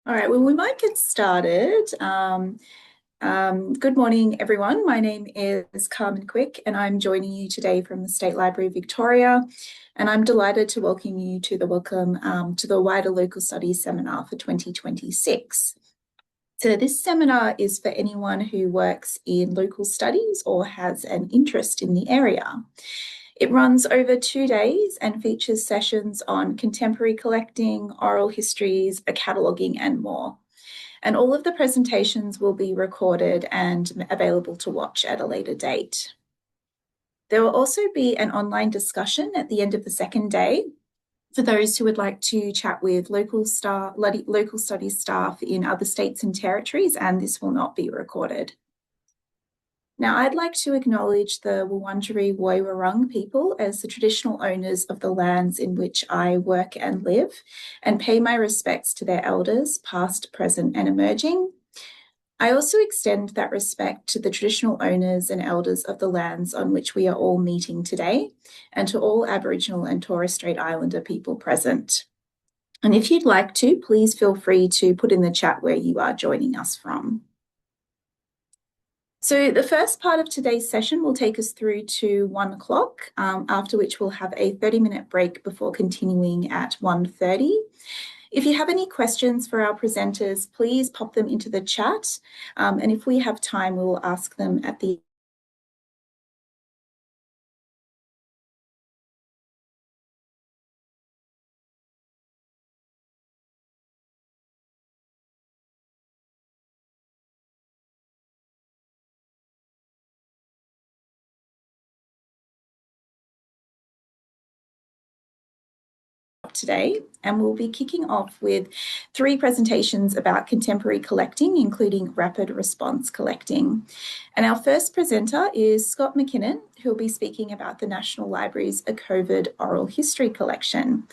All right, well, we might get started. Good morning, everyone. My name is Carmen Quick, and I'm joining you today from the State Library of Victoria. And I'm delighted to welcome you to the to the wider local studies seminar for 2026. So this seminar is for anyone who works in local studies or has an interest in the area. It runs over 2 days and features sessions on contemporary collecting, oral histories, cataloguing, and more. And all of the presentations will be recorded and available to watch at a later date. There will also be an online discussion at the end of the second day for those who would like to chat with local studies staff in other states and territories, and this will not be recorded. Now, I'd like to acknowledge the Wurundjeri Woi Wurrung people as the traditional owners of the lands in which I work and live, and pay my respects to their elders, past, present, and emerging. I also extend that respect to the traditional owners and elders of the lands on which we are all meeting today, and to all Aboriginal and Torres Strait Islander people present. And if you'd like to, please feel free to put in the chat where you are joining us from. So the first part of today's session will take us through to 1 o'clock, after which we'll have a 30-minute break before continuing at 1:30. If you have any questions for our presenters, please pop them into the chat. And if we have time, we will ask them at the today, and we'll be kicking off with 3 presentations about contemporary collecting, including rapid response collecting. And our first presenter is Scott McKinnon, who will be speaking about the National Library's COVID Oral History Collection.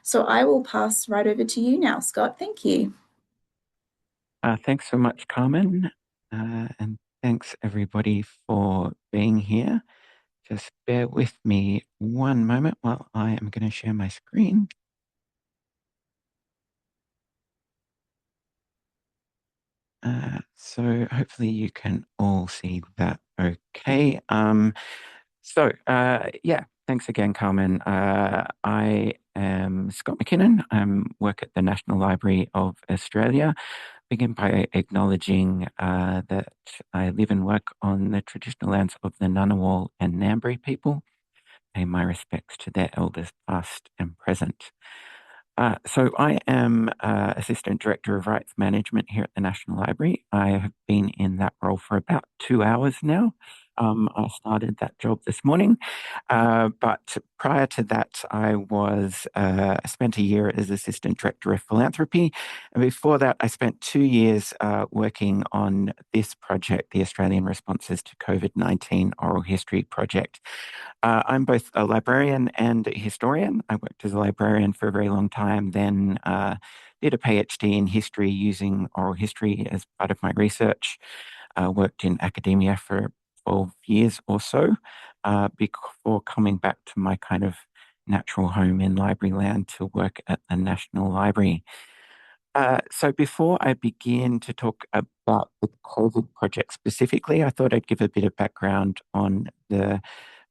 So I will pass right over to you now, Scott. Thank you. Thanks so much, Carmen, and thanks everybody for being here. Just bear with me one moment while I am going to share my screen. So hopefully you can all see that okay. Yeah, thanks again, Carmen. I am Scott McKinnon. I work at the National Library of Australia. Begin by acknowledging that I live and work on the traditional lands of the Ngunnawal and Ngambri people. Pay my respects to their elders past and present. So I am Assistant Director of Rights Management here at the National Library. I have been in that role for about 2 hours now. I started that job this morning, but prior to that, I spent a year as Assistant Director of Philanthropy, and before that, I spent 2 years working on this project, the Australian Responses to COVID-19 Oral History Project. I'm both a librarian and a historian. I worked as a librarian for a very long time, then did a PhD in history using oral history as part of my research. Worked in academia for 12 years or so before coming back to my kind of natural home in library land to work at the National Library. So before I begin to talk about the COVID project specifically, I thought I'd give a bit of background on the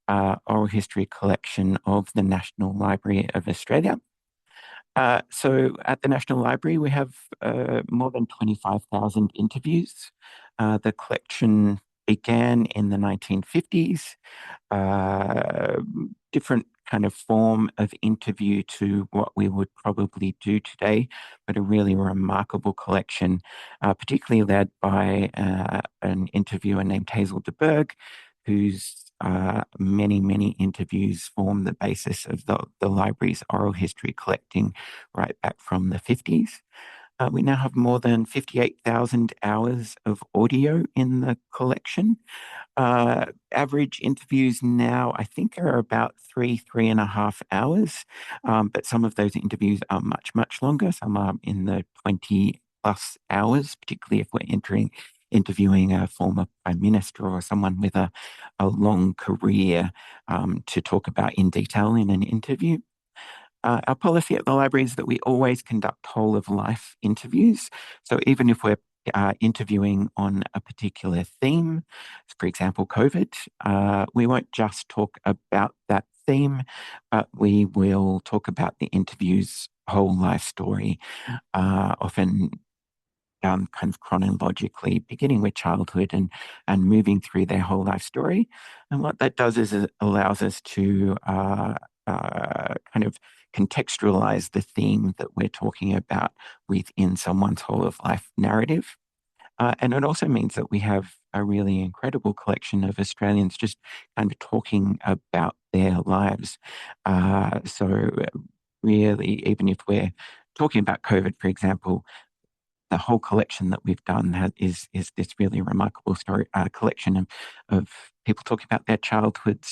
oral history collection of the National Library of Australia. So at the National Library, we have more than 25,000 interviews. The collection began in the 1950s, different kind of form of interview to what we would probably do today, but a really remarkable collection, particularly led by an interviewer named Hazel de Berg, whose many interviews form the basis of the library's oral history collecting right back from the 50s. We now have more than 58,000 hours of audio in the collection. Average interviews now, I think, are about 3.5 hours, but some of those interviews are much longer. Some are in the 20 plus hours, particularly if we're interviewing a former prime minister or someone with a long career to talk about in detail in an interview. Our policy at the library is that we always conduct whole of life interviews. So even if we're interviewing on a particular theme, for example, COVID, we won't just talk about that theme, but we will talk about the interview's whole life story, often done kind of chronologically, beginning with childhood and moving through their whole life story. And what that does is it allows us to kind of contextualize the theme that we're talking about within someone's whole of life narrative. And it also means that we have a really incredible collection of Australians just kind of talking about their lives. So really, even if we're talking about COVID, for example, the whole collection that we've done is this really remarkable story collection of people talking about their childhood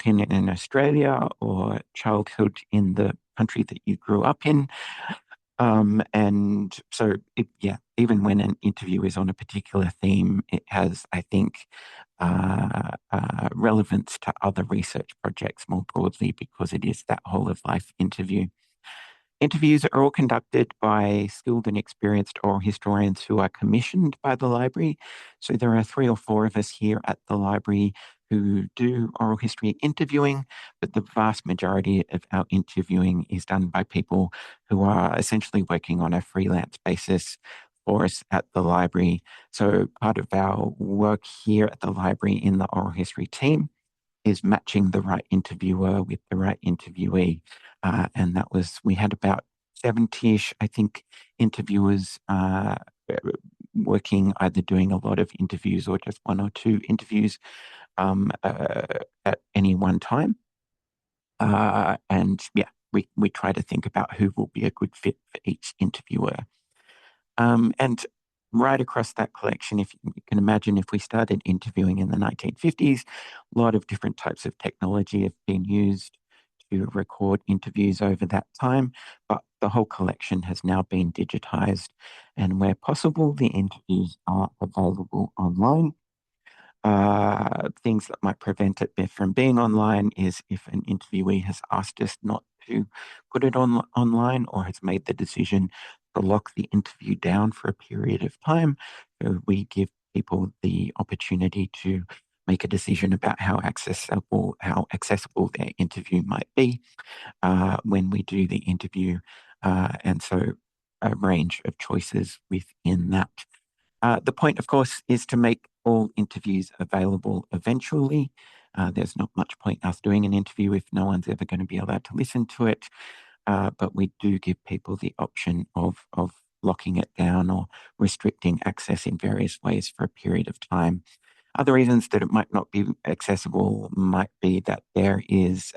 in Australia or childhood in the country that you grew up in. And so, yeah, even when an interview is on a particular theme, it has, I think, relevance to other research projects more broadly because it is that whole of life interview. Interviews are all conducted by skilled and experienced oral historians who are commissioned by the library. So there are 3 or 4 of us here at the library who do oral history interviewing, but the vast majority of our interviewing is done by people who are essentially working on a freelance basis for us at the library. So part of our work here at the library in the oral history team is matching the right interviewer with the right interviewee. And we had about 70-ish, I think, interviewers working, either doing a lot of interviews or just 1 or 2 interviews at any one time. And yeah, we try to think about who will be a good fit for each interviewer. And right across that collection, if you can imagine, if we started interviewing in the 1950s, a lot of different types of technology have been used to record interviews over that time, but the whole collection has now been digitized, and where possible, the interviews are available online. Things that might prevent it from being online is if an interviewee has asked us not to put it online or has made the decision to lock the interview down for a period of time. So we give people the opportunity to make a decision about how accessible their interview might be when we do the interview. And so a range of choices within that. The point, of course, is to make all interviews available eventually. There's not much point us doing an interview if no one's ever going to be allowed to listen to it. But we do give people the option of locking it down or restricting access in various ways for a period of time. Other reasons that it might not be accessible might be that there is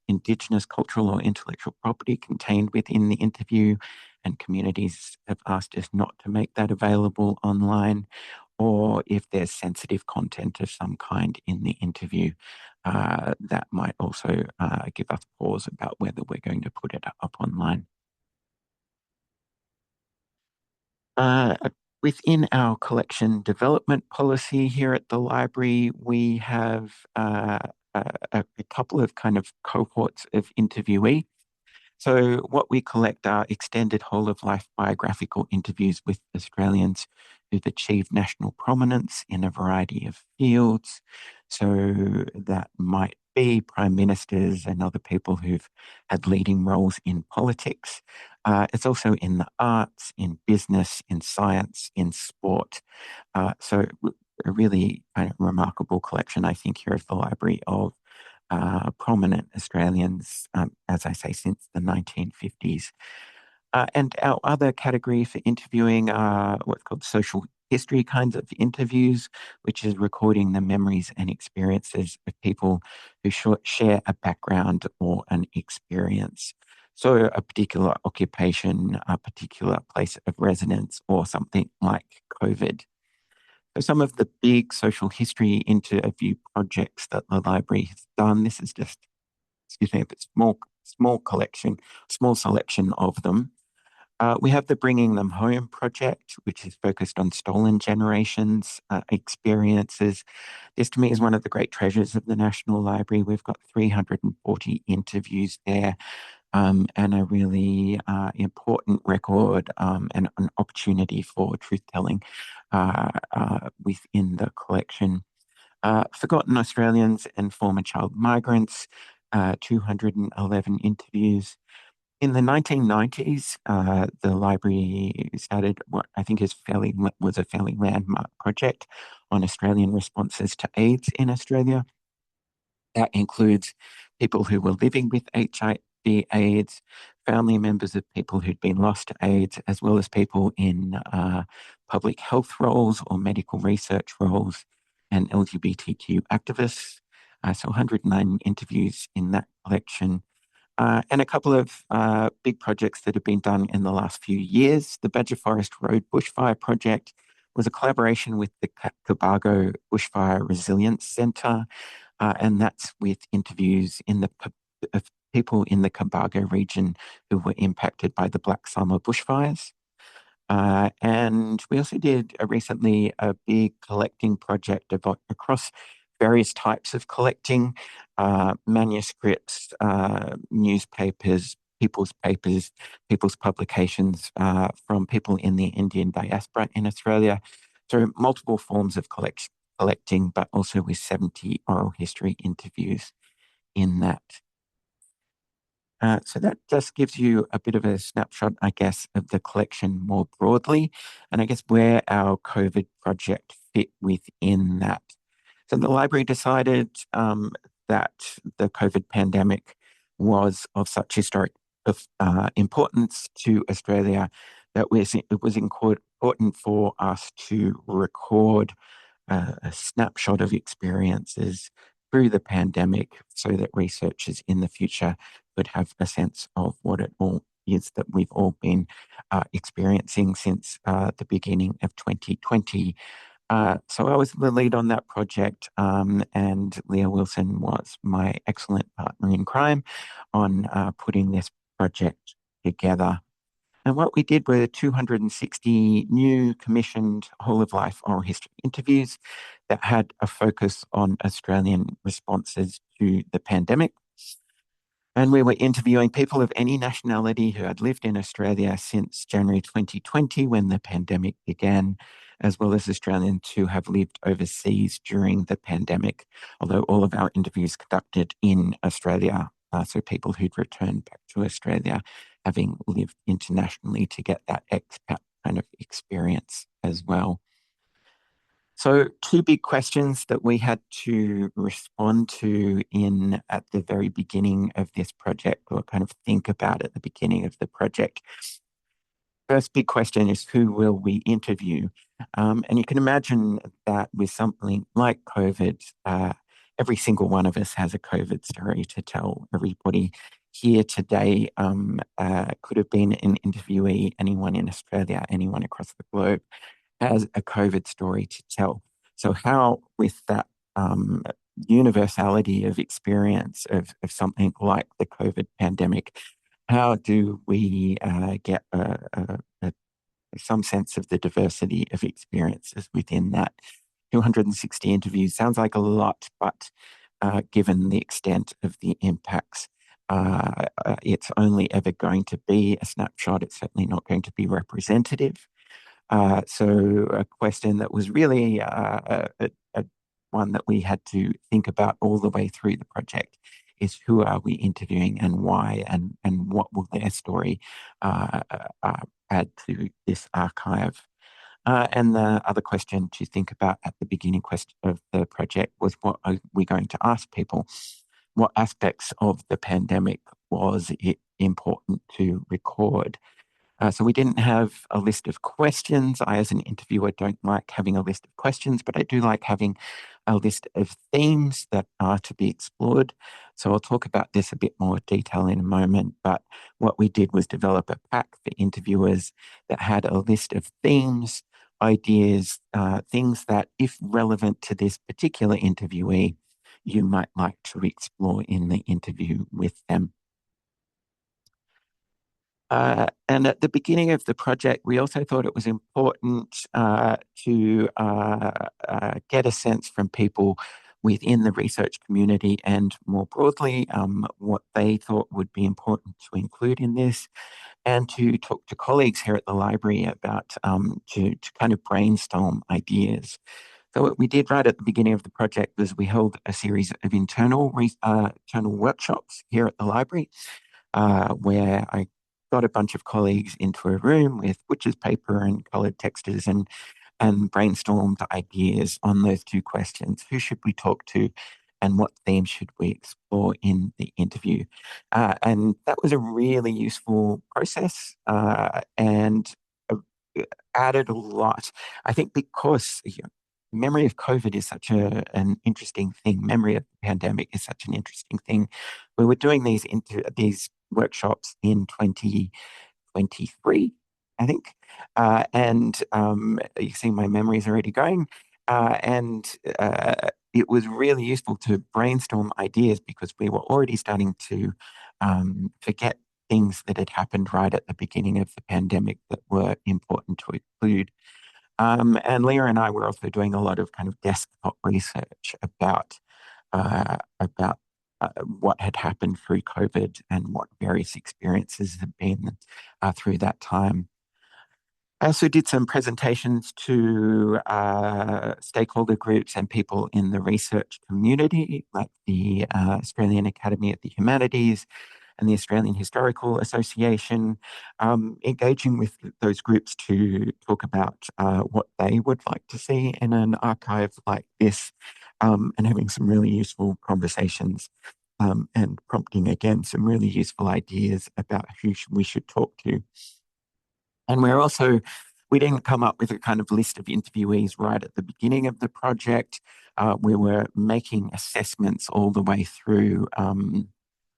Indigenous cultural or intellectual property contained within the interview, and communities have asked us not to make that available online, or if there's sensitive content of some kind in the interview, that might also give us pause about whether we're going to put it up online. Within our collection development policy here at the library, we have a couple of kind of cohorts of interviewee. So what we collect are extended whole of life biographical interviews with Australians who've achieved national prominence in a variety of fields. So that might be prime ministers and other people who've had leading roles in politics. It's also in the arts, in business, in science, in sport. So a really kind of remarkable collection, I think, here at the library of prominent Australians, as I say, since the 1950s. And our other category for interviewing are what's called social history kinds of interviews, which is recording the memories and experiences of people who share a background or an experience. So a particular occupation, a particular place of residence, or something like COVID. So some of the big social history interview projects that the library has done, this is just, excuse me, a small collection, small selection of them. We have the Bringing Them Home project, which is focused on stolen generations experiences. This to me is one of the great treasures of the National Library. We've got 340 interviews there and a really important record and an opportunity for truth telling within the collection. Forgotten Australians and Former Child Migrants, 211 interviews. In the 1990s, the library started what I think was a fairly landmark project on Australian responses to AIDS in Australia. That includes people who were living with HIV/AIDS, family members of people who'd been lost to AIDS, as well as people in public health roles or medical research roles, and LGBTQ activists. So 109 interviews in that collection. And a couple of big projects that have been done in the last few years. The Badger Forest Road Bushfire Project was a collaboration with the Cobargo Bushfire Resilience Centre, and that's with interviews of people in the Cobargo region who were impacted by the Black Summer bushfires. And we also did recently a big collecting project across various types of collecting, manuscripts, newspapers, people's papers, people's publications from people in the Indian diaspora in Australia. So multiple forms of collecting, but also with 70 oral history interviews in that. So that just gives you a bit of a snapshot, I guess, of the collection more broadly, and I guess where our COVID project fit within that. So the library decided that the COVID pandemic was of such historic importance to Australia that it was important for us to record a snapshot of experiences through the pandemic so that researchers in the future could have a sense of what it all is that we've all been experiencing since the beginning of 2020. So I was the lead on that project, and Leah Wilson was my excellent partner in crime on putting this project together. And what we did were 260 new commissioned whole of life oral history interviews that had a focus on Australian responses to the pandemic. And we were interviewing people of any nationality who had lived in Australia since January 2020 when the pandemic began, as well as Australians who have lived overseas during the pandemic, although all of our interviews conducted in Australia, so people who'd returned back to Australia having lived internationally to get that expat kind of experience as well. So two big questions that we had to respond to at the very beginning of this project, or kind of think about at the beginning of the project. First big question is, who will we interview? And you can imagine that with something like COVID, every single one of us has a COVID story to tell. Everybody here today could have been an interviewee, anyone in Australia, anyone across the globe has a COVID story to tell. So how, with that universality of experience of something like the COVID pandemic, how do we get some sense of the diversity of experiences within that? 260 interviews sounds like a lot, but given the extent of the impacts, it's only ever going to be a snapshot. It's certainly not going to be representative. So a question that was really one that we had to think about all the way through the project is, who are we interviewing and why, and what will their story add to this archive? And the other question to think about at the beginning of the project was, what are we going to ask people? What aspects of the pandemic was it important to record? So we didn't have a list of questions. I, as an interviewer, don't like having a list of questions, but I do like having a list of themes that are to be explored. So I'll talk about this a bit more detail in a moment, but what we did was develop a pack for interviewers that had a list of themes, ideas, things that, if relevant to this particular interviewee, you might like to explore in the interview with them. And at the beginning of the project, we also thought it was important to get a sense from people within the research community and more broadly, what they thought would be important to include in this, and to talk to colleagues here at the library about to kind of brainstorm ideas. So what we did right at the beginning of the project was we held a series of internal workshops here at the library, where I got a bunch of colleagues into a room with butcher's paper and coloured textures and brainstormed ideas on those two questions. Who should we talk to, and what theme should we explore in the interview? And that was a really useful process, and uh, added a lot. I think because memory of COVID is such an interesting thing. Memory of the pandemic is such an interesting thing. We were doing these workshops in 2023, I think. And you see my memory is already going. And it was really useful to brainstorm ideas because we were already starting to forget things that had happened right at the beginning of the pandemic that were important to include. And Leah and I were also doing a lot of kind of desktop research about what had happened through COVID and what various experiences had been through that time. I also did some presentations to stakeholder groups and people in the research community, like the Australian Academy of the Humanities and the Australian Historical Association, engaging with those groups to talk about what they would like to see in an archive like this, and having some really useful conversations, and prompting again some really useful ideas about who we should talk to. And we didn't come up with a kind of list of interviewees right at the beginning of the project. We were making assessments all the way through.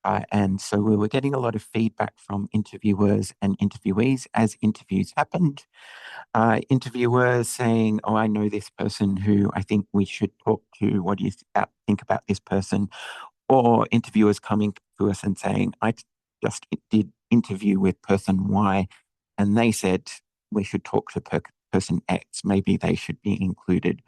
And so we were getting a lot of feedback from interviewers and interviewees as interviews happened. Interviewers saying, "Oh, I know this person who I think we should talk to. What do you think about this person?" Or interviewers coming to us and saying, "I just did interview with person Y, and they said we should talk to person X. Maybe they should be included."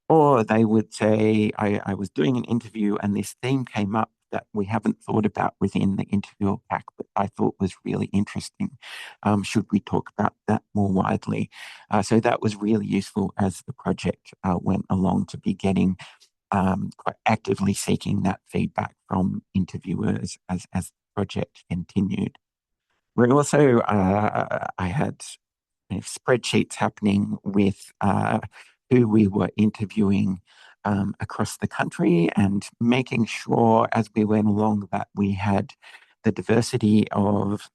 Or they would say, I was doing an interview and this theme came up that we haven't thought about within the interview pack, but I thought was really interesting. Should we talk about that more widely? So that was really useful as the project went along, to be getting quite actively seeking that feedback from interviewers as the project continued. We also, I had spreadsheets happening with who we were interviewing across the country, and making sure as we went along that we had the diversity of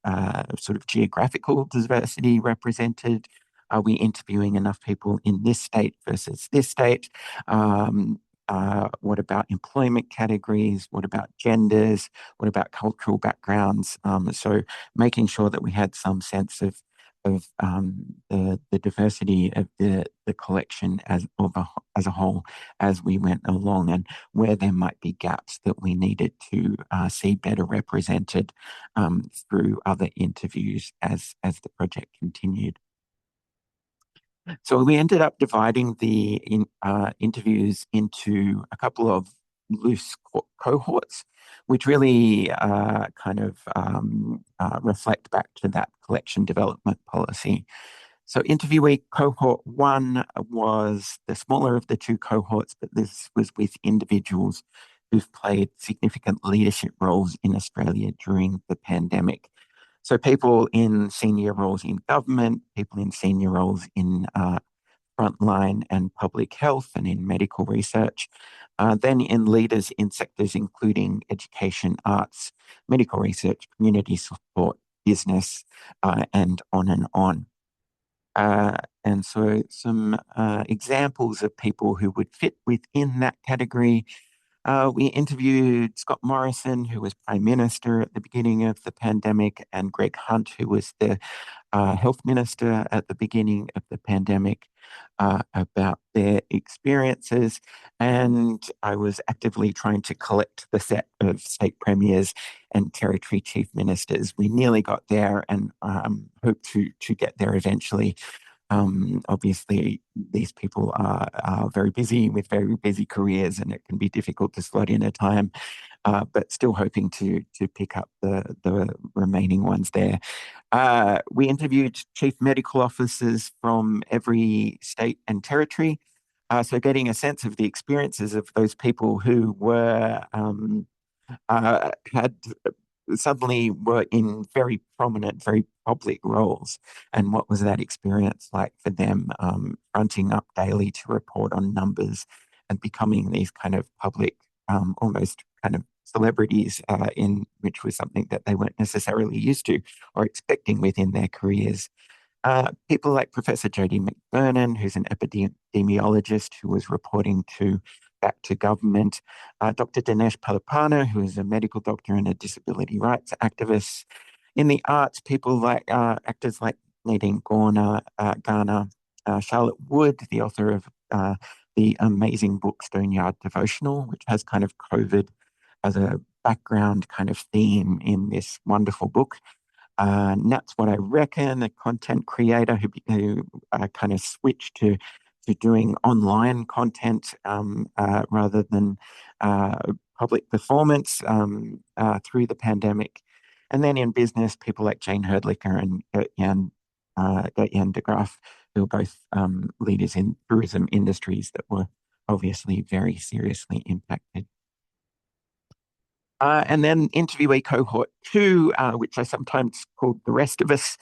sort of geographical diversity represented. Are we interviewing enough people in this state versus this state? What about employment categories? What about genders? What about cultural backgrounds? So making sure that we had some sense of the diversity of the collection as a whole as we went along, and where there might be gaps that we needed to see better represented through other interviews as the project continued. So we ended up dividing the interviews into a couple of loose cohorts, which really reflect back to that collection development policy. So interviewee cohort one was the smaller of the two cohorts, but this was with individuals who've played significant leadership roles in Australia during the pandemic. So people in senior roles in government, people in senior roles in frontline and public health and in medical research, then in leaders in sectors including education, arts, medical research, community support, business, and on and on. And so some examples of people who would fit within that category. We interviewed Scott Morrison, who was Prime Minister at the beginning of the pandemic, and Greg Hunt, who was the Health Minister at the beginning of the pandemic, about their experiences. And I was actively trying to collect the set of state premiers and territory chief ministers. We nearly got there, and hope to get there eventually. Obviously, these people are very busy with very busy careers, and it can be difficult to slot in a time. But still hoping to pick up the remaining ones there. We interviewed chief medical officers from every state and territory, so getting a sense of the experiences of those people who had suddenly were in very prominent, very public roles, and what was that experience like for them, fronting up daily to report on numbers and becoming these kind of public, almost kind of celebrities, in which was something that they weren't necessarily used to or expecting within their careers. People like Professor Jodie McBurnan, who's an epidemiologist who was reporting back to government, Dr. Dinesh Palipana, who is a medical doctor and a disability rights activist. In the arts, people like actors like Nadine Garner, Charlotte Wood, the author of the amazing book Stoneyard Devotional, which has kind of COVID as a background kind of theme in this wonderful book. And that's what I reckon, a content creator who kind of switched to doing online content, rather than public performance, through the pandemic. And then in business, people like Jane Herdlicker and Gert-Jan de Graaf, who are both leaders in tourism industries that were obviously very seriously impacted. And then interviewee cohort two, which I sometimes call the rest of us,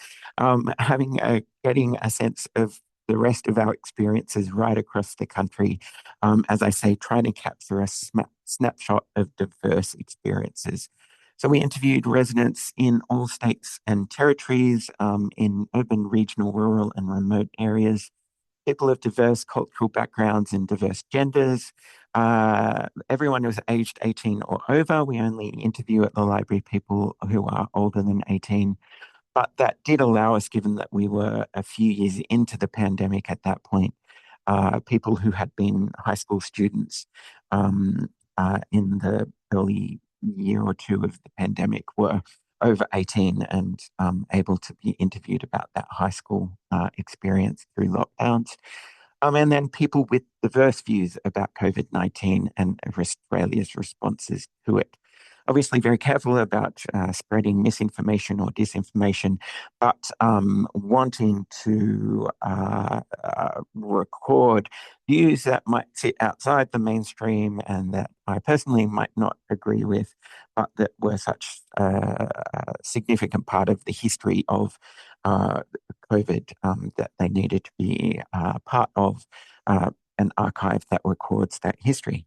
getting a sense of the rest of our experiences right across the country. As I say, trying to capture a snapshot of diverse experiences. So we interviewed residents in all states and territories, in urban, regional, rural, and remote areas, people of diverse cultural backgrounds and diverse genders. Everyone was aged 18 or over. We only interview at the library people who are older than 18. But that did allow us, given that we were a few years into the pandemic at that point, people who had been high school students, in the early year or two of the pandemic were over 18 and able to be interviewed about that high school experience through lockdowns. And then people with diverse views about COVID-19 and Australia's responses to it. Obviously, very careful about spreading misinformation or disinformation, but wanting to record views that might sit outside the mainstream and that I personally might not agree with, but that were such a significant part of the history of COVID, that they needed to be part of an archive that records that history.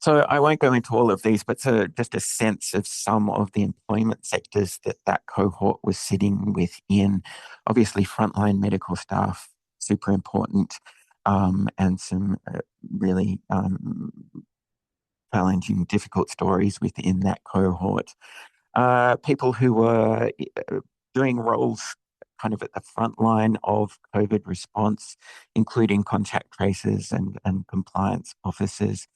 So I won't go into all of these, but just a sense of some of the employment sectors that cohort was sitting within. Obviously, frontline medical staff, super important, and some really challenging, difficult stories within that cohort. People who were doing roles kind of at the front line of COVID response, including contact tracers and compliance officers.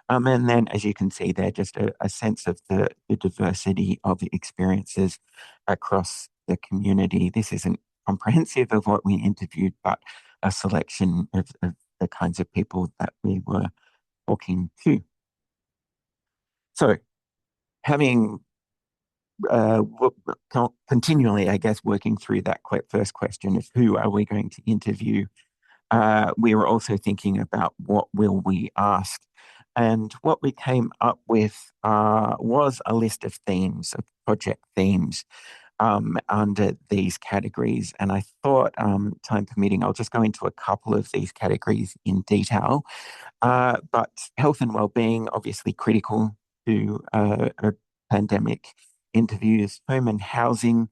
And then, as you can see there, just a sense of the diversity of the experiences across the community. This isn't comprehensive of what we interviewed, but a selection of the kinds of people that we were talking to. So, having continually, I guess, working through that first question of who are we going to interview, we were also thinking about what will we ask. And what we came up with was a list of themes, of project themes, under these categories. And I thought, time permitting, I'll just go into a couple of these categories in detail. But health and well-being, obviously critical to a pandemic. Interviews, home and housing,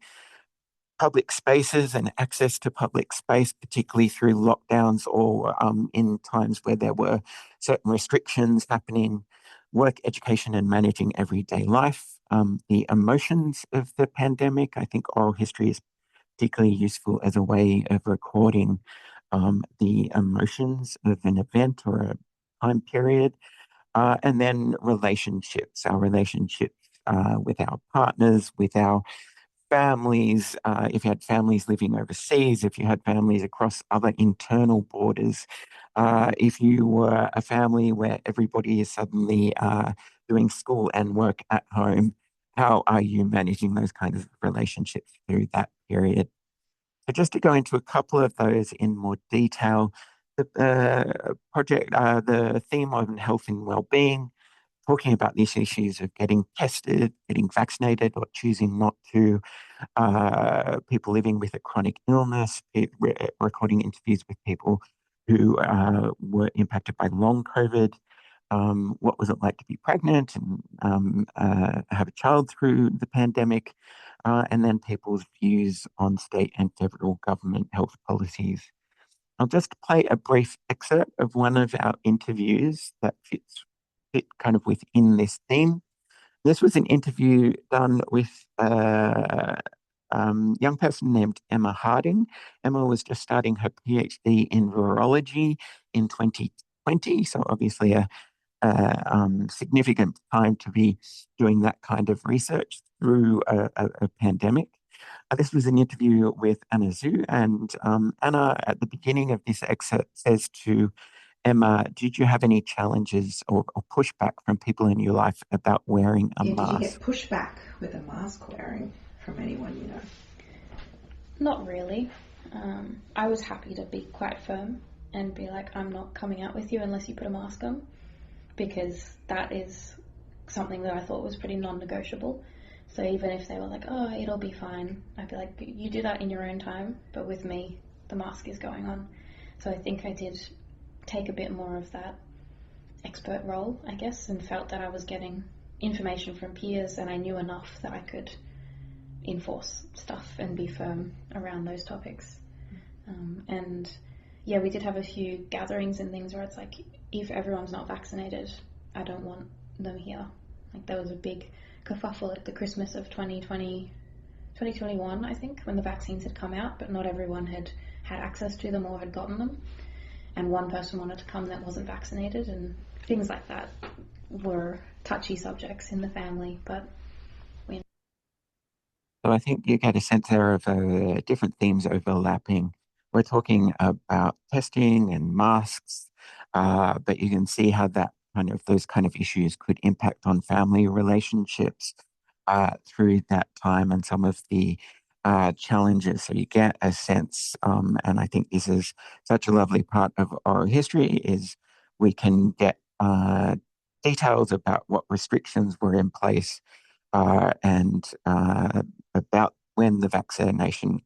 public spaces and access to public space, particularly through lockdowns or in times where there were certain restrictions happening, work, education, and managing everyday life. The emotions of the pandemic. I think oral history is particularly useful as a way of recording the emotions of an event or a time period. And then relationships, our relationships with our partners, with our families, if you had families living overseas, if you had families across other internal borders, if you were a family where everybody is suddenly doing school and work at home, how are you managing those kinds of relationships through that period? So just to go into a couple of those in more detail, the theme on health and well-being, talking about these issues of getting tested, getting vaccinated, or choosing not to, people living with a chronic illness, recording interviews with people who were impacted by long COVID. What was it like to be pregnant and have a child through the pandemic? And then people's views on state and federal government health policies. I'll just play a brief excerpt of one of our interviews that fit kind of within this theme. This was an interview done with a young person named Emma Harding. Emma was just starting her PhD in virology in 2020, so obviously a significant time to be doing that kind of research through a pandemic. This was an interview with Anna Zhu, and Anna, at the beginning of this excerpt, says to Emma, did you have any challenges or pushback from people in your life about wearing a Yeah, did you mask? get pushback with a mask wearing from anyone you know? Not really. I was happy to be quite firm and be like, I'm not coming out with you unless you put a mask on, because that is something that I thought was pretty non-negotiable. So even if they were like, oh, it'll be fine, I'd be like, you do that in your own time, but with me, the mask is going on. So I think I did take a bit more of that expert role, I guess, and felt that I was getting information from peers and I knew enough that I could enforce stuff and be firm around those topics. And yeah, we did have a few gatherings and things where it's like, if everyone's not vaccinated, I don't want them here. Like there was a big kerfuffle at the Christmas of 2021, I think, when the vaccines had come out, but not everyone had access to them or had gotten them. And one person wanted to come that wasn't vaccinated, and things like that were touchy subjects in the family, but So I think you get a sense there of different themes overlapping. We're talking about testing and masks, but you can see how those kind of issues could impact on family relationships through that time and some of the challenges. So you get a sense, and I think this is such a lovely part of oral history, is we can get details about what restrictions were in place and about when the vaccination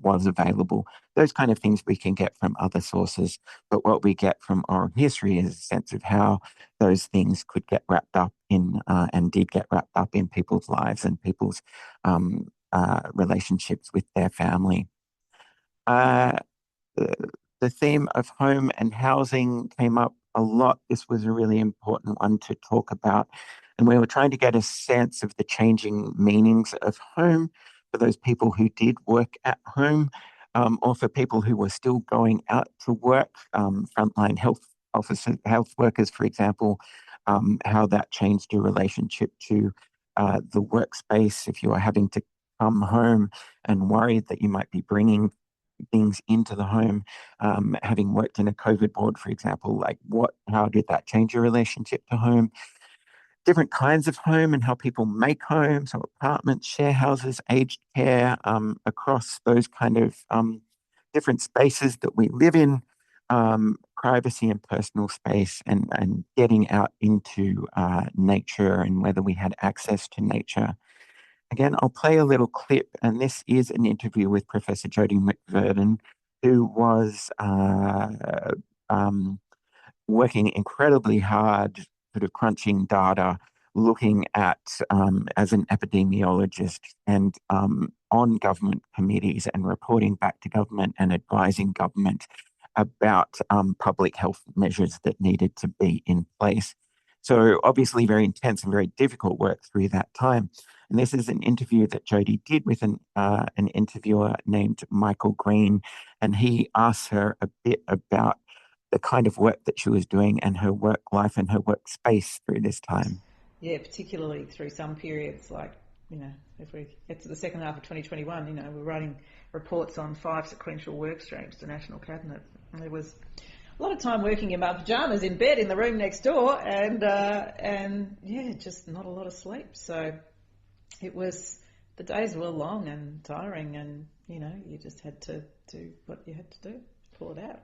was available. Those kind of things we can get from other sources. But what we get from oral history is a sense of how those things could get wrapped up in and did get wrapped up in people's lives and people's relationships with their family. Uh, the theme of home and housing came up a lot. This was a really important one to talk about. And we were trying to get a sense of the changing meanings of home for those people who did work at home, or for people who were still going out to work, frontline health officers, health workers, for example, how that changed your relationship to the workspace. If you are having to come home and worried that you might be bringing things into the home, having worked in a COVID ward, for example, how did that change your relationship to home? Different kinds of home and how people make homes, so apartments, share houses, aged care, across those kind of different spaces that we live in, privacy and personal space, and getting out into nature and whether we had access to nature. Again, I'll play a little clip, and this is an interview with Professor Jodie McVerdon, who was um, working incredibly hard, sort of crunching data, looking at as an epidemiologist and on government committees and reporting back to government and advising government about public health measures that needed to be in place. So obviously very intense and very difficult work through that time. And this is an interview that Jodie did with an interviewer named Michael Green, and he asked her a bit about the kind of work that she was doing and her work life and her workspace through this time. Yeah, particularly through some periods like if we get to the second half of 2021, we're writing reports on 5 sequential work streams to National Cabinet. And there was a lot of time working in my pyjamas in bed in the room next door, and just not a lot of sleep. So the days were long and tiring, and you just had to do what you had to do, pull it out.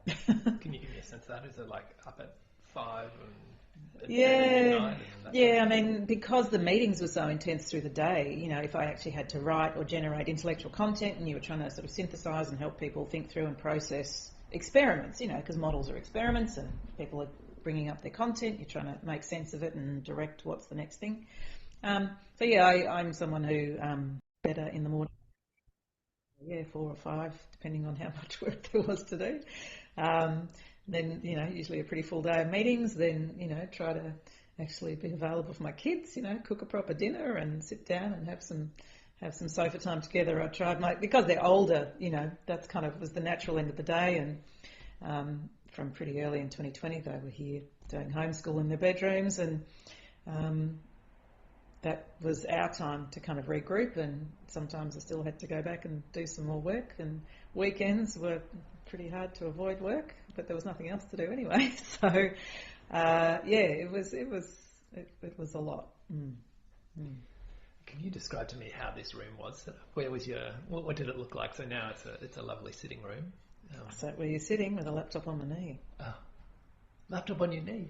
Can you give me a sense of that? Is it like up at 5 and midnight? Yeah, I mean, because the meetings were so intense through the day, if I actually had to write or generate intellectual content, and you were trying to sort of synthesize and help people think through and process experiments, because models are experiments and people are bringing up their content, you're trying to make sense of it and direct what's the next thing. I'm someone who better in the morning. 4 or 5, depending on how much work there was to do. Then, usually a pretty full day of meetings, then, try to actually be available for my kids, cook a proper dinner and sit down and have some sofa time together. I tried because they're older, that's kind of was the natural end of the day. And from pretty early in 2020, they were here doing homeschool in their bedrooms, and that was our time to kind of regroup, and sometimes I still had to go back and do some more work, and weekends were pretty hard to avoid work, but there was nothing else to do anyway. So, it was a lot. Can you describe to me how this room was? Where was what did it look like? So now it's a lovely sitting room. So where you're sitting with a laptop on the knee. Oh. Laptop on your knee.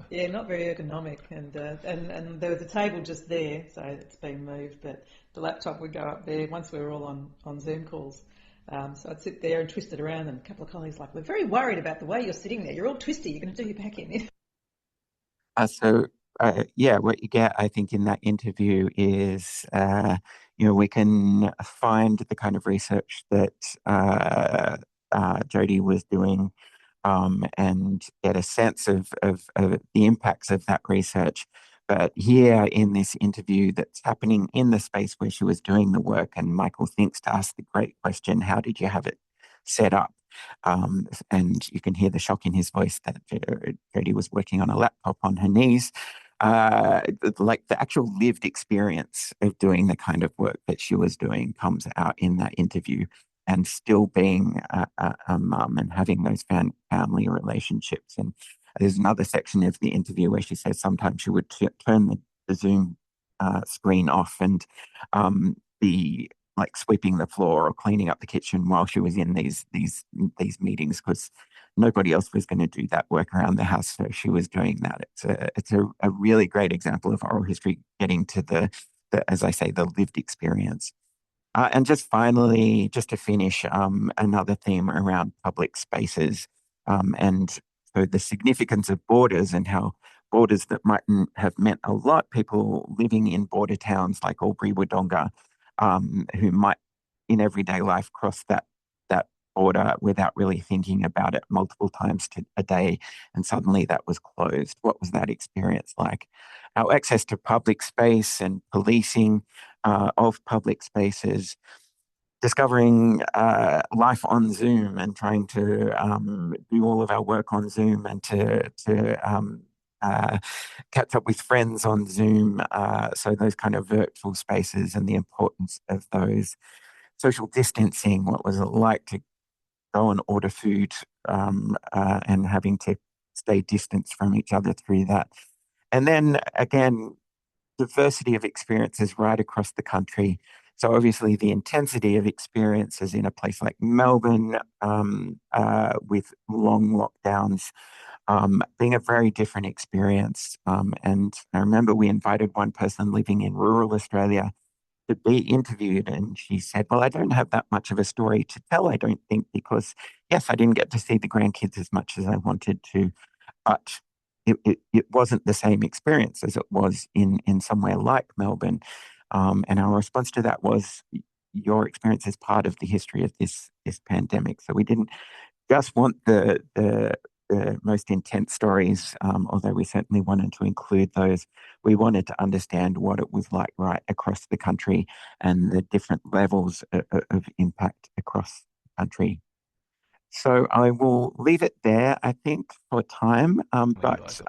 Yeah, not very ergonomic, and there was a table just there, so it's been moved, but the laptop would go up there once we were all on Zoom calls. So I'd sit there and twist it around, and a couple of colleagues we're very worried about the way you're sitting there. You're all twisty. You're going to do your back in. What you get, I think, in that interview is, we can find the kind of research that Jodie was doing, and get a sense of the impacts of that research. But here in this interview that's happening in the space where she was doing the work, and Michael thinks to ask the great question, how did you have it set up? And you can hear the shock in his voice that Jodie was working on a laptop on her knees. Like the actual lived experience of doing the kind of work that she was doing comes out in that interview, and still being a mum and having those family relationships. And there's another section of the interview where she says sometimes she would turn the Zoom screen off and be like sweeping the floor or cleaning up the kitchen while she was in these meetings, because nobody else was going to do that work around the house, so she was doing that. It's a really great example of oral history getting to the as I say, the lived experience. And just finally, just to finish, another theme around public spaces, and so the significance of borders, and how borders that mightn't have meant a lot, people living in border towns like Albury Wodonga, who might in everyday life cross that border without really thinking about it multiple times a day, and suddenly that was closed. What was that experience like? Our access to public space and policing of public spaces, discovering life on Zoom and trying to do all of our work on Zoom, and to catch up with friends on Zoom. So those kind of virtual spaces and the importance of those. Social distancing, what was it like to go and order food and having to stay distanced from each other through that. And then again, diversity of experiences right across the country. So obviously the intensity of experiences in a place like Melbourne with long lockdowns being a very different experience. And I remember we invited one person living in rural Australia to be interviewed, and she said, well, I don't have that much of a story to tell, I don't think, because yes, I didn't get to see the grandkids as much as I wanted to, but it wasn't the same experience as it was in somewhere like Melbourne. And our response to that was, your experience is part of the history of this pandemic. So we didn't just want the most intense stories, although we certainly wanted to include those. We wanted to understand what it was like right across the country and the different levels of impact across the country. So I will leave it there, I think, for time. But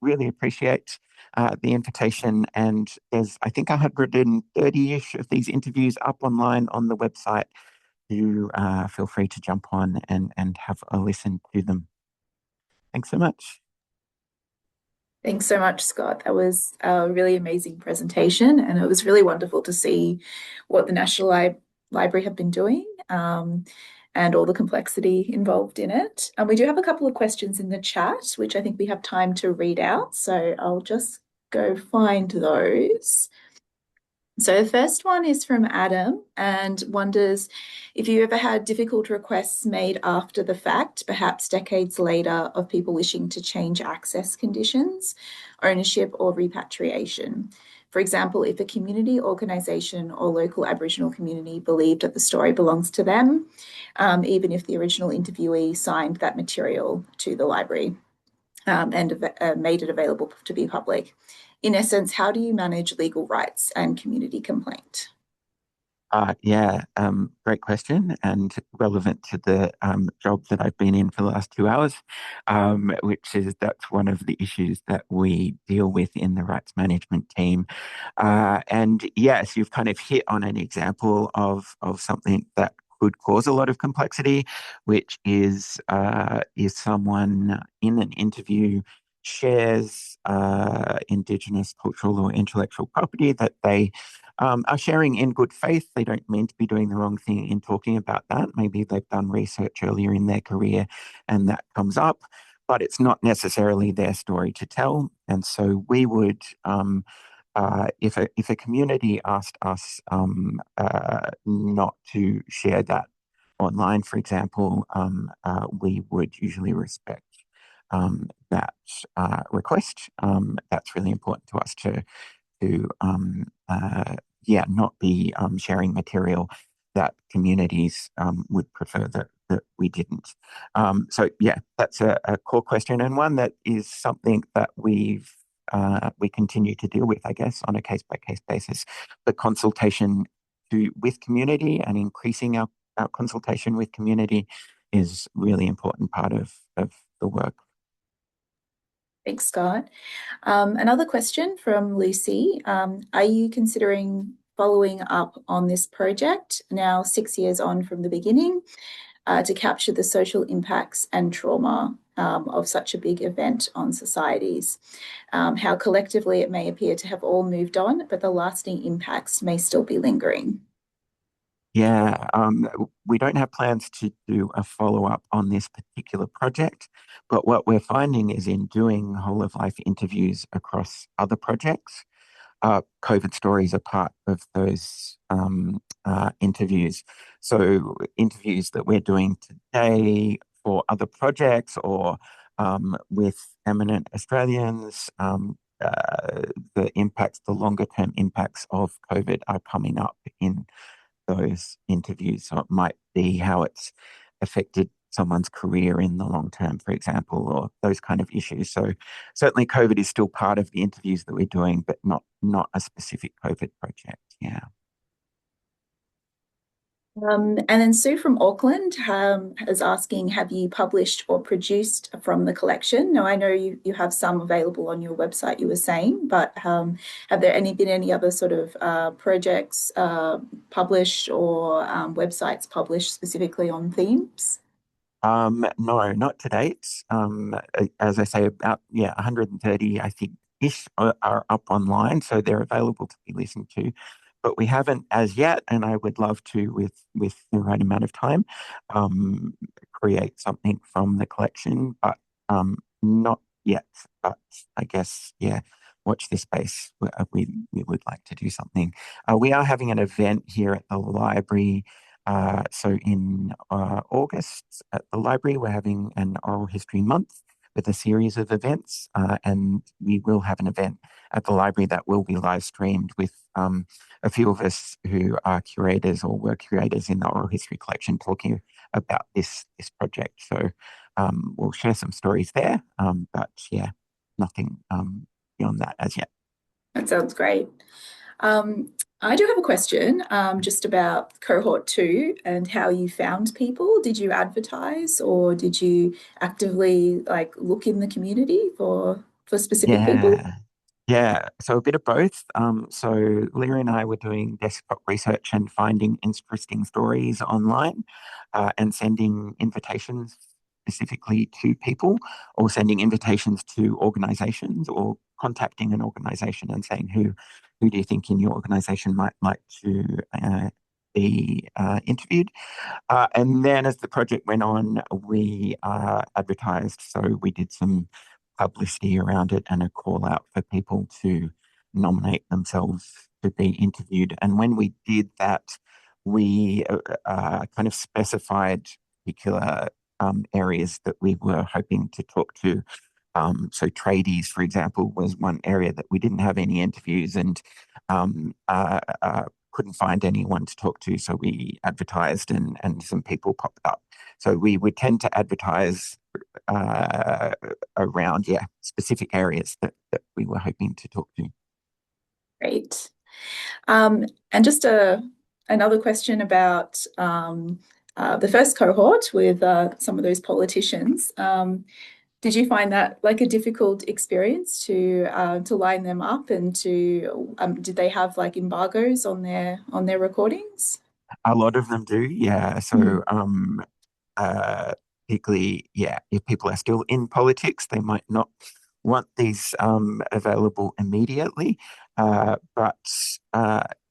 really appreciate the invitation. And there's, I think, 130-ish of these interviews up online on the website. Do feel free to jump on and have a listen to them. Thanks so much. Thanks so much, Scott. That was a really amazing presentation, and it was really wonderful to see what the National Library have been doing, and all the complexity involved in it. And we do have a couple of questions in the chat, which I think we have time to read out. So I'll just go find those. So the first one is from Adam and wonders if you ever had difficult requests made after the fact, perhaps decades later, of people wishing to change access conditions, ownership, or repatriation. For example, if a community, organisation, or local Aboriginal community believed that the story belongs to them, even if the original interviewee signed that material to the library and made it available to be public. In essence, how do you manage legal rights and community complaint? Great question, and relevant to the job that I've been in for the last 2 hours, which is that's one of the issues that we deal with in the rights management team. And yes, you've kind of hit on an example of something that could cause a lot of complexity, which is someone in an interview shares Indigenous cultural or intellectual property that they are sharing in good faith. They don't mean to be doing the wrong thing in talking about that. Maybe they've done research earlier in their career and that comes up, but it's not necessarily their story to tell. And so we would, if a community asked us not to share that online, for example, we would usually respect that request. That's really important to us to not be sharing material that communities would prefer that we didn't. So yeah, that's a core question, and one that is something that we continue to deal with, I guess, on a case-by-case basis. The consultation with community and increasing our consultation with community is really important part of the work. Thanks, Scott. Another question from Lucy. Are you considering following up on this project now 6 years on from the beginning to capture the social impacts and trauma of such a big event on societies? How collectively it may appear to have all moved on, but the lasting impacts may still be lingering. Yeah, we don't have plans to do a follow-up on this particular project, but what we're finding is in doing whole of life interviews across other projects, COVID stories are part of those interviews. So interviews that we're doing today for other projects or with eminent Australians, the impacts, the longer term impacts of COVID are coming up in those interviews. So it might be how it's affected someone's career in the long term, for example, or those kind of issues. So certainly COVID is still part of the interviews that we're doing, but not a specific COVID project. Yeah. And then Sue from Auckland is asking, have you published or produced from the collection? Now, I know you have some available on your website, you were saying, but have there been any other sort of projects published or websites published specifically on themes? No, not to date. As I say, about 130, I think, ish are up online, so they're available to be listened to. But we haven't as yet, and I would love to, with the right amount of time, create something from the collection, but not yet. But I guess, watch this space. We would like to do something. We are having an event here at the library. So in August at the library, we're having an oral history month with a series of events, and we will have an event at the library that will be live streamed with a few of us who are curators or were curators in the oral history collection talking about this project. So we'll share some stories there, but nothing beyond that as yet. That sounds great. I do have a question just about cohort 2 and how you found people. Did you advertise or did you actively look in the community for for specific people? Yeah, so a bit of both. So Leah and I were doing desktop research and finding interesting stories online, and sending invitations specifically to people, or sending invitations to organizations, or contacting an organization and saying, who do you think in your organization might like to be interviewed? And then as the project went on, we advertised. So we did some publicity around it and a call out for people to nominate themselves to be interviewed. And when we did that, we kind of specified particular areas that we were hoping to talk to. So tradies, for example, was one area that we didn't have any interviews, and couldn't find anyone to talk to. So we advertised, and some people popped up. So we would tend to advertise around, specific areas that we were hoping to talk to. Great. And just another question about the first cohort with some of those politicians. Did you find that like a difficult experience to line them up, and to did they have like embargoes on their recordings? A lot of them do, yeah. So particularly, if people are still in politics, they might not want these available immediately. But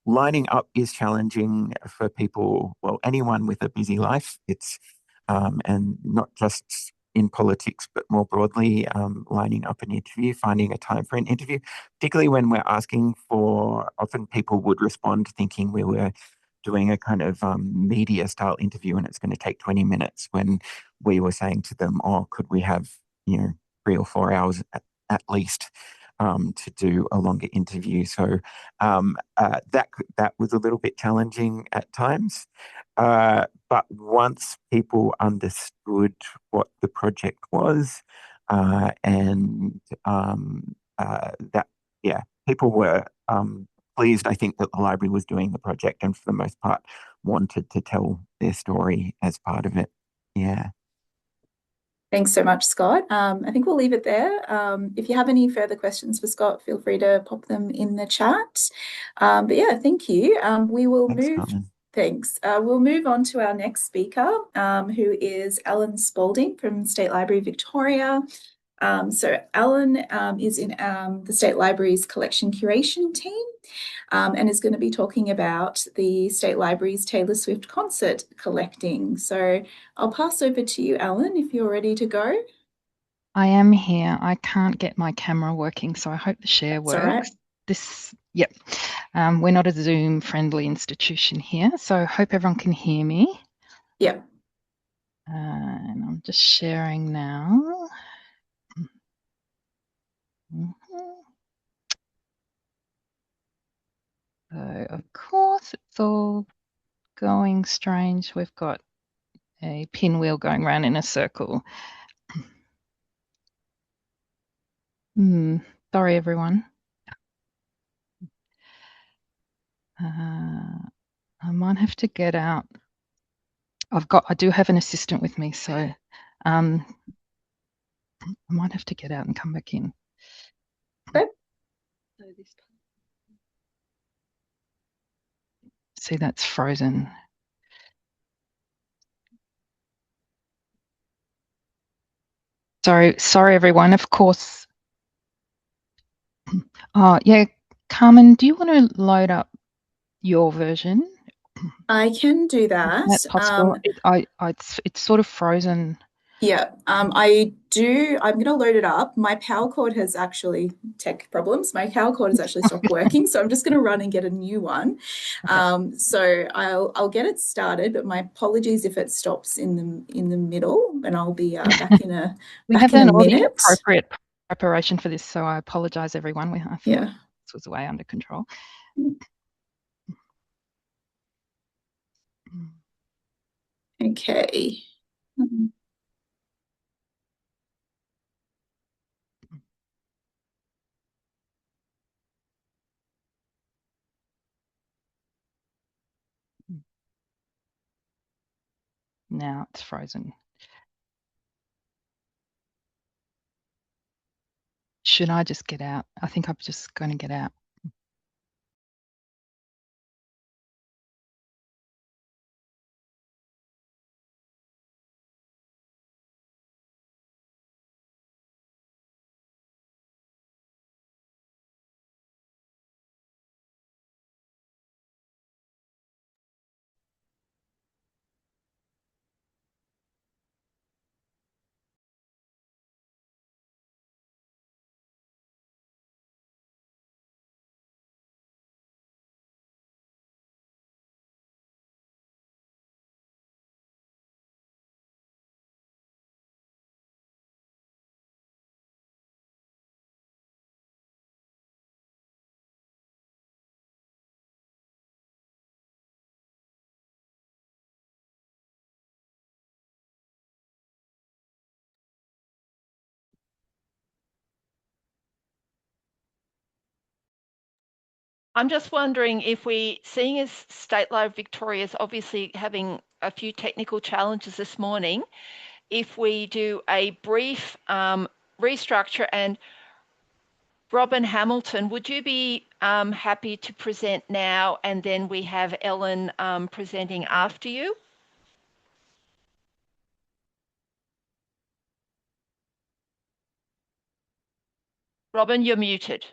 lining up is challenging for people, well, anyone with a busy life. It's and not just in politics, but more broadly, lining up an interview, finding a time for an interview, particularly when we're asking for, often people would respond thinking we were doing a kind of media style interview and it's going to take 20 minutes, when we were saying to them, oh, could we have, 3 or 4 hours at least to do a longer interview. So that was a little bit challenging at times. But once people understood what the project was, and that, people were pleased, I think, that the library was doing the project, and for the most part wanted to tell their story as part of it. Yeah. Thanks so much, Scott. I think we'll leave it there. If you have any further questions for Scott, feel free to pop them in the chat. But yeah, thank you. We will Thanks, move. Carmen. Thanks. We'll move on to our next speaker, who is Alan Spalding from State Library Victoria. So Alan is in the State Library's collection curation team, and is going to be talking about the State Library's Taylor Swift concert collecting. So I'll pass over to you, Alan, if you're ready to go. I am here. I can't get my camera working, so I hope the share works. All right. Yep. We're not a Zoom-friendly institution here, so I hope everyone can hear me. Yep. And I'm just sharing now. So, of course, it's all going strange. We've got a pinwheel going around in a circle. Sorry, everyone. I might have to get out. I do have an assistant with me, so I might have to get out and come back in. Okay. See, that's frozen. Sorry, everyone. Of course. Oh, yeah, Carmen, do you want to load up your version? I can do that. That's possible. It's sort of frozen. Yeah, I do. I'm going to load it up. My power cord has actually tech problems. My power cord has actually stopped working, so I'm just going to run and get a new one. Okay. So I'll get it started. But my apologies if it stops in the middle, and I'll be back in a We back have in done a all the minute. appropriate preparation for this, so I apologise, everyone. I thought this was way under control. Okay. Now it's frozen. should I just get out? I think I'm just going to get out. I'm just wondering if seeing as State Library Victoria is obviously having a few technical challenges this morning, if we do a brief restructure, and Robin Hamilton, would you be happy to present now, and then we have Ellen presenting after you? Robin, you're muted.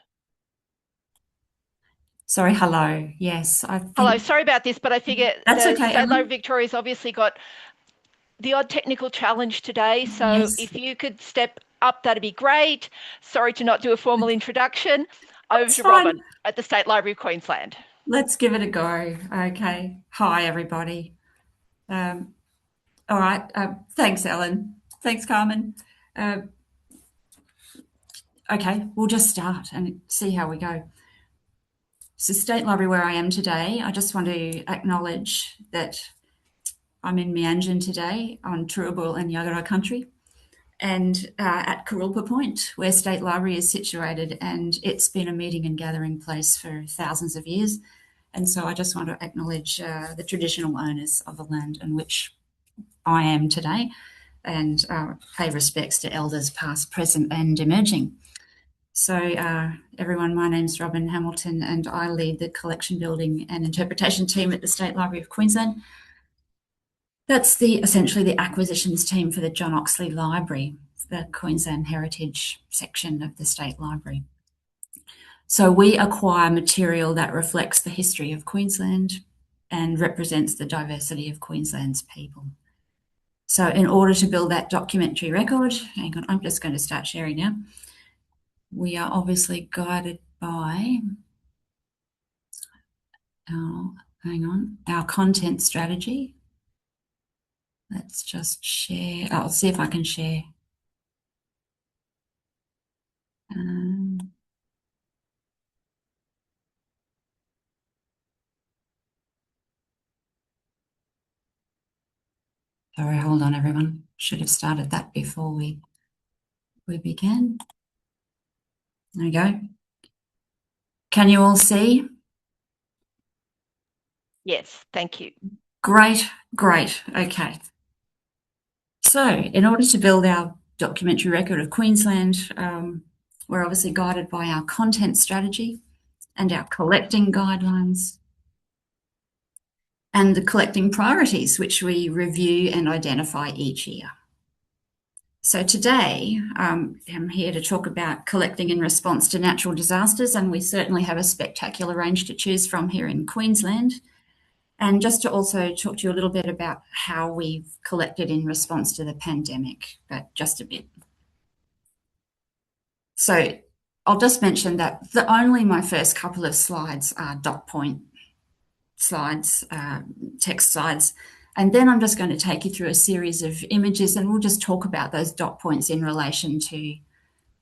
Sorry, hello. Yes, I think... Hello, sorry about this, but I figure That's the okay, State Library Victoria's obviously got the odd technical challenge today, so Yes. if you could step up, that'd be great. Sorry to not do a formal introduction. Over That's to fine. Robin at the State Library of Queensland. Let's give it a go. Okay. Hi, everybody. All right. Thanks, Ellen. Thanks, Carmen. Okay, we'll just start and see how we go. So State Library, where I am today, I just want to acknowledge that I'm in Meanjin today on Turrbal and Yagara country, and at Kurulpa Point, where State Library is situated, and it's been a meeting and gathering place for thousands of years. And so I just want to acknowledge the traditional owners of the land in which I am today, and pay respects to elders past, present and emerging. So everyone, my name's Robin Hamilton, and I lead the collection building and interpretation team at the State Library of Queensland. That's essentially the acquisitions team for the John Oxley Library, the Queensland Heritage section of the State Library. So we acquire material that reflects the history of Queensland and represents the diversity of Queensland's people. So in order to build that documentary record, hang on, I'm just going to start sharing now. We are obviously guided by our content strategy. Let's just share. I'll see if I can share. Sorry, hold on, everyone. Should have started that before we began. There we go. Can you all see? Yes, thank you. Great, great. Okay. So in order to build our documentary record of Queensland, we're obviously guided by our content strategy and our collecting guidelines and the collecting priorities, which we review and identify each year. So today, I'm here to talk about collecting in response to natural disasters, and we certainly have a spectacular range to choose from here in Queensland. And just to also talk to you a little bit about how we've collected in response to the pandemic, but just a bit. So I'll just mention that only my first couple of slides are dot point slides, text slides. And then I'm just going to take you through a series of images, and we'll just talk about those dot points in relation to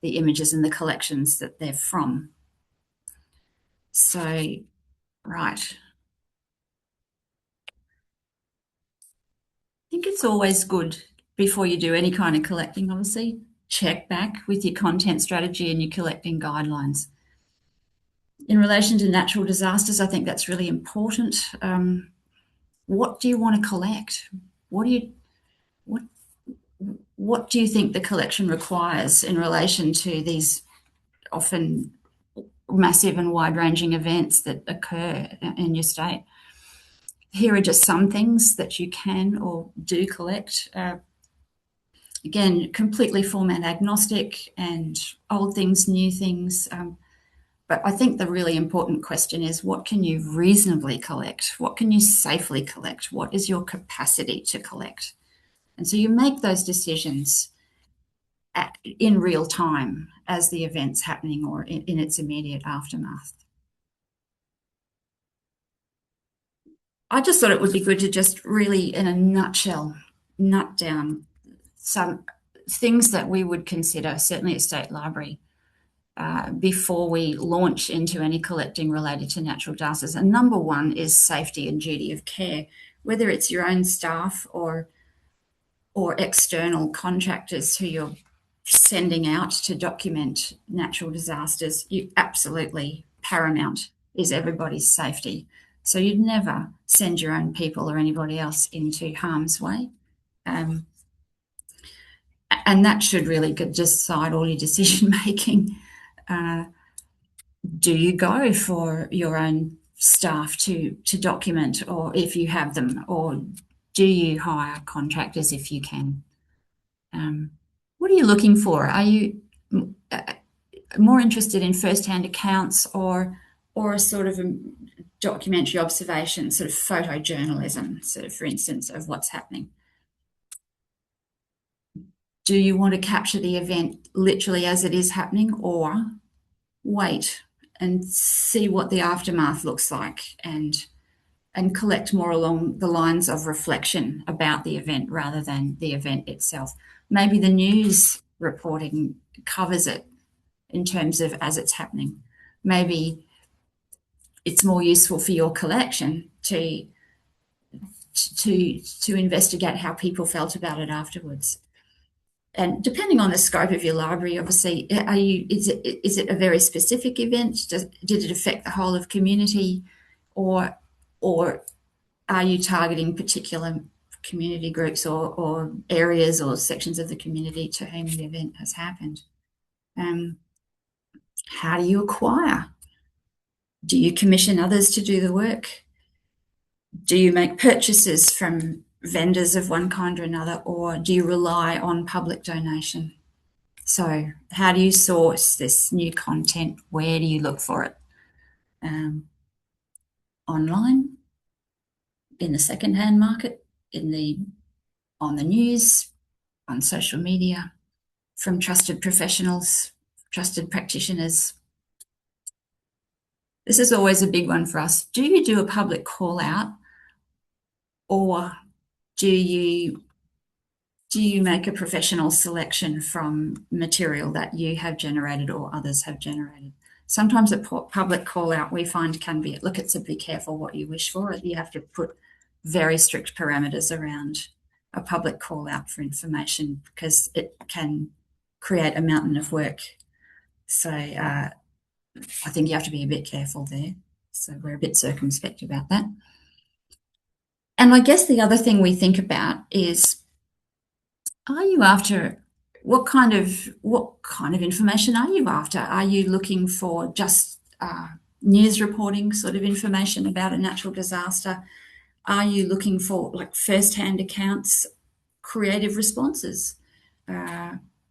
the images and the collections that they're from. So, right. I think it's always good before you do any kind of collecting, obviously, check back with your content strategy and your collecting guidelines. In relation to natural disasters, I think that's really important. What do you want to collect? What do you think the collection requires in relation to these often massive and wide-ranging events that occur in your state. Here are just some things that you can or do collect. Again, completely format agnostic and old things, new things. But I think the really important question is, what can you reasonably collect? What can you safely collect? What is your capacity to collect? And so you make those decisions in real time as the event's happening or in its immediate aftermath. I just thought it would be good to just really, in a nutshell, nut down some things that we would consider, certainly at State Library, before we launch into any collecting related to natural disasters. And number one is safety and duty of care. Whether it's your own staff or external contractors who you're sending out to document natural disasters, you absolutely paramount is everybody's safety. So you'd never send your own people or anybody else into harm's way. And that should really decide all your decision making. Do you go for your own staff to document, or if you have them, or do you hire contractors if you can? What are you looking for? Are you more interested in first-hand accounts or a sort of a documentary observation, sort of photojournalism, sort of, for instance, of what's happening? Do you want to capture the event literally as it is happening, or wait and see what the aftermath looks like and collect more along the lines of reflection about the event rather than the event itself? Maybe the news reporting covers it in terms of as it's happening. Maybe it's more useful for your collection to investigate how people felt about it afterwards. And depending on the scope of your library, obviously, is it a very specific event? Did it affect the whole of community, or are you targeting particular community groups or areas or sections of the community to whom the event has happened? How do you acquire? Do you commission others to do the work? Do you make purchases from vendors of one kind or another, or do you rely on public donation? So how do you source this new content? Where do you look for it? Online, in the second-hand market, on the news, on social media, from trusted professionals, trusted practitioners. This is always a big one for us. Do you do a public call out, or do you make a professional selection from material that you have generated or others have generated? Sometimes a public call out we find can be, look, it's a be careful what you wish for. You have to put very strict parameters around a public call out for information because it can create a mountain of work. So I think you have to be a bit careful there. So we're a bit circumspect about that. And I guess the other thing we think about is, are you after, what kind of information are you after? Are you looking for just news reporting sort of information about a natural disaster? Are you looking for like first-hand accounts, creative responses?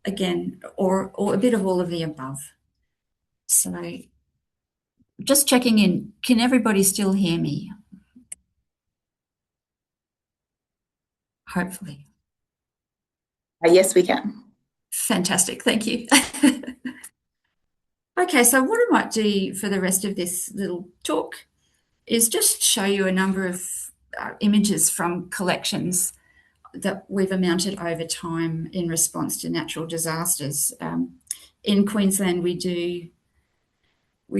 Again, or a bit of all of the above. So just checking in, can everybody still hear me? Hopefully. Yes, we can. Fantastic, thank you. Okay, so what I might do for the rest of this little talk is just show you a number of images from collections that we've amounted over time in response to natural disasters. In Queensland, we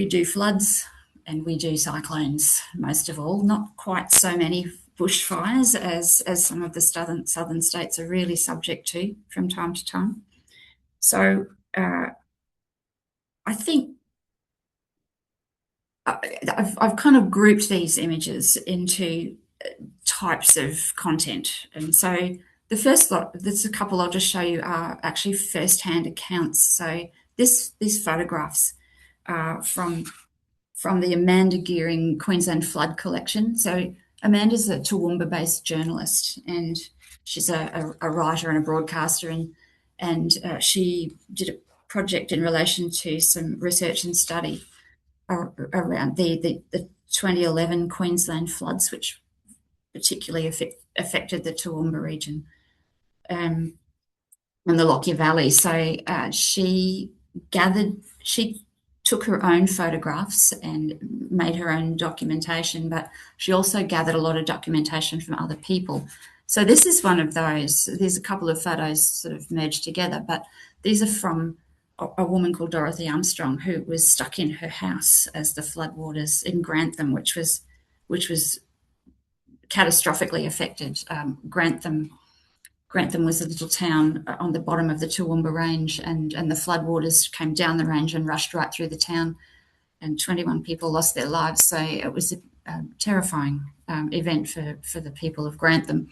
do floods and we do cyclones most of all, not quite so many bushfires as some of the southern states are really subject to from time to time. So I think I've kind of grouped these images into types of content. And so the first lot, there's a couple I'll just show you, are actually first-hand accounts. So these photographs are from the Amanda Gearing Queensland Flood Collection. So Amanda's a Toowoomba-based journalist, and she's a writer and a broadcaster, and she did a project in relation to some research and study around the 2011 Queensland floods, which particularly affected the Toowoomba region and the Lockyer Valley. So she took her own photographs and made her own documentation, but she also gathered a lot of documentation from other people. So this is one of those. There's a couple of photos sort of merged together, but these are from a woman called Dorothy Armstrong, who was stuck in her house as the floodwaters in Grantham, which was catastrophically affected. Grantham was a little town on the bottom of the Toowoomba Range, and the floodwaters came down the range and rushed right through the town, and 21 people lost their lives. So it was a terrifying event for the people of Grantham.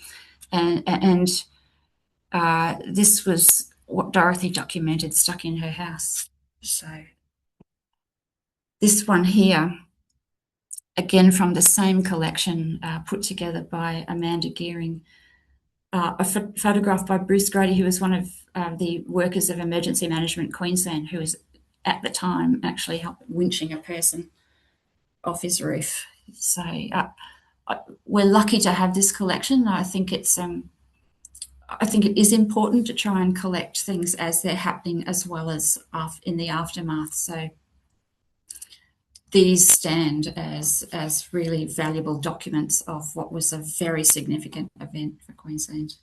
And this was what Dorothy documented stuck in her house. So this one here, again from the same collection put together by Amanda Gearing, a photograph by Bruce Grady, who was one of the workers of Emergency Management Queensland, who was at the time actually winching a person off his roof. So we're lucky to have this collection. I think it is important to try and collect things as they're happening as well as in the aftermath. So these stand as really valuable documents of what was a very significant event for Queensland.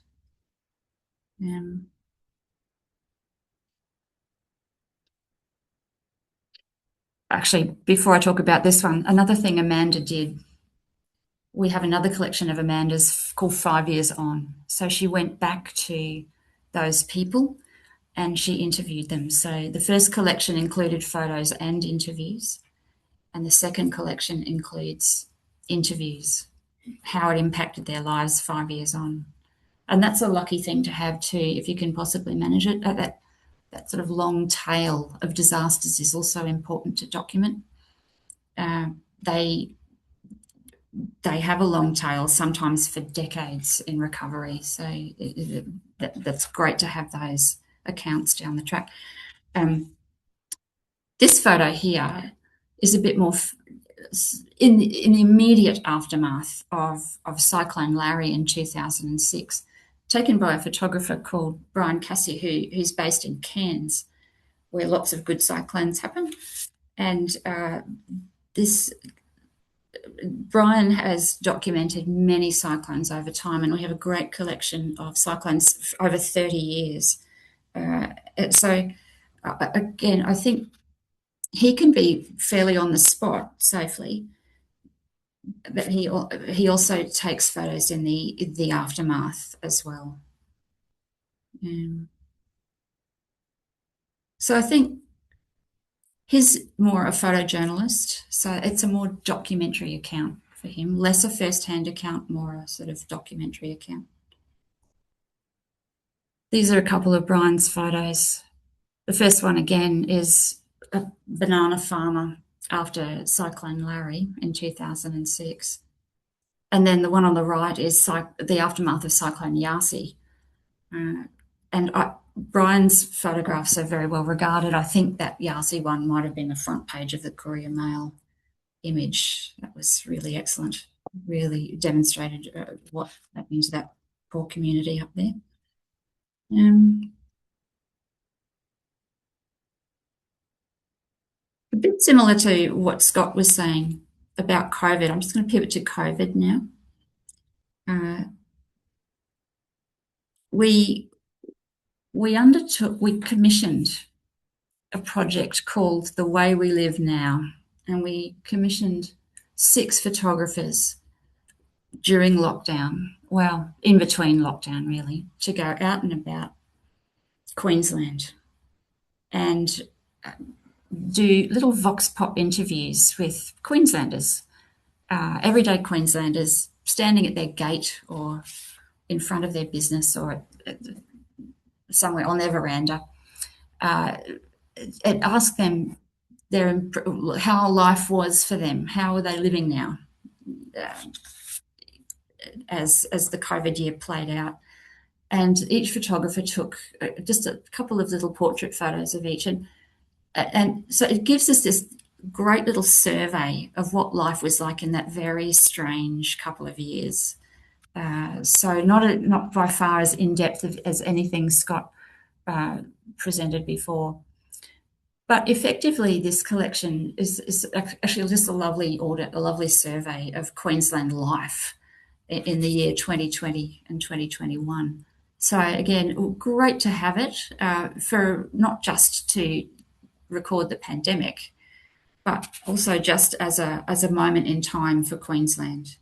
Actually, before I talk about this one, another thing Amanda did, we have another collection of Amanda's called 5 Years On. So she went back to those people and she interviewed them. So the first collection included photos and interviews, and the second collection includes interviews, how it impacted their lives 5 years on. And that's a lucky thing to have too, if you can possibly manage it. That sort of long tail of disasters is also important to document. They have a long tail, sometimes for decades in recovery. So that's great to have those accounts down the track. This photo here is a bit more in the immediate aftermath of Cyclone Larry in 2006, taken by a photographer called Brian Cassie, who's based in Cairns, where lots of good cyclones happen. And Brian has documented many cyclones over time, and we have a great collection of cyclones over 30 years. So again, I think he can be fairly on the spot safely, but he also takes photos in the aftermath as well. So I think he's more a photojournalist, so it's a more documentary account for him, less a first-hand account, more a sort of documentary account. These are a couple of Brian's photos. The first one, again, is a banana farmer after Cyclone Larry in 2006. And then the one on the right is the aftermath of Cyclone Yasi. Brian's photographs are very well regarded. I think that Yasi one might have been the front page of the Courier Mail image. That was really excellent, really demonstrated what that means to that poor community up there. A bit similar to what Scott was saying about COVID. I'm just going to pivot to COVID now. We commissioned a project called The Way We Live Now, and we commissioned 6 photographers during lockdown, well, in between lockdown really, to go out and about Queensland and do little vox pop interviews with Queenslanders, everyday Queenslanders standing at their gate or in front of their business or somewhere on their veranda, it asked them how life was for them. How are they living now as the COVID year played out? And each photographer took just a couple of little portrait photos of each. And so it gives us this great little survey of what life was like in that very strange couple of years. So not by far as in-depth as anything Scott presented before. But effectively, this collection is actually just a lovely audit, a lovely survey of Queensland life in the year 2020 and 2021. So again, great to have it for not just to record the pandemic, but also just as a moment in time for Queensland.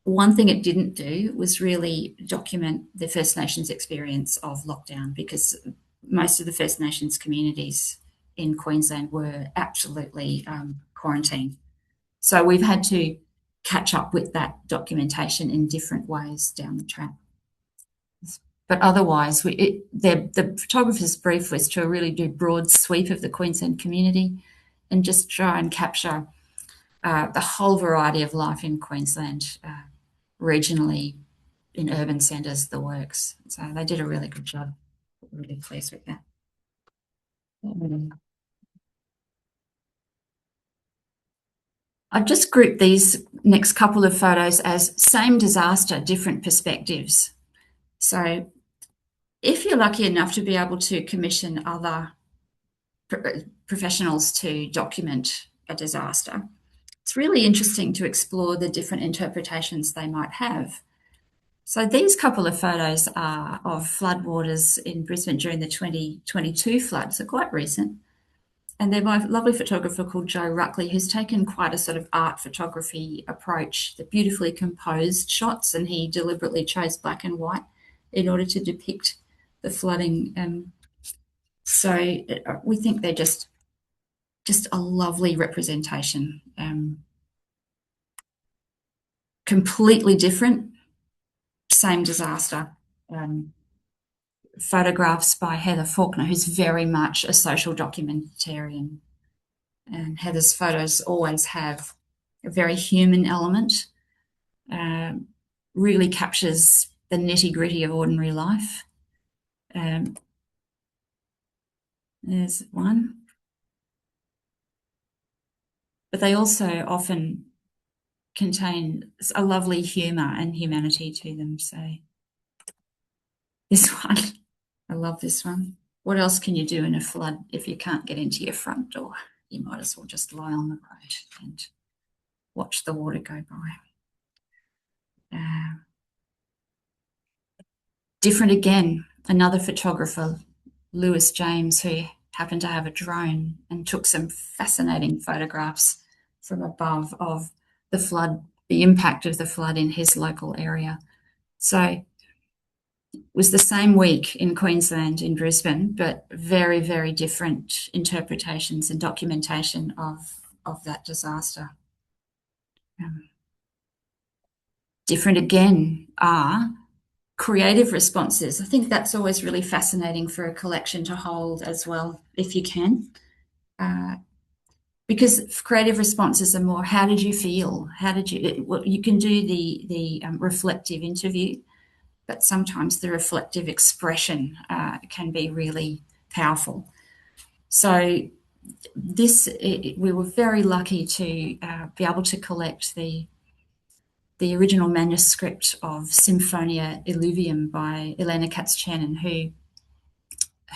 One thing it didn't do was really document the First Nations experience of lockdown, because most of the First Nations communities in Queensland were absolutely quarantined. So we've had to catch up with that documentation in different ways down the track. But otherwise, the photographer's brief was to really do broad sweep of the Queensland community and just try and capture the whole variety of life in Queensland, regionally, in urban centres, the works. So they did a really good job. Really pleased with that. I've just grouped these next couple of photos as same disaster, different perspectives. So if you're lucky enough to be able to commission other professionals to document a disaster, it's really interesting to explore the different interpretations they might have. So these couple of photos are of floodwaters in Brisbane during the 2022 flood, so quite recent. And they're by a lovely photographer called Joe Ruckley, who's taken quite a sort of art photography approach. They're beautifully composed shots, and he deliberately chose black and white in order to depict the flooding. So we think they're just a lovely representation. Completely different, same disaster. Photographs by Heather Faulkner, who's very much a social documentarian. And Heather's photos always have a very human element, really captures the nitty-gritty of ordinary life. There's one. But they also often contain a lovely humour and humanity to them. So this one, I love this one. What else can you do in a flood if you can't get into your front door? You might as well just lie on the road and watch the water go by. Different again, another photographer, Lewis James, who happened to have a drone and took some fascinating photographs from above of the flood, the impact of the flood in his local area. So it was the same week in Queensland, in Brisbane, but very, very different interpretations and documentation of that disaster. Different again are creative responses. I think that's always really fascinating for a collection to hold as well, if you can. Because creative responses are more, how did you feel? How did you, well, you can do the reflective interview, but sometimes the reflective expression can be really powerful. So we were very lucky to be able to collect the original manuscript of Symphonia Illuvium by Elena Katz-Channon,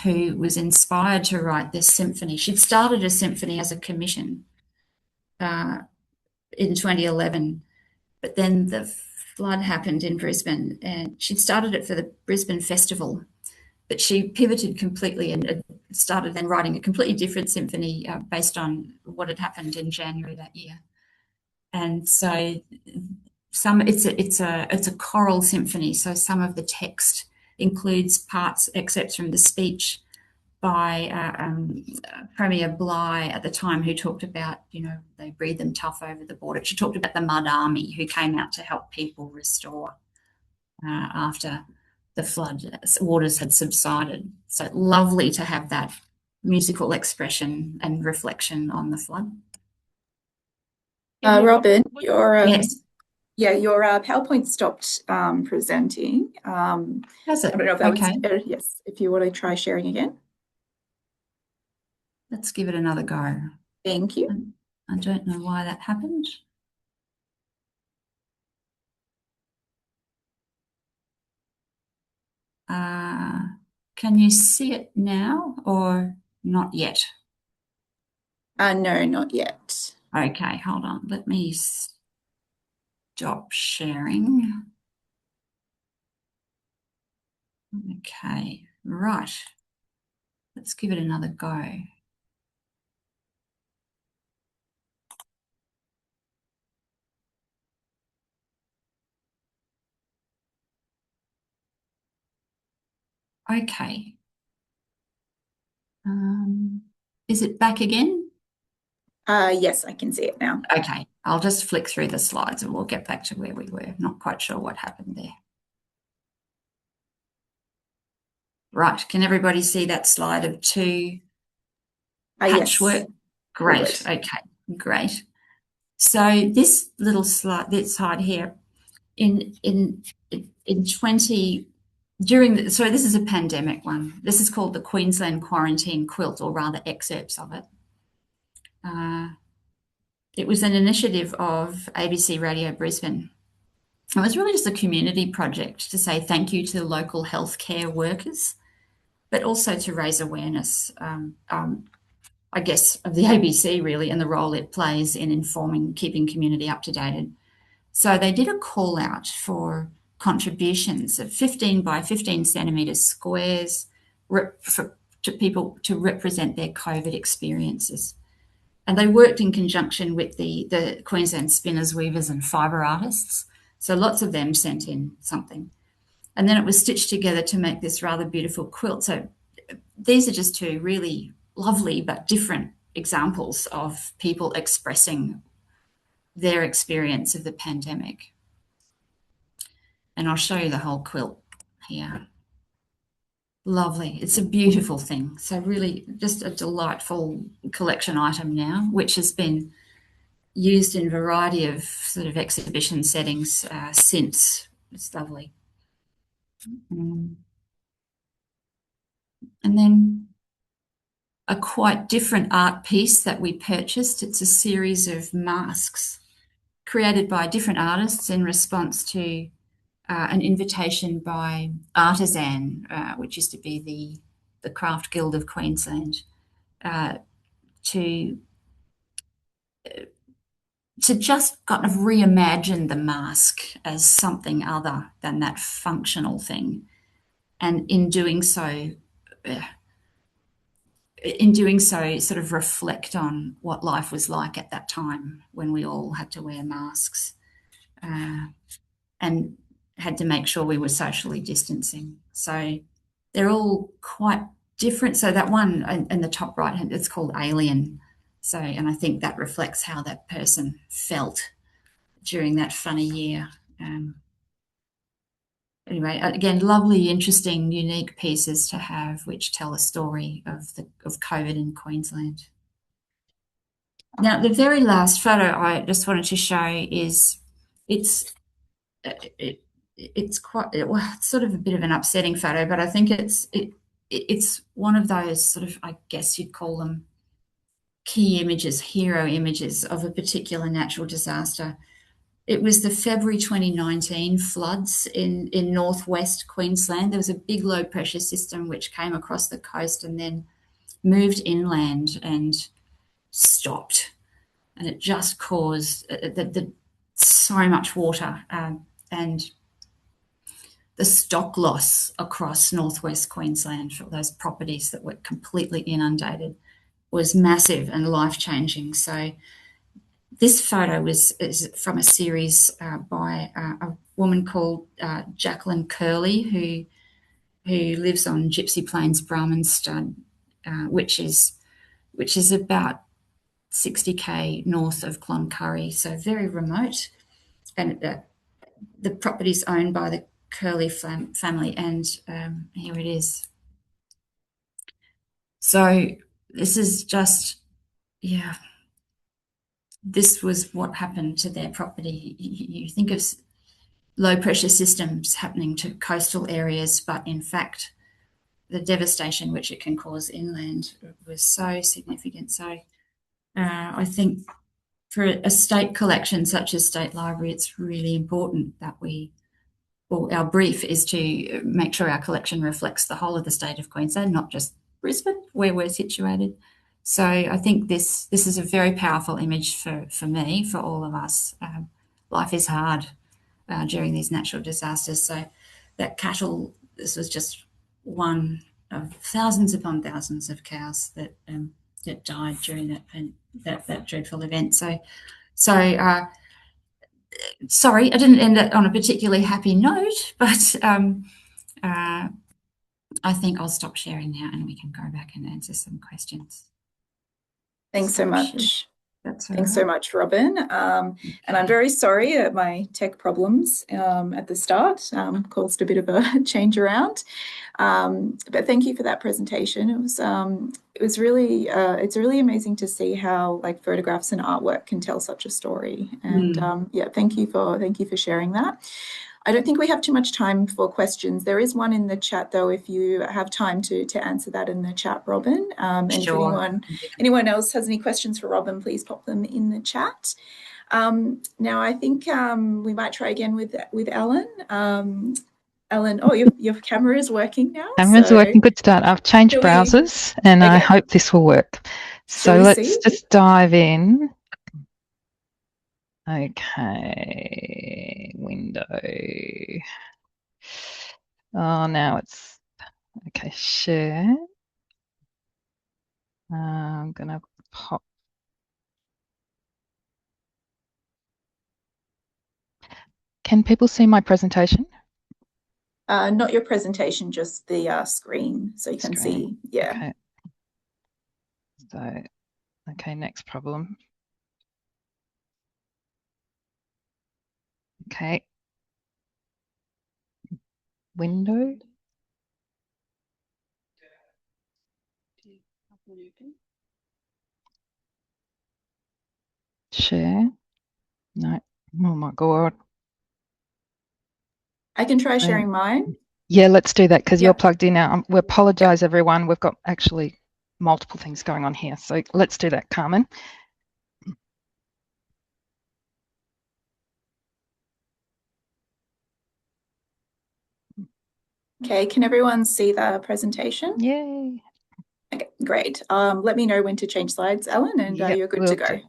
who was inspired to write this symphony. She'd started a symphony as a commission in 2011, but then the flood happened in Brisbane, and she'd started it for the Brisbane Festival, but she pivoted completely and started then writing a completely different symphony based on what had happened in January that year. And so it's a choral symphony, so some of the text includes excerpts from the speech by Premier Bligh at the time, who talked about, they breathe them tough over the border. She talked about the Mud Army who came out to help people restore after the flood waters had subsided. So lovely to have that musical expression and reflection on the flood. Robin, your Yes. yeah, your PowerPoint stopped presenting. Has it? I don't know if that Okay. was yes. If you want to try sharing again. Let's give it another go. Thank you. I don't know why that happened. Can you see it now or not yet? No, not yet. Okay, hold on. Let me stop sharing. Okay, right. Let's give it another go. Okay. Is it back again? Yes, I can see it now. Okay, I'll just flick through the slides and we'll get back to where we were. Not quite sure what happened there. Right, can everybody see that slide of two patchwork? Yes. Great, Good. okay, great. So this little slide, this slide here, in 20, so this is a pandemic one. This is called the Queensland Quarantine Quilt, or rather excerpts of it. It was an initiative of ABC Radio Brisbane. It was really just a community project to say thank you to the local healthcare workers, but also to raise awareness, I guess, of the ABC really and the role it plays in informing, keeping community up to date. So they did a call out for contributions of 15 by 15 centimetre squares to people to represent their COVID experiences. And they worked in conjunction with the Queensland Spinners, Weavers and Fibre Artists. So lots of them sent in something. And then it was stitched together to make this rather beautiful quilt. So these are just two really lovely but different examples of people expressing their experience of the pandemic. And I'll show you the whole quilt here. Lovely. It's a beautiful thing. So really just a delightful collection item now, which has been used in a variety of sort of exhibition settings since. It's lovely. And then a quite different art piece that we purchased. It's a series of masks created by different artists in response to an invitation by Artisan, which used to be the Craft Guild of Queensland, to just kind of reimagine the mask as something other than that functional thing. And in doing so, sort of reflect on what life was like at that time when we all had to wear masks and had to make sure we were socially distancing. So they're all quite different. So that one in the top right hand, it's called Alien. So, and I think that reflects how that person felt during that funny year. Anyway, again, lovely, interesting, unique pieces to have which tell a story of COVID in Queensland. Now, the very last photo I just wanted to show is it's quite, well, it's sort of a bit of an upsetting photo, but I think it's one of those sort of, I guess you'd call them key images, hero images of a particular natural disaster. It was the February 2019 floods in northwest Queensland. There was a big low pressure system which came across the coast and then moved inland and stopped. And it just caused so much water and the stock loss across northwest Queensland for those properties that were completely inundated was massive and life-changing. So this photo is from a series by a woman called Jacqueline Curley, who lives on Gypsy Plains Brahman Stud, which is about 60k north of Cloncurry, so very remote. And the property is owned by the Curley family, and here it is. So this is just, yeah, this was what happened to their property. You think of low pressure systems happening to coastal areas, but in fact, the devastation which it can cause inland was so significant. So I think for a state collection such as State Library, it's really important that our brief is to make sure our collection reflects the whole of the state of Queensland, not just Brisbane, where we're situated. So I think this is a very powerful image for me, for all of us. Life is hard during these natural disasters. So that cattle, this was just one of thousands upon thousands of cows that died during that dreadful event. So sorry, I didn't end it on a particularly happy note, but I think I'll stop sharing now and we can go back and answer some questions. Thanks so much. That's all Thanks so much, Robin. And I'm very sorry at my tech problems at the start, caused a bit of a change around. But thank you for that presentation. It was really, it's really amazing to see how like photographs and artwork can tell such a story. And yeah, thank you for sharing that. I don't think we have too much time for questions. There is one in the chat though, if you have time to answer that in the chat, Robin. And Sure. if anyone else has any questions for Robin, please pop them in the chat. Now I think we might try again with Ellen. Ellen, oh, your camera is working now. Camera's working. Good start. I've changed browsers and I hope this will work. So let's just dive in. Okay, window. Oh, now it's okay. Share. I'm gonna pop. Can people see my presentation? Not your presentation, just the screen, so you can see. Yeah. Okay. So, okay, next problem. Okay. Window. Share. No. Oh my God. I can try sharing mine. Yeah, let's do that because you're plugged in now. We apologise, everyone. We've got actually multiple things going on here. So let's do that, Carmen. Okay, can everyone see the presentation? Yay. Okay, great. Let me know when to change slides, Ellen, and you're good to go.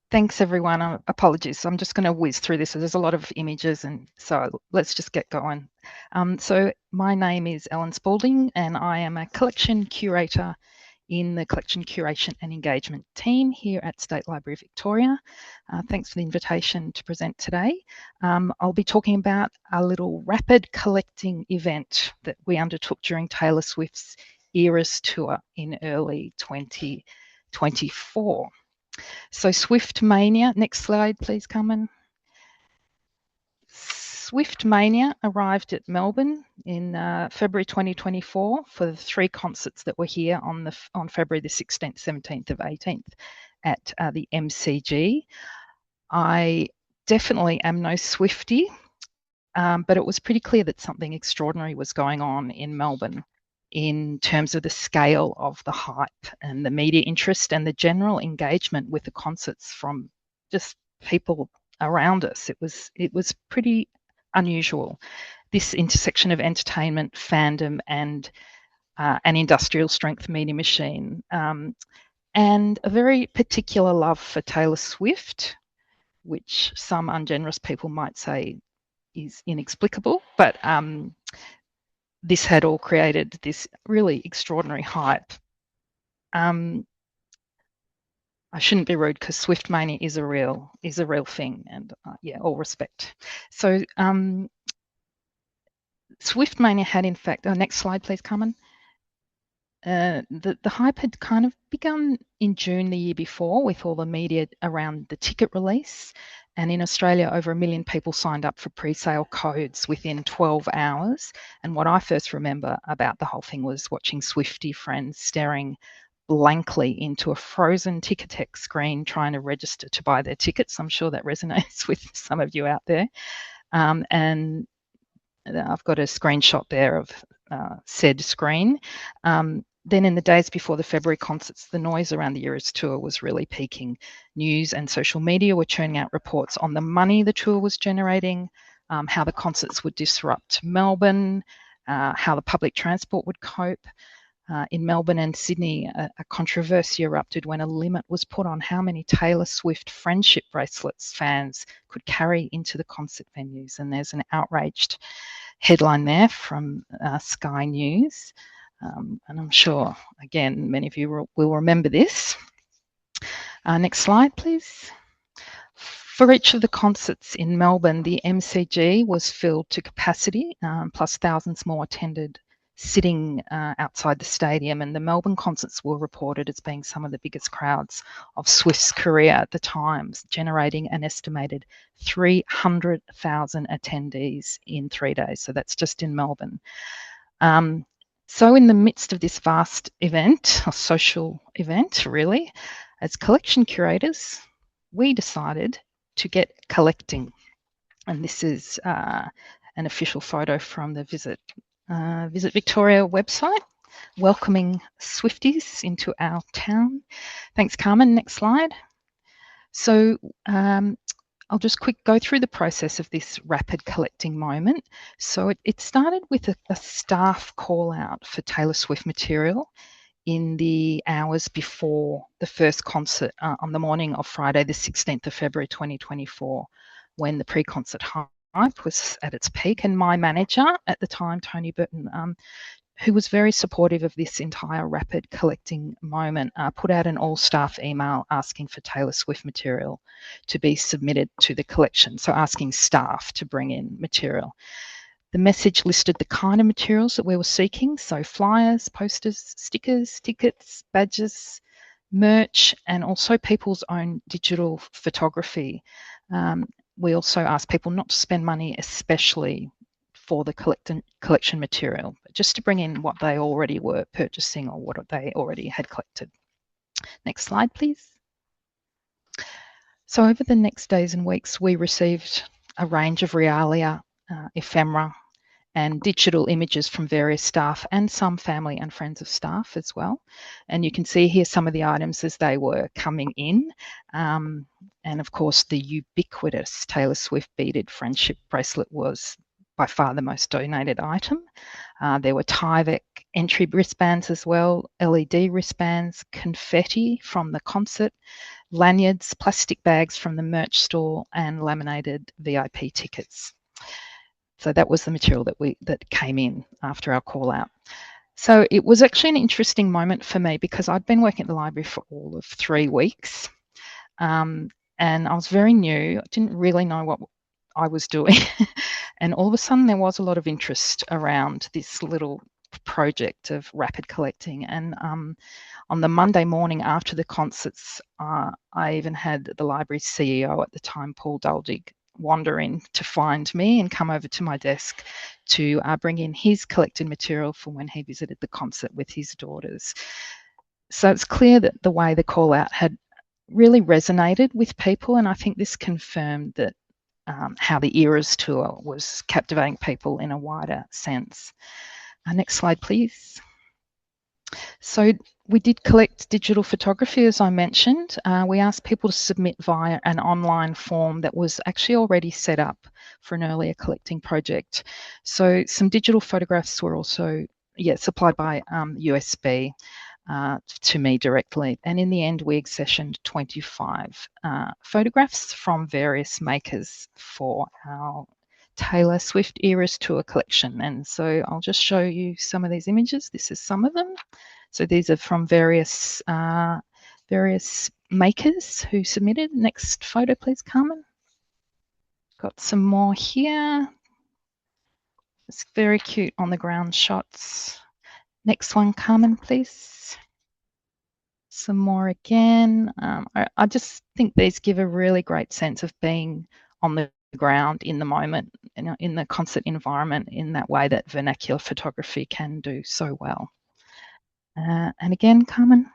Thanks, everyone. Apologies. I'm just going to whiz through this. So there's a lot of images, and so let's just get going. So my name is Ellen Spalding, and I am a collection curator in the Collection Curation and Engagement team here at State Library Victoria. Thanks for the invitation to present today. I'll be talking about a little rapid collecting event that we undertook during Taylor Swift's Eras tour in early 2024. So Swift Mania, next slide please, Carmen. Swift Mania arrived at Melbourne in February 2024 for the 3 concerts that were here on February the 16th, 17th, and 18th at the MCG. I definitely am no Swiftie, but it was pretty clear that something extraordinary was going on in Melbourne in terms of the scale of the hype and the media interest and the general engagement with the concerts from just people around us. It was pretty unusual, this intersection of entertainment, fandom, and an industrial strength media machine, and a very particular love for Taylor Swift, which some ungenerous people might say is inexplicable, but this had all created this really extraordinary hype. I shouldn't be rude because Swift Mania is a real thing, and yeah, all respect. So Swift Mania had, in fact, next slide please, Carmen. The hype had kind of begun in June the year before with all the media around the ticket release, and in Australia over 1 million people signed up for pre-sale codes within 12 hours. And what I first remember about the whole thing was watching Swiftie friends staring blankly into a frozen Ticketek screen trying to register to buy their tickets. I'm sure that resonates with some of you out there. And I've got a screenshot there of said screen. Then in the days before the February concerts, the noise around the Eras tour was really peaking. News and social media were churning out reports on the money the tour was generating, how the concerts would disrupt Melbourne, how the public transport would cope. In Melbourne and Sydney, a controversy erupted when a limit was put on how many Taylor Swift friendship bracelets fans could carry into the concert venues. And there's an outraged headline there from Sky News. And I'm sure, again, many of you will remember this. Next slide, please. For each of the concerts in Melbourne, the MCG was filled to capacity, plus thousands more attended sitting outside the stadium, and the Melbourne concerts were reported as being some of the biggest crowds of Swift's career at the time, generating an estimated 300,000 attendees in 3 days. So that's just in Melbourne. So in the midst of this vast event, a social event really, as collection curators, we decided to get collecting. And this is an official photo from the Visit Victoria website, welcoming Swifties into our town. Thanks, Carmen. Next slide. So I'll just go through the process of this rapid collecting moment. So it started with a staff call out for Taylor Swift material in the hours before the first concert on the morning of Friday, the 16th of February 2024, when the pre-concert hype was at its peak. And my manager at the time, Tony Burton, who was very supportive of this entire rapid collecting moment, put out an all-staff email asking for Taylor Swift material to be submitted to the collection, so asking staff to bring in material. The message listed the kind of materials that we were seeking, so flyers, posters, stickers, tickets, badges, merch, and also people's own digital photography. We also asked people not to spend money, especially for the collection material, but just to bring in what they already were purchasing or what they already had collected. Next slide, please. So over the next days and weeks, we received a range of realia, ephemera, and digital images from various staff and some family and friends of staff as well. And you can see here some of the items as they were coming in. And of course, the ubiquitous Taylor Swift beaded friendship bracelet was by far the most donated item. There were Tyvek entry wristbands as well, LED wristbands, confetti from the concert, lanyards, plastic bags from the merch store, and laminated VIP tickets. So that was the material that came in after our call out. So it was actually an interesting moment for me because I'd been working at the library for all of 3 weeks. And I was very new. I didn't really know what I was doing. And all of a sudden there was a lot of interest around this little project of rapid collecting. And on the Monday morning after the concerts, I even had the library's CEO at the time, Paul Duldig, wander in to find me and come over to my desk to bring in his collected material for when he visited the concert with his daughters. So it's clear that the way the call out had really resonated with people, and I think this confirmed that how the Eras tour was captivating people in a wider sense. Next slide, please. So we did collect digital photography, as I mentioned. We asked people to submit via an online form that was actually already set up for an earlier collecting project. So some digital photographs were also supplied by USB to me directly. And in the end, we accessioned 25 photographs from various makers for our Taylor Swift Eras Tour collection. And so I'll just show you some of these images. This is some of them. So these are from various makers who submitted. Next photo, please, Carmen. Got some more here. It's very cute on the ground shots. Next one, Carmen, please. Some more again. I just think these give a really great sense of being on the ground in the moment, in the concert environment, in that way that vernacular photography can do so well. And again, Carmen.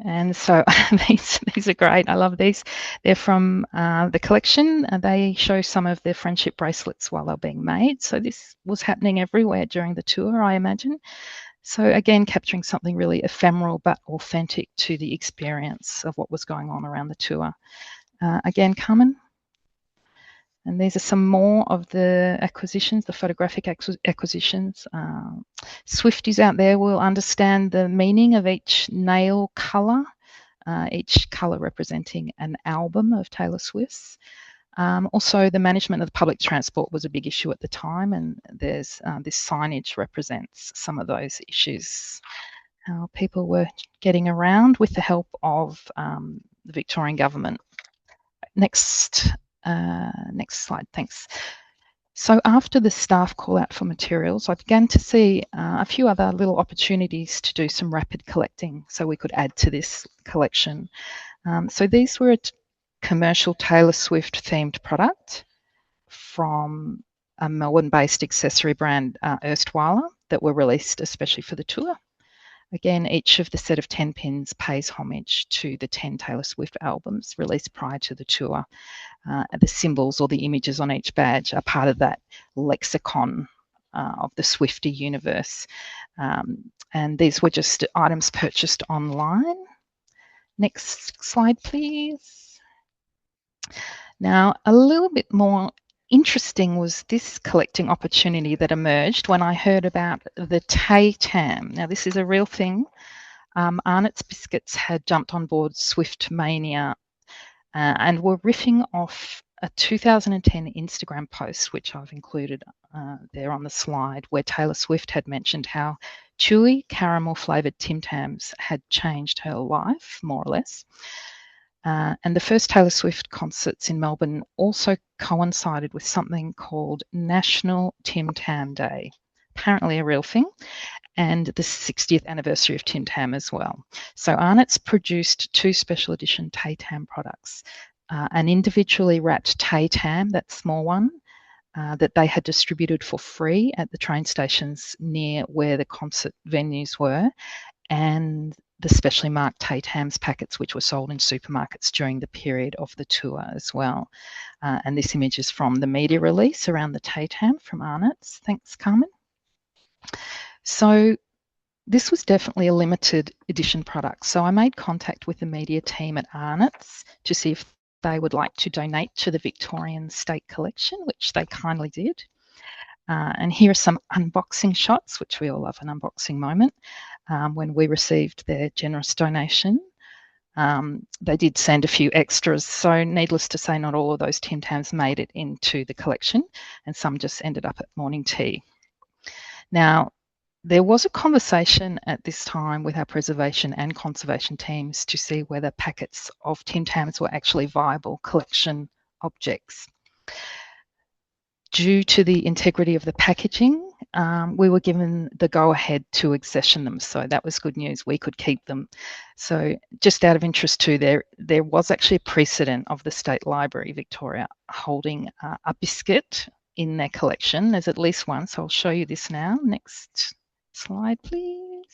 And so these are great. I love these. They're from the collection. They show some of their friendship bracelets while they're being made. So this was happening everywhere during the tour, I imagine. So again, capturing something really ephemeral but authentic to the experience of what was going on around the tour. Again, Carmen. And these are some more of the acquisitions, the photographic acquisitions. Swifties out there will understand the meaning of each nail colour, each colour representing an album of Taylor Swift's. Also, the management of the public transport was a big issue at the time, and there's this signage represents some of those issues. How people were getting around with the help of the Victorian government. Next slide, thanks. So after the staff call out for materials, I began to see a few other little opportunities to do some rapid collecting so we could add to this collection. So these were a commercial Taylor Swift themed product from a Melbourne-based accessory brand, Erstweiler, that were released especially for the tour. Again, each of the set of 10 pins pays homage to the 10 Taylor Swift albums released prior to the tour. The symbols or the images on each badge are part of that lexicon of the Swiftie universe. And these were just items purchased online. Next slide, please. Now, a little bit more interesting was this collecting opportunity that emerged when I heard about the Tay Tam. Now, this is a real thing. Arnott's Biscuits had jumped on board Swift Mania and were riffing off a 2010 Instagram post, which I've included there on the slide, where Taylor Swift had mentioned how chewy caramel flavoured Tim Tams had changed her life, more or less. And the first Taylor Swift concerts in Melbourne also coincided with something called National Tim Tam Day, apparently a real thing, and the 60th anniversary of Tim Tam as well. So Arnott's produced 2 special edition Tay Tam products, an individually wrapped Tay Tam, that small one, that they had distributed for free at the train stations near where the concert venues were, and the specially marked Tay Tams packets, which were sold in supermarkets during the period of the tour as well. And this image is from the media release around the Tay Tam from Arnott's. Thanks, Carmen. So this was definitely a limited edition product. So I made contact with the media team at Arnott's to see if they would like to donate to the Victorian State Collection, which they kindly did. And here are some unboxing shots, which we all love an unboxing moment, when we received their generous donation. They did send a few extras, so needless to say, not all of those Tim Tams made it into the collection, and some just ended up at morning tea. Now, there was a conversation at this time with our preservation and conservation teams to see whether packets of Tim Tams were actually viable collection objects. Due to the integrity of the packaging, we were given the go-ahead to accession them, so that was good news. We could keep them. So just out of interest too, there was actually a precedent of the State Library Victoria holding a biscuit in their collection. There's at least one, so I'll show you this now. Next slide, please.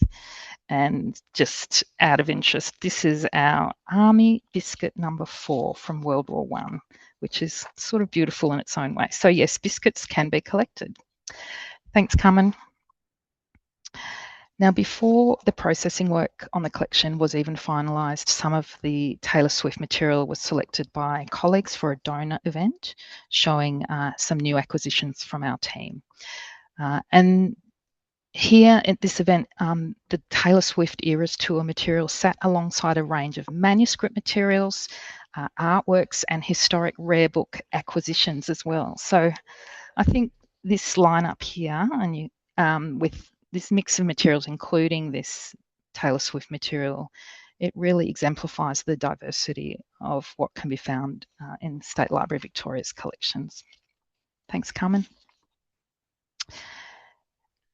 And just out of interest, this is our Army biscuit number 4 from World War I, which is sort of beautiful in its own way. So yes, biscuits can be collected. Thanks, Carmen. Now, before the processing work on the collection was even finalised, some of the Taylor Swift material was selected by colleagues for a donor event, showing some new acquisitions from our team. And here at this event, the Taylor Swift Eras Tour material sat alongside a range of manuscript materials, artworks, and historic rare book acquisitions as well. So I think this lineup here, and with this mix of materials, including this Taylor Swift material, it really exemplifies the diversity of what can be found in State Library Victoria's collections. Thanks, Carmen.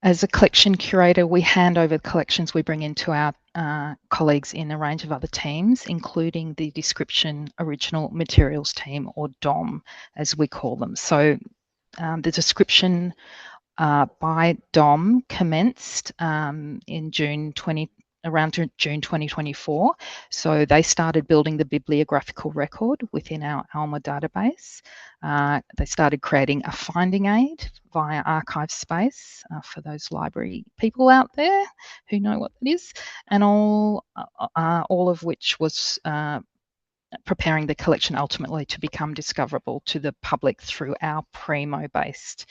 As a collection curator, we hand over the collections we bring into our colleagues in a range of other teams, including the Description Original Materials team, or DOM, as we call them. So the description by DOM commenced in June around June 2024. So they started building the bibliographical record within our ALMA database. They started creating a finding aid via Archive Space for those library people out there who know what that is, and all of which was preparing the collection ultimately to become discoverable to the public through our Primo-based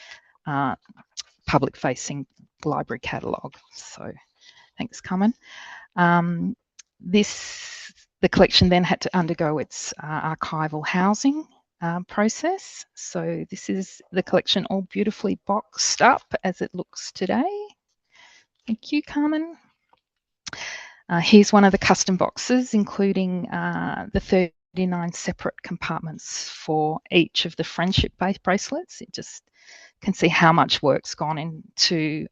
public-facing library catalogue. So thanks, Carmen. The collection then had to undergo its archival housing process. So this is the collection all beautifully boxed up as it looks today. Thank you, Carmen. Here's one of the custom boxes, including the 39 separate compartments for each of the friendship bracelets. It just can see how much work's gone into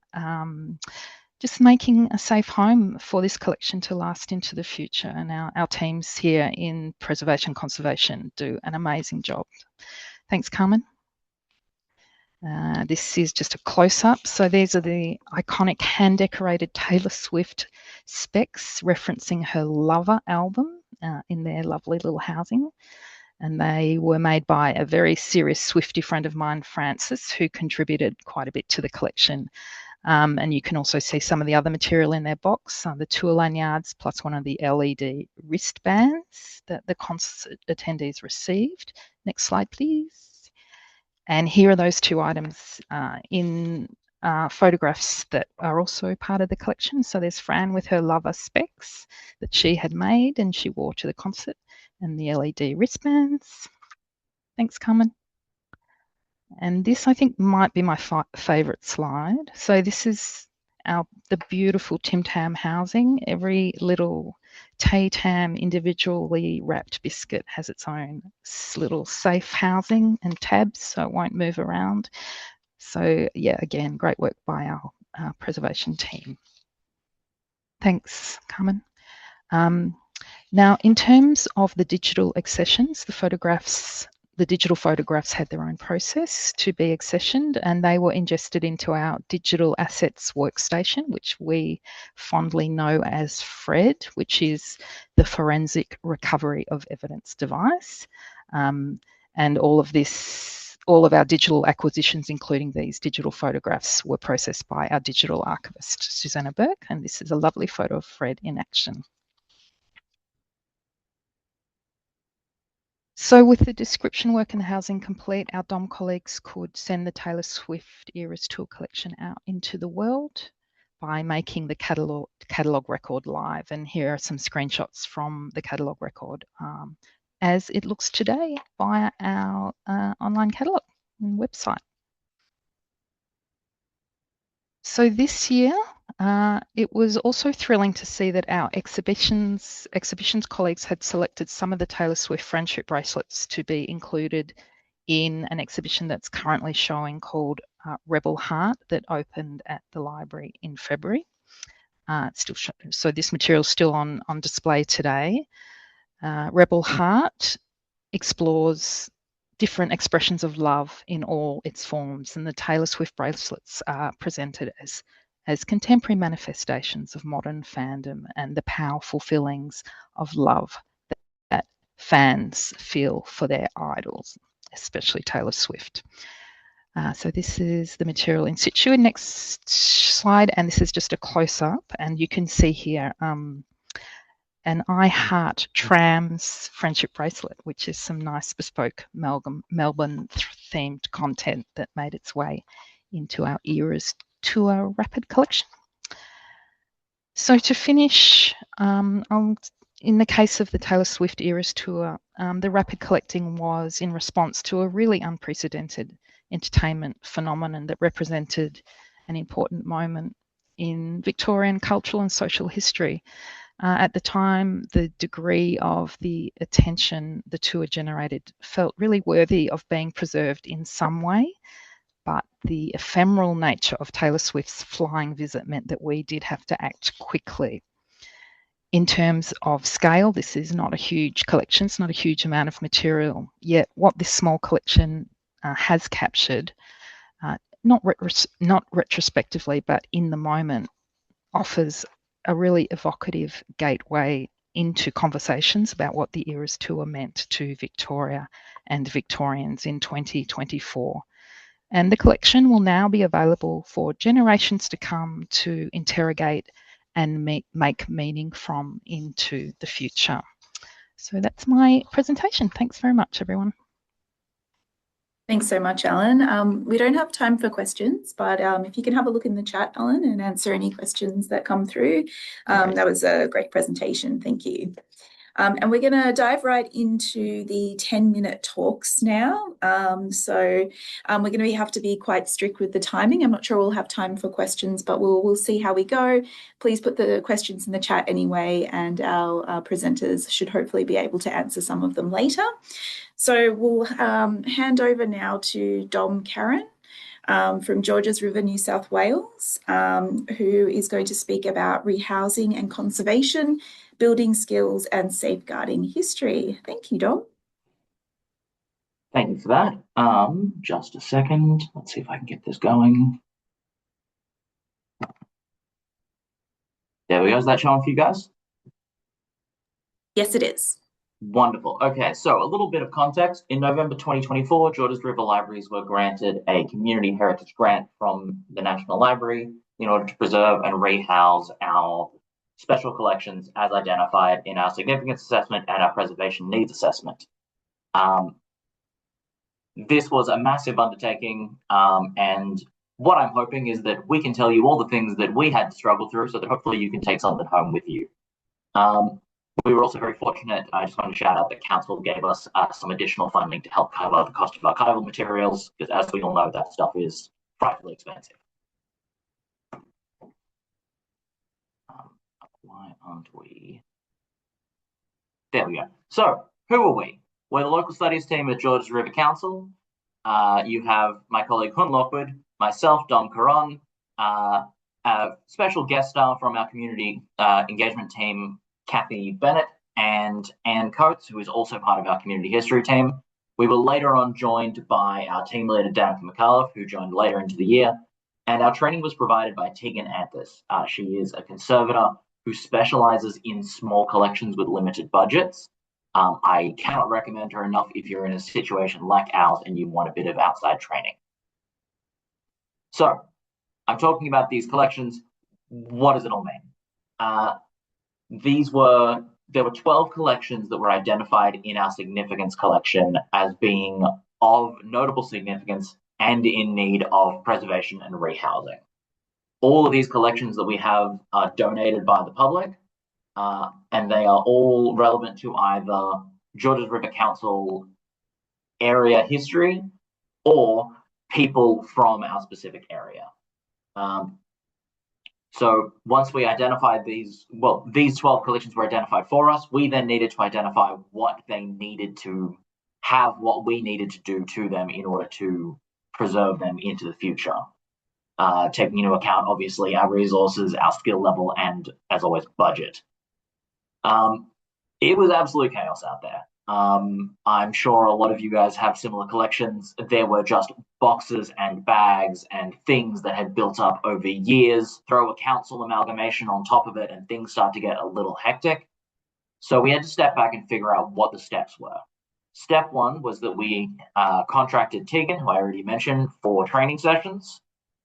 just making a safe home for this collection to last into the future. And our teams here in Preservation Conservation do an amazing job. Thanks, Carmen. This is just a close-up. So these are the iconic hand-decorated Taylor Swift specs referencing her Lover album in their lovely little housing. And they were made by a very serious Swiftie friend of mine, Francis, who contributed quite a bit to the collection. And you can also see some of the other material in their box, the tour lanyards, plus one of the LED wristbands that the concert attendees received. Next slide, please. And here are those two items in photographs that are also part of the collection. So there's Fran with her Lover specs that she had made and she wore to the concert, and the LED wristbands. Thanks, Carmen. And this, I think, might be my favourite slide. So this is the beautiful Tim Tam housing. Every little Tay Tam individually wrapped biscuit has its own little safe housing and tabs, so it won't move around. So yeah, again, great work by our preservation team. Thanks, Carmen. Now, in terms of the digital accessions, the digital photographs had their own process to be accessioned, and they were ingested into our digital assets workstation, which we fondly know as FRED, which is the Forensic Recovery of Evidence device. And all of our digital acquisitions, including these digital photographs, were processed by our digital archivist, Susanna Burke, and this is a lovely photo of Fred in action. So with the description work and the housing complete, our DOM colleagues could send the Taylor Swift Eras Tour collection out into the world by making the catalogue record live. And here are some screenshots from the catalogue record as it looks today via our online catalogue and website. So this year, it was also thrilling to see that our exhibitions colleagues had selected some of the Taylor Swift friendship bracelets to be included in an exhibition that's currently showing called Rebel Heart that opened at the library in February. So this material is still on display today. Rebel Heart explores different expressions of love in all its forms, and the Taylor Swift bracelets are presented as contemporary manifestations of modern fandom and the powerful feelings of love that fans feel for their idols, especially Taylor Swift. So this is the material in situ. Next slide, and this is just a close-up, and you can see here an I Heart Trams friendship bracelet, which is some nice bespoke Melbourne themed content that made its way into our Eras Tour Rapid collection. So to finish, in the case of the Taylor Swift Eras Tour, the Rapid collecting was in response to a really unprecedented entertainment phenomenon that represented an important moment in Victorian cultural and social history. At the time, the degree of the attention the tour generated felt really worthy of being preserved in some way, but the ephemeral nature of Taylor Swift's flying visit meant that we did have to act quickly. In terms of scale, this is not a huge collection, it's not a huge amount of material, yet what this small collection has captured, not retrospectively, but in the moment, offers a really evocative gateway into conversations about what the Eras Tour meant to Victoria and Victorians in 2024. And the collection will now be available for generations to come to interrogate and make meaning from into the future. So that's my presentation. Thanks very much, everyone. Thanks so much, Ellen. We don't have time for questions, but if you can have a look in the chat, Ellen, and answer any questions that come through. That was a great presentation. Thank you. And we're going to dive right into the 10-minute talks now. So we're going to have to be quite strict with the timing. I'm not sure we'll have time for questions, but we'll see how we go. Please put the questions in the chat anyway, and our presenters should hopefully be able to answer some of them later. So we'll hand over now to Dom Karen from Georges River, New South Wales, who is going to speak about rehousing and conservation, building skills and safeguarding history. Thank you, Dom. Thank you for that. Just a second. Let's see if I can get this going. There we go. Is that showing for you guys? Yes, it is. Wonderful. Okay, so a little bit of context. In November 2024, Georges River Libraries were granted a community heritage grant from the National Library in order to preserve and rehouse our special collections as identified in our significance assessment and our preservation needs assessment. This was a massive undertaking, and what I'm hoping is that we can tell you all the things that we had to struggle through so that hopefully you can take something home with you. We were also very fortunate. I just want to shout out that Council gave us some additional funding to help cover the cost of archival materials, because as we all know, that stuff is frightfully expensive. Why aren't we? There we go. So, who are we? We're the local studies team at Georges River Council. You have my colleague Hun Lockwood, myself, Dom Caron, a special guest star from our community engagement team, Kathy Bennett, and Anne Coates, who is also part of our community history team. We were later on joined by our team leader, Danica McAuliffe, who joined later into the year. And our training was provided by Tegan Anthus. She is a conservator who specializes in small collections with limited budgets. I cannot recommend her enough if you're in a situation like ours and you want a bit of outside training. So, I'm talking about these collections. What does it all mean? There were 12 collections that were identified in our significance collection as being of notable significance and in need of preservation and rehousing. All of these collections that we have are donated by the public, and they are all relevant to either Georges River Council area history or people from our specific area. So once we identified these 12 collections were identified for us, we then needed to identify what they needed to have, what we needed to do to them in order to preserve them into the future. Taking into account, obviously, our resources, our skill level, and, as always, budget. It was absolute chaos out there. I'm sure a lot of you guys have similar collections. There were just boxes and bags and things that had built up over years. Throw a council amalgamation on top of it and things start to get a little hectic. So we had to step back and figure out what the steps were. Step one was that we contracted Tegan, who I already mentioned, for training sessions.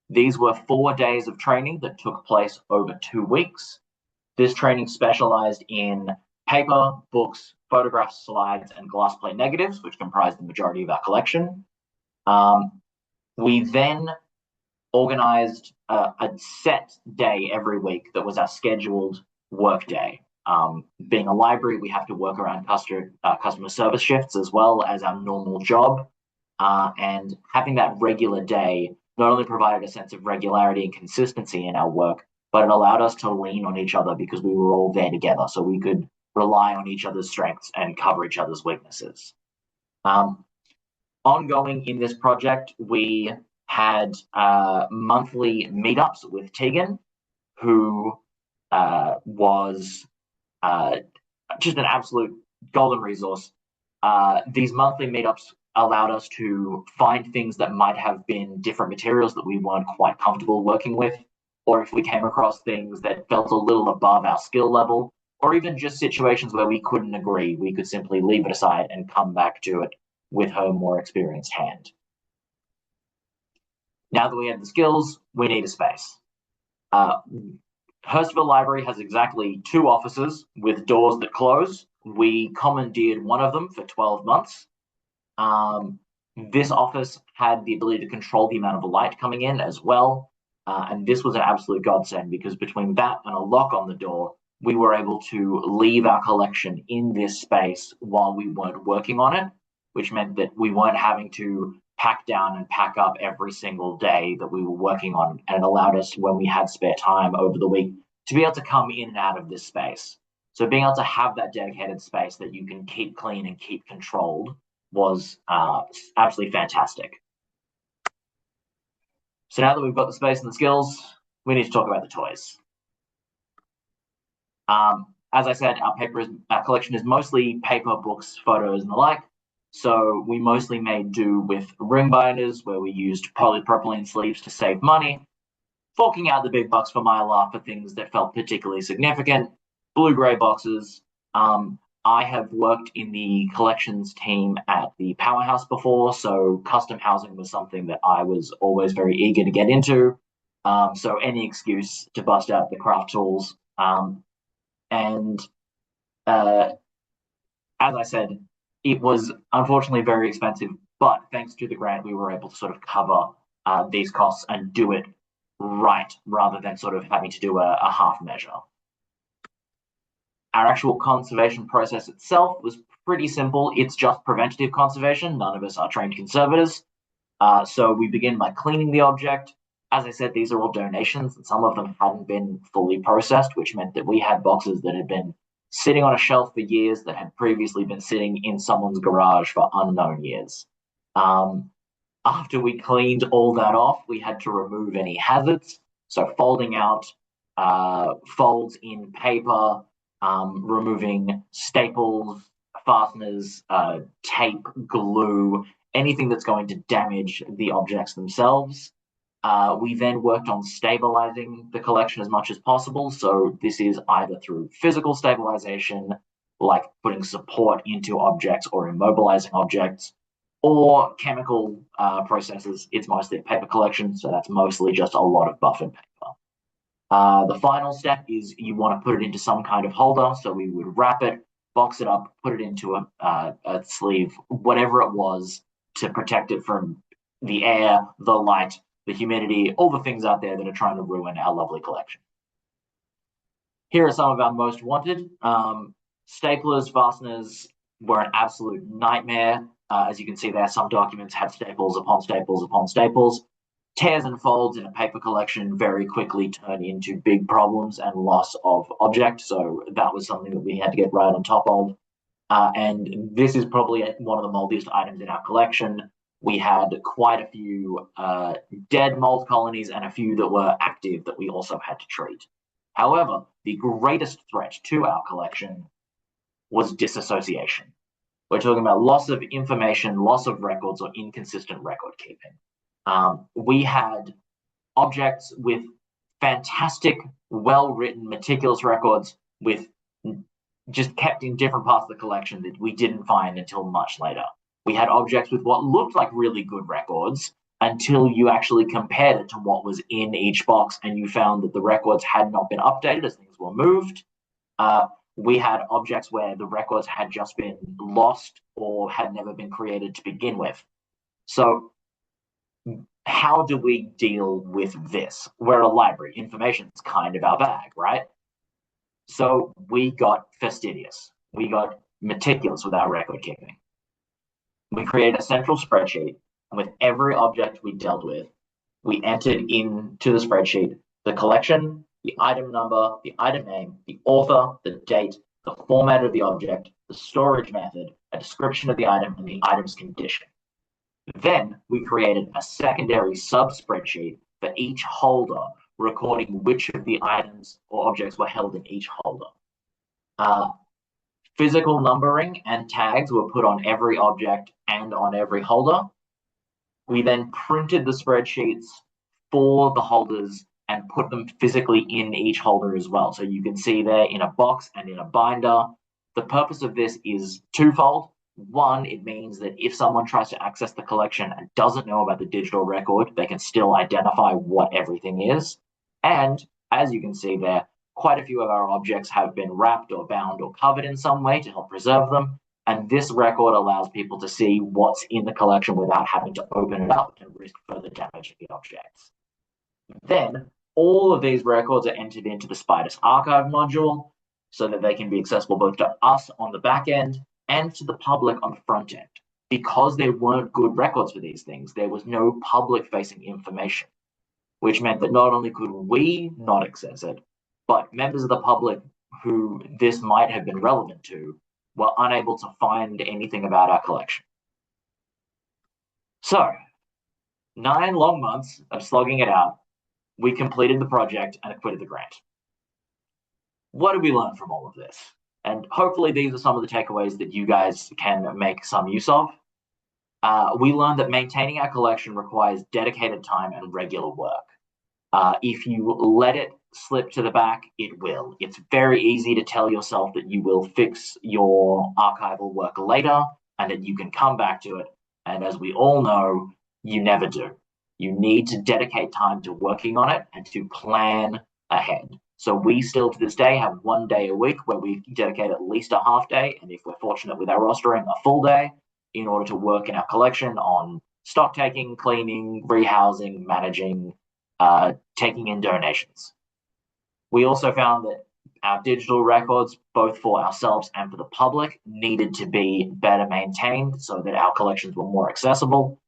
These were 4 days of training that took place over 2 weeks. This training specialized in paper, books, photographs, slides, and glass plate negatives, which comprise the majority of our collection. We then organized a set day every week that was our scheduled work day. Being a library, we have to work around customer service shifts as well as our normal job. And having that regular day not only provided a sense of regularity and consistency in our work, but it allowed us to lean on each other because we were all there together, so we could rely on each other's strengths and cover each other's weaknesses. Ongoing in this project, we had monthly meetups with Tegan, who was just an absolute golden resource. These monthly meetups allowed us to find things that might have been different materials that we weren't quite comfortable working with, or if we came across things that felt a little above our skill level, or even just situations where we couldn't agree, we could simply leave it aside and come back to it with her more experienced hand. Now that we have the skills, we need a space. Hurstville Library has exactly 2 offices with doors that close. We commandeered one of them for 12 months. This office had the ability to control the amount of light coming in as well. And this was an absolute godsend, because between that and a lock on the door, we were able to leave our collection in this space while we weren't working on it, which meant that we weren't having to pack down and pack up every single day that we were working on, and it allowed us, when we had spare time over the week, to be able to come in and out of this space. So being able to have that dedicated space that you can keep clean and keep controlled was absolutely fantastic. So now that we've got the space and the skills, we need to talk about the toys. As I said, our collection is mostly paper, books, photos, and the like. So we mostly made do with ring binders, where we used polypropylene sleeves to save money, forking out the big bucks for Mylar for things that felt particularly significant, blue-gray boxes. I have worked in the collections team at the Powerhouse before, so custom housing was something that I was always very eager to get into. So any excuse to bust out the craft tools. As I said, it was unfortunately very expensive, but thanks to the grant, we were able to sort of cover these costs and do it right, rather than sort of having to do a half measure. Our actual conservation process itself was pretty simple. It's just preventative conservation. None of us are trained conservators. So we begin by cleaning the object. As I said, these are all donations, and some of them hadn't been fully processed, which meant that we had boxes that had been sitting on a shelf for years that had previously been sitting in someone's garage for unknown years. After we cleaned all that off, we had to remove any hazards. So folding out folds in paper, removing staples, fasteners, tape, glue, anything that's going to damage the objects themselves. We then worked on stabilizing the collection as much as possible. So this is either through physical stabilization, like putting support into objects or immobilizing objects, or chemical processes. It's mostly a paper collection, so that's mostly just a lot of buffered paper. The final step is you want to put it into some kind of holder. So we would wrap it, box it up, put it into a sleeve, whatever it was, to protect it from the air, the light, the humidity, all the things out there that are trying to ruin our lovely collection. Here are some of our most wanted. Staplers, fasteners were an absolute nightmare. As you can see there, some documents had staples upon staples upon staples. Tears and folds in a paper collection very quickly turn into big problems and loss of object. So that was something that we had to get right on top of. And this is probably one of the moldiest items in our collection. We had quite a few dead mold colonies and a few that were active that we also had to treat. However, the greatest threat to our collection was disassociation. We're talking about loss of information, loss of records, or inconsistent record keeping. We had objects with fantastic, well-written, meticulous records with just kept in different parts of the collection that we didn't find until much later. We had objects with what looked like really good records until you actually compared it to what was in each box, and you found that the records had not been updated as things were moved. We had objects where the records had just been lost or had never been created to begin with. So how do we deal with this? We're a library. Information's kind of our bag, right? So we got fastidious. We got meticulous with our record keeping. We created a central spreadsheet, and with every object we dealt with, we entered into the spreadsheet the collection, the item number, the item name, the author, the date, the format of the object, the storage method, a description of the item, and the item's condition. Then we created a secondary sub-spreadsheet for each holder, recording which of the items or objects were held in each holder. Physical numbering and tags were put on every object and on every holder. We then printed the spreadsheets for the holders and put them physically in each holder as well. So you can see there in a box and in a binder. The purpose of this is twofold. One, it means that if someone tries to access the collection and doesn't know about the digital record, they can still identify what everything is. And as you can see there, quite a few of our objects have been wrapped or bound or covered in some way to help preserve them. And this record allows people to see what's in the collection without having to open it up and risk further damage to the objects. Then, all of these records are entered into the SPIDIS archive module so that they can be accessible both to us on the back end and to the public on the front end. Because there weren't good records for these things, there was no public-facing information, which meant that not only could we not access it, but members of the public who this might have been relevant to were unable to find anything about our collection. So, 9 long months of slogging it out, we completed the project and acquitted the grant. What did we learn from all of this? And hopefully these are some of the takeaways that you guys can make some use of. We learned that maintaining our collection requires dedicated time and regular work. If you let it slip to the back, it will. It's very easy to tell yourself that you will fix your archival work later and that you can come back to it. And as we all know, you never do. You need to dedicate time to working on it and to plan ahead. So we still to this day have 1 day a week where we dedicate at least a half day, and if we're fortunate with our rostering, a full day, in order to work in our collection on stock taking, cleaning, rehousing, managing, taking in donations. We also found that our digital records, both for ourselves and for the public, needed to be better maintained so that our collections were more accessible.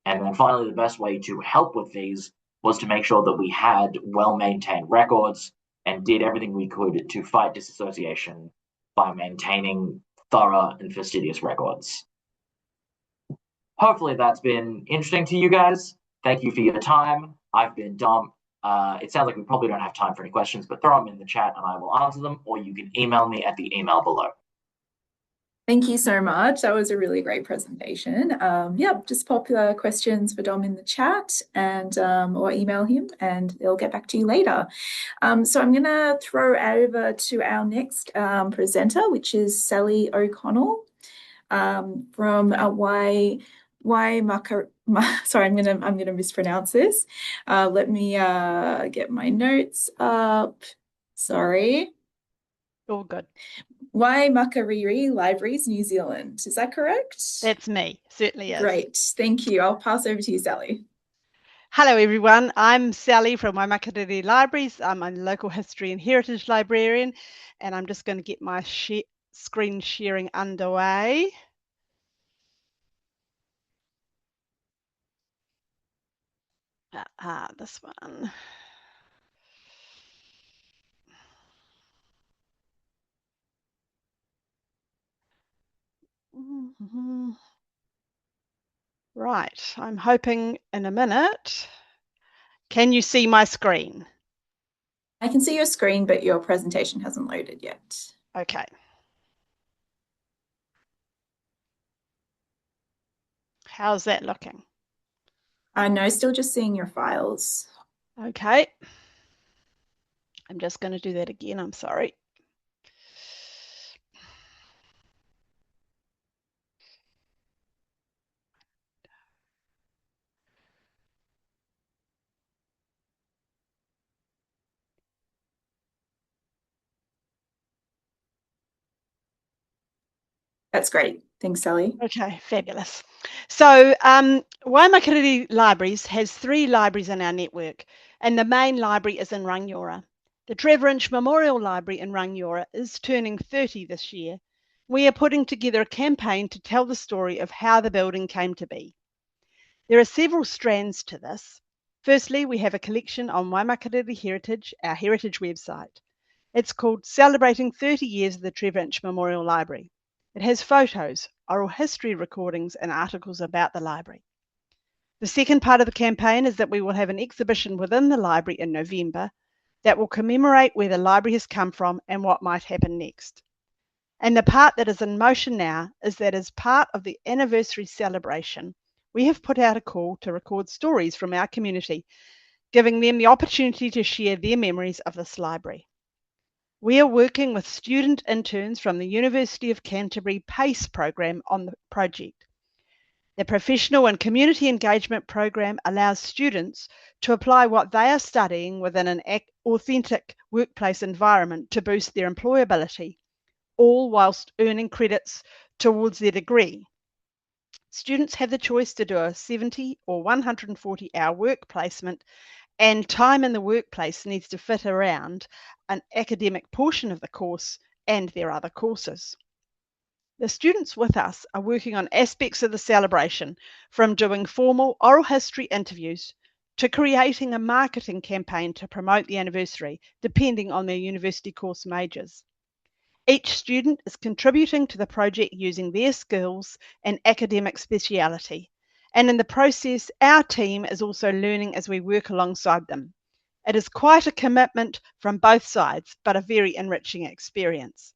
And then finally, the best way to help with these was to make sure that we had well-maintained records and did everything we could to fight disassociation by maintaining thorough and fastidious records. Hopefully that's been interesting to you guys. Thank you for your time. I've been Dom. It sounds like we probably don't have time for any questions, but throw them in the chat and I will answer them, or you can email me at the email below. Thank you so much. That was a really great presentation. Yeah, just pop the questions for Dom in the chat and or email him and they'll get back to you later. So I'm going to throw over to our next presenter, which is Sally O'Connell from sorry, I'm gonna mispronounce this. Let me get my notes up. Sorry. All good. Waimakariri Libraries, New Zealand. Is that correct? That's me. Certainly is. Great. Thank you. I'll pass over to you, Sally. Hello, everyone. I'm Sally from Waimakariri Libraries. I'm a local history and heritage librarian, and I'm just going to get my screen sharing underway. This one. Right, I'm hoping in a minute. Can you see my screen? I can see your screen, but your presentation hasn't loaded yet. Okay. How's that looking? No, still just seeing your files. Okay. I'm just going to do that again. I'm sorry. That's great. Thanks, Sally. Okay, fabulous. So Waimakariri Libraries has 3 libraries in our network, and the main library is in Rangiora. The Trevor Inch Memorial Library in Rangiora is turning 30 this year. We are putting together a campaign to tell the story of how the building came to be. There are several strands to this. Firstly, we have a collection on Waimakariri Heritage, our heritage website. It's called Celebrating 30 Years of the Trevor Inch Memorial Library. It has photos, oral history recordings, and articles about the library. The second part of the campaign is that we will have an exhibition within the library in November that will commemorate where the library has come from and what might happen next. And the part that is in motion now is that as part of the anniversary celebration, we have put out a call to record stories from our community giving them the opportunity to share their memories of this library. We are working with student interns from the University of Canterbury PACE program on the project. The Professional and Community Engagement program allows students to apply what they are studying within an authentic workplace environment to boost their employability, all whilst earning credits towards their degree. Students have the choice to do a 70 or 140-hour work placement, and time in the workplace needs to fit around an academic portion of the course and their other courses. The students with us are working on aspects of the celebration, from doing formal oral history interviews to creating a marketing campaign to promote the anniversary, depending on their university course majors. Each student is contributing to the project using their skills and academic speciality, and in the process, our team is also learning as we work alongside them. It is quite a commitment from both sides, but a very enriching experience.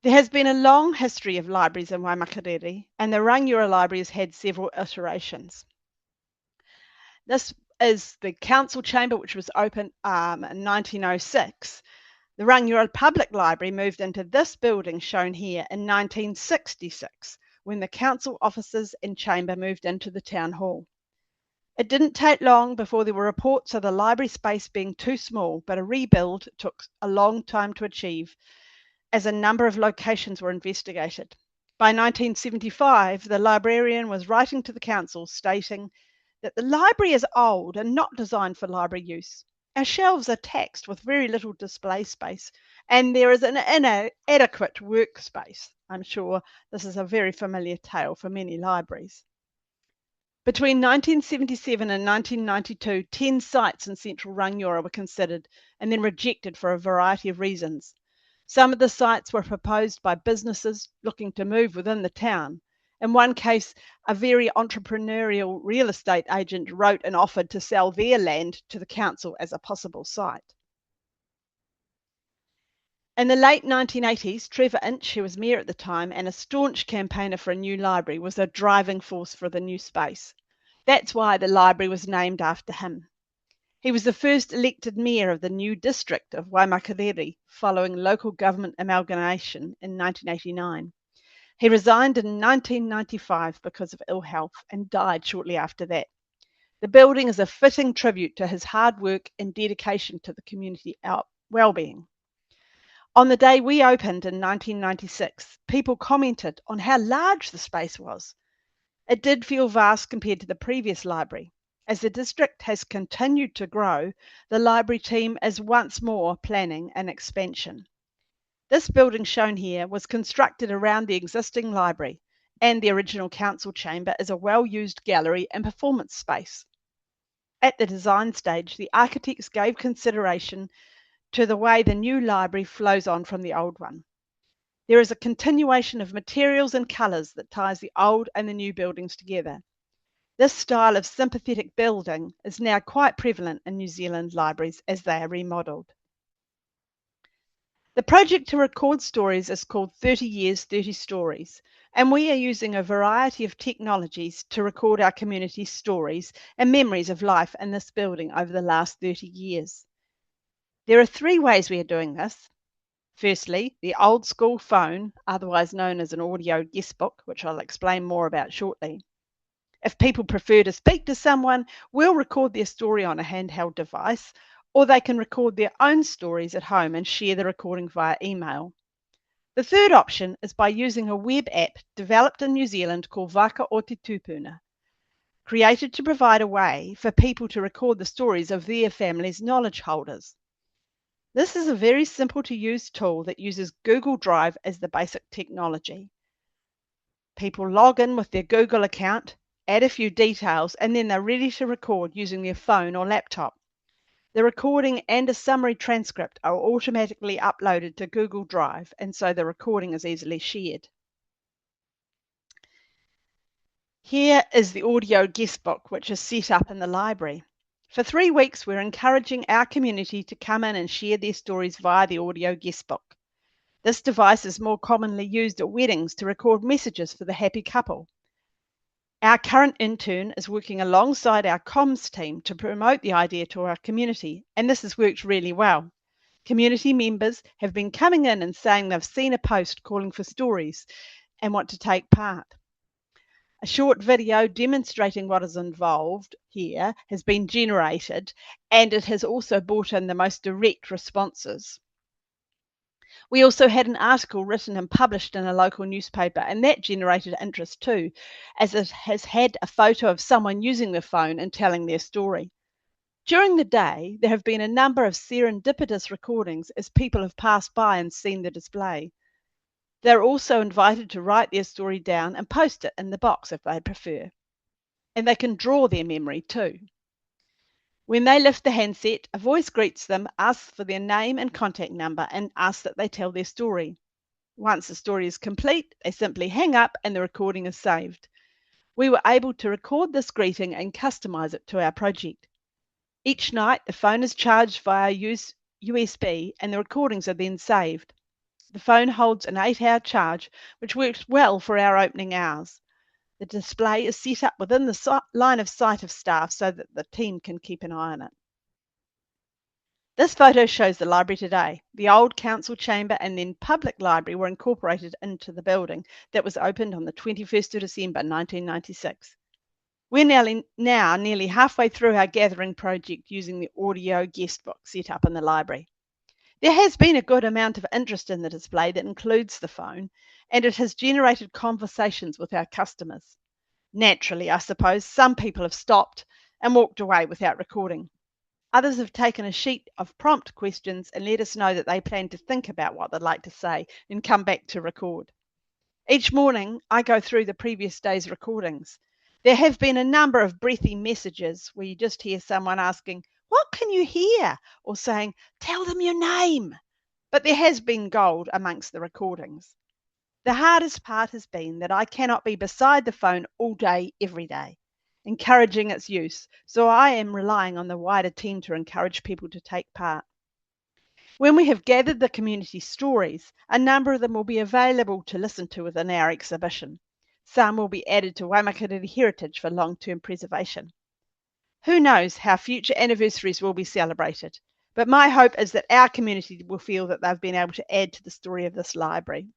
There has been a long history of libraries in Waimakariri, and the Rangiora Library has had several iterations. This is the council chamber, which was opened in 1906. The Rangiora Public Library moved into this building shown here in 1966, when the council offices and chamber moved into the town hall. It didn't take long before there were reports of the library space being too small, but a rebuild took a long time to achieve, as a number of locations were investigated. By 1975, the librarian was writing to the council stating that the library is old and not designed for library use. Our shelves are taxed with very little display space, and there is an inadequate workspace. I'm sure this is a very familiar tale for many libraries. Between 1977 and 1992, 10 sites in central Rangiora were considered and then rejected for a variety of reasons. Some of the sites were proposed by businesses looking to move within the town. In one case, a very entrepreneurial real estate agent wrote and offered to sell their land to the council as a possible site. In the late 1980s, Trevor Inch, who was mayor at the time and a staunch campaigner for a new library, was a driving force for the new space. That's why the library was named after him. He was the first elected mayor of the new district of Waimakariri following local government amalgamation in 1989. He resigned in 1995 because of ill health and died shortly after that. The building is a fitting tribute to his hard work and dedication to the community well-being. On the day we opened in 1996, people commented on how large the space was. It did feel vast compared to the previous library. As the district has continued to grow, the library team is once more planning an expansion. This building shown here was constructed around the existing library, and the original council chamber is a well-used gallery and performance space. At the design stage, the architects gave consideration to the way the new library flows on from the old one. There is a continuation of materials and colours that ties the old and the new buildings together. This style of sympathetic building is now quite prevalent in New Zealand libraries as they are remodelled. The project to record stories is called 30 Years, 30 Stories, and we are using a variety of technologies to record our community's stories and memories of life in this building over the last 30 years. There are 3 ways we are doing this. Firstly, the old school phone, otherwise known as an audio guest book, which I'll explain more about shortly. If people prefer to speak to someone, we'll record their story on a handheld device, or they can record their own stories at home and share the recording via email. The third option is by using a web app developed in New Zealand called Waka o Te Tupuna, created to provide a way for people to record the stories of their family's knowledge holders. This is a very simple to use tool that uses Google Drive as the basic technology. People log in with their Google account, add a few details, and then they're ready to record using their phone or laptop. The recording and a summary transcript are automatically uploaded to Google Drive, and so the recording is easily shared. Here is the audio guest book, which is set up in the library. For 3 weeks, we're encouraging our community to come in and share their stories via the audio guest book. This device is more commonly used at weddings to record messages for the happy couple. Our current intern is working alongside our comms team to promote the idea to our community, and this has worked really well. Community members have been coming in and saying they've seen a post calling for stories and want to take part. A short video demonstrating what is involved here has been generated, and it has also brought in the most direct responses. We also had an article written and published in a local newspaper, and that generated interest too, as it has had a photo of someone using the phone and telling their story. During the day, there have been a number of serendipitous recordings as people have passed by and seen the display. They're also invited to write their story down and post it in the box if they prefer. And they can draw their memory too. When they lift the handset, a voice greets them, asks for their name and contact number, and asks that they tell their story. Once the story is complete, they simply hang up and the recording is saved. We were able to record this greeting and customize it to our project. Each night, the phone is charged via USB and the recordings are then saved. The phone holds an 8-hour charge, which works well for our opening hours. The display is set up within the line of sight of staff so that the team can keep an eye on it. This photo shows the library today. The old council chamber and then public library were incorporated into the building that was opened on the 21st of December 1996. We're now nearly halfway through our gathering project using the audio guest book set up in the library. There has been a good amount of interest in the display that includes the phone, and it has generated conversations with our customers. Naturally, I suppose, some people have stopped and walked away without recording. Others have taken a sheet of prompt questions and let us know that they plan to think about what they'd like to say and come back to record. Each morning, I go through the previous day's recordings. There have been a number of breathy messages where you just hear someone asking, "What can you hear?" or saying, "Tell them your name." But there has been gold amongst the recordings. The hardest part has been that I cannot be beside the phone all day, every day, encouraging its use, so I am relying on the wider team to encourage people to take part. When we have gathered the community stories, a number of them will be available to listen to within our exhibition. Some will be added to Waimakariri heritage for long-term preservation. Who knows how future anniversaries will be celebrated, but my hope is that our community will feel that they've been able to add to the story of this library.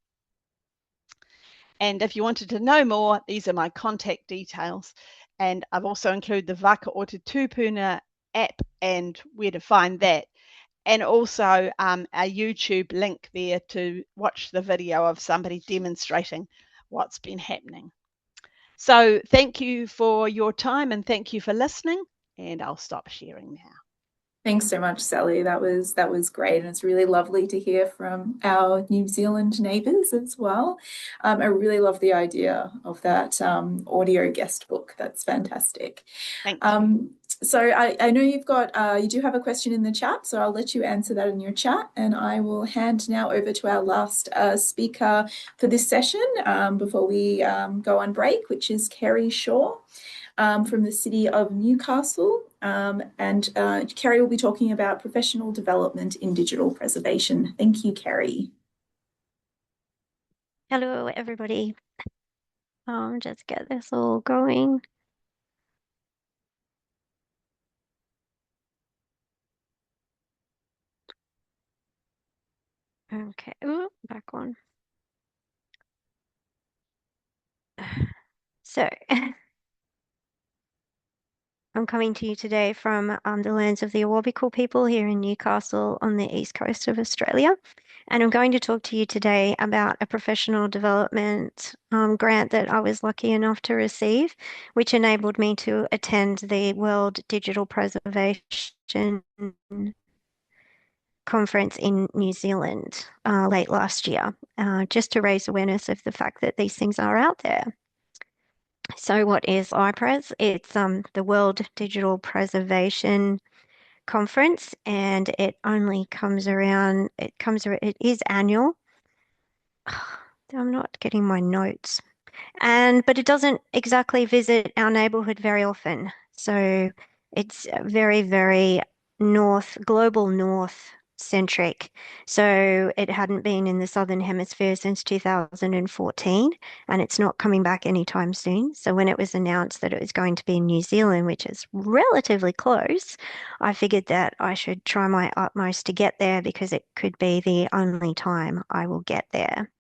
And if you wanted to know more, these are my contact details. And I've also included the Waka o Te Tupuna app and where to find that. And also a YouTube link there to watch the video of somebody demonstrating what's been happening. So thank you for your time and thank you for listening. And I'll stop sharing now. Thanks so much, Sally. That was great, and it's really lovely to hear from our New Zealand neighbours as well. I really love the idea of that audio guest book. That's fantastic. Thank you. So I know you've got you do have a question in the chat, so I'll let you answer that in your chat, and I will hand now over to our last speaker for this session before we go on break, which is Kerry Shaw from the City of Newcastle. And Kerry will be talking about professional development in digital preservation. Thank you, Kerry. Hello, everybody. Just get this all going. Okay, ooh, back one. So, I'm coming to you today from the lands of the Awabakal people here in Newcastle on the east coast of Australia. And I'm going to talk to you today about a professional development grant that I was lucky enough to receive, which enabled me to attend the World Digital Preservation Conference in New Zealand late last year, just to raise awareness of the fact that these things are out there. So what is IPRES? It's the World Digital Preservation Conference, and it only comes around, it is annual. I'm not getting my notes. But it doesn't exactly visit our neighborhood very often. So it's very, very global north centric. So it hadn't been in the Southern Hemisphere since 2014, and it's not coming back anytime soon. So when it was announced that it was going to be in New Zealand, which is relatively close, I figured that I should try my utmost to get there because it could be the only time I will get there.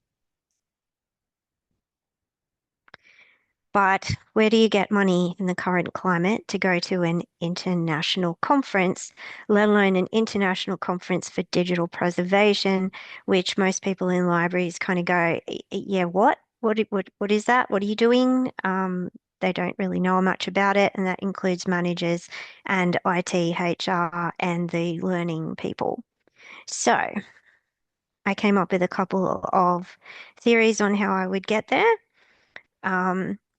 But where do you get money in the current climate to go to an international conference, let alone an international conference for digital preservation, which most people in libraries kind of go, yeah, what? What is that? What are you doing? They don't really know much about it, and that includes managers and IT, HR, and the learning people. So I came up with a couple of theories on how I would get there.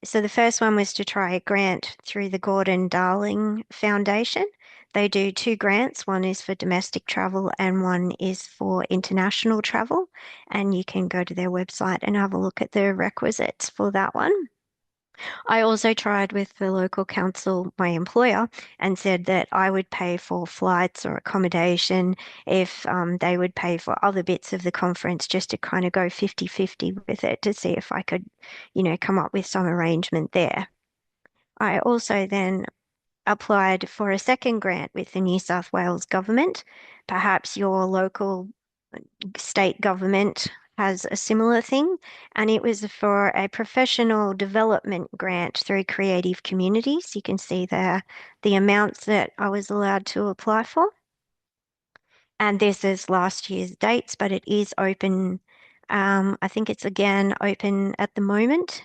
So the first one was to try a grant through the Gordon Darling Foundation. They do 2 grants. One is for domestic travel and one is for international travel. And you can go to their website and have a look at the requisites for that one. I also tried with the local council, my employer, and said that I would pay for flights or accommodation if they would pay for other bits of the conference, just to kind of go 50-50 with it to see if I could, come up with some arrangement there. I also then applied for a second grant with the New South Wales government. Perhaps your local state government has a similar thing, and it was for a professional development grant through Creative Communities. You can see there the amounts that I was allowed to apply for. And this is last year's dates, but it is open. I think it's again open at the moment.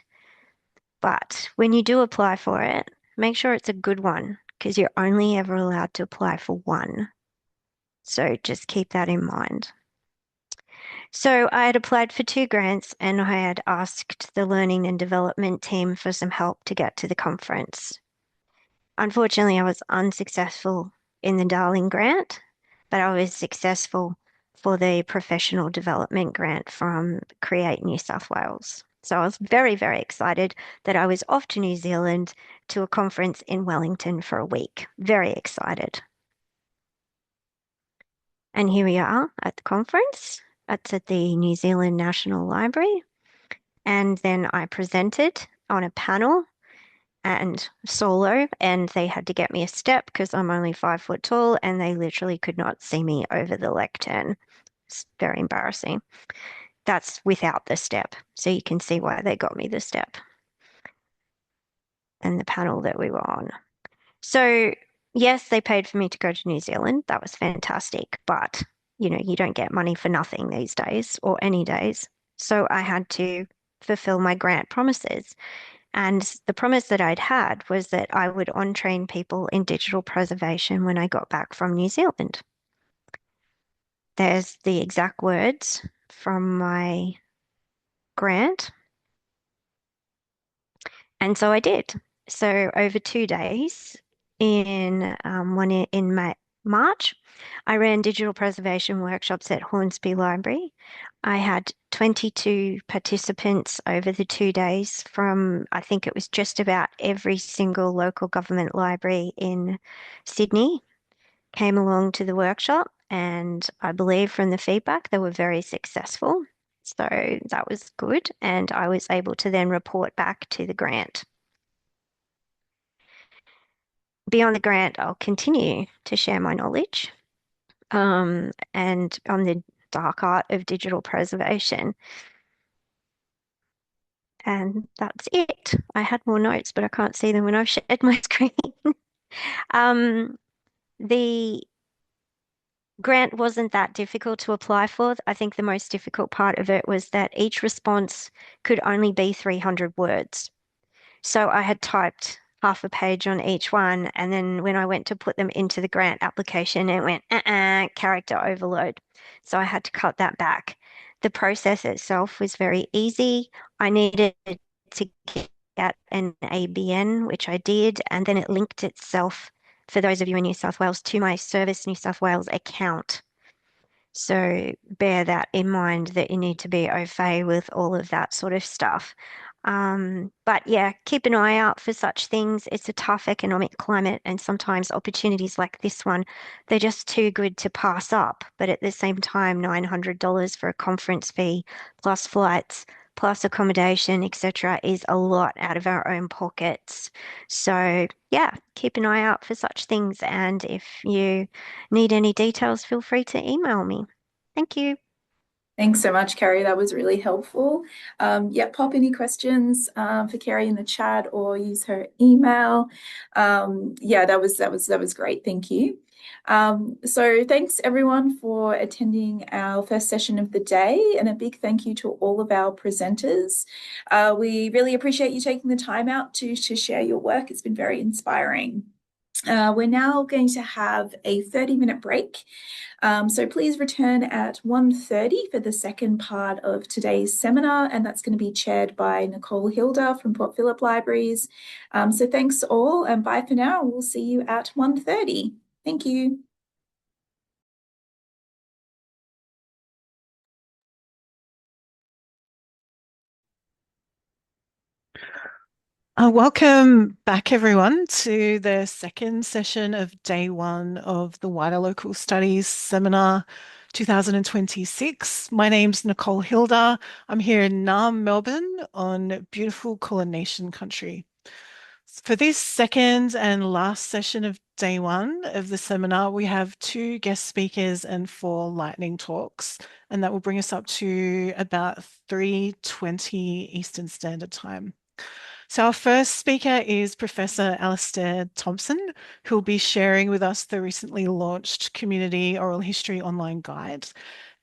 But when you do apply for it, make sure it's a good one, because you're only ever allowed to apply for one. So just keep that in mind. So I had applied for 2 grants and I had asked the learning and development team for some help to get to the conference. Unfortunately, I was unsuccessful in the Darling grant, but I was successful for the professional development grant from Create New South Wales. So I was very, very excited that I was off to New Zealand to a conference in Wellington for a week. Very excited. And here we are at the conference. It's at the New Zealand National Library. And then I presented on a panel and solo, and they had to get me a step because I'm only 5 foot tall and they literally could not see me over the lectern. It's very embarrassing. That's without the step. So you can see why they got me the step and the panel that we were on. So yes, they paid for me to go to New Zealand. That was fantastic. But, you don't get money for nothing these days or any days. So I had to fulfill my grant promises. And the promise that I'd had was that I would on-train people in digital preservation when I got back from New Zealand. There's the exact words from my grant. And so I did. So over 2 days, in March, I ran digital preservation workshops at Hornsby Library. I had 22 participants over the 2 days from, I think it was just about every single local government library in Sydney came along to the workshop, and I believe from the feedback they were very successful. So that was good, and I was able to then report back to the grant. Beyond the grant, I'll continue to share my knowledge and on the dark art of digital preservation. And that's it. I had more notes, but I can't see them when I've shared my screen. The grant wasn't that difficult to apply for. I think the most difficult part of it was that each response could only be 300 words. So I had typed half a page on each one, and then when I went to put them into the grant application, it went character overload. So I had to cut that back. The process itself was very easy. I needed to get an ABN, which I did, and then it linked itself, for those of you in New South Wales, to my Service New South Wales account. So bear that in mind, that you need to be au fait with all of that sort of stuff. But yeah, keep an eye out for such things. It's a tough economic climate, and sometimes opportunities like this one, they're just too good to pass up. But at the same time, $900 for a conference fee, plus flights, plus accommodation, etc., is a lot out of our own pockets. So yeah, keep an eye out for such things. And if you need any details, feel free to email me. Thank you. Thanks so much, Kerry. That was really helpful. Yeah, pop any questions for Kerry in the chat or use her email. Yeah, that was great. Thank you. So thanks everyone for attending our first session of the day, and a big thank you to all of our presenters. We really appreciate you taking the time out to share your work. It's been very inspiring. We're now going to have a 30-minute break. So please return at 1:30 for the second part of today's seminar, and that's going to be chaired by Nicole Hilda from Port Phillip Libraries. So thanks all, and bye for now. We'll see you at 1:30. Thank you. Welcome back, everyone, to the second session of day one of the Wider Local Studies Seminar 2026. My name's Nicole Hilda. I'm here in Naarm, Melbourne, on beautiful Kulin Nation country. For this second and last session of day one of the seminar, we have 2 guest speakers and 4 lightning talks, and that will bring us up to about 3:20 Eastern Standard Time. So our first speaker is Professor Alastair Thompson, who will be sharing with us the recently launched Community Oral History Online Guide.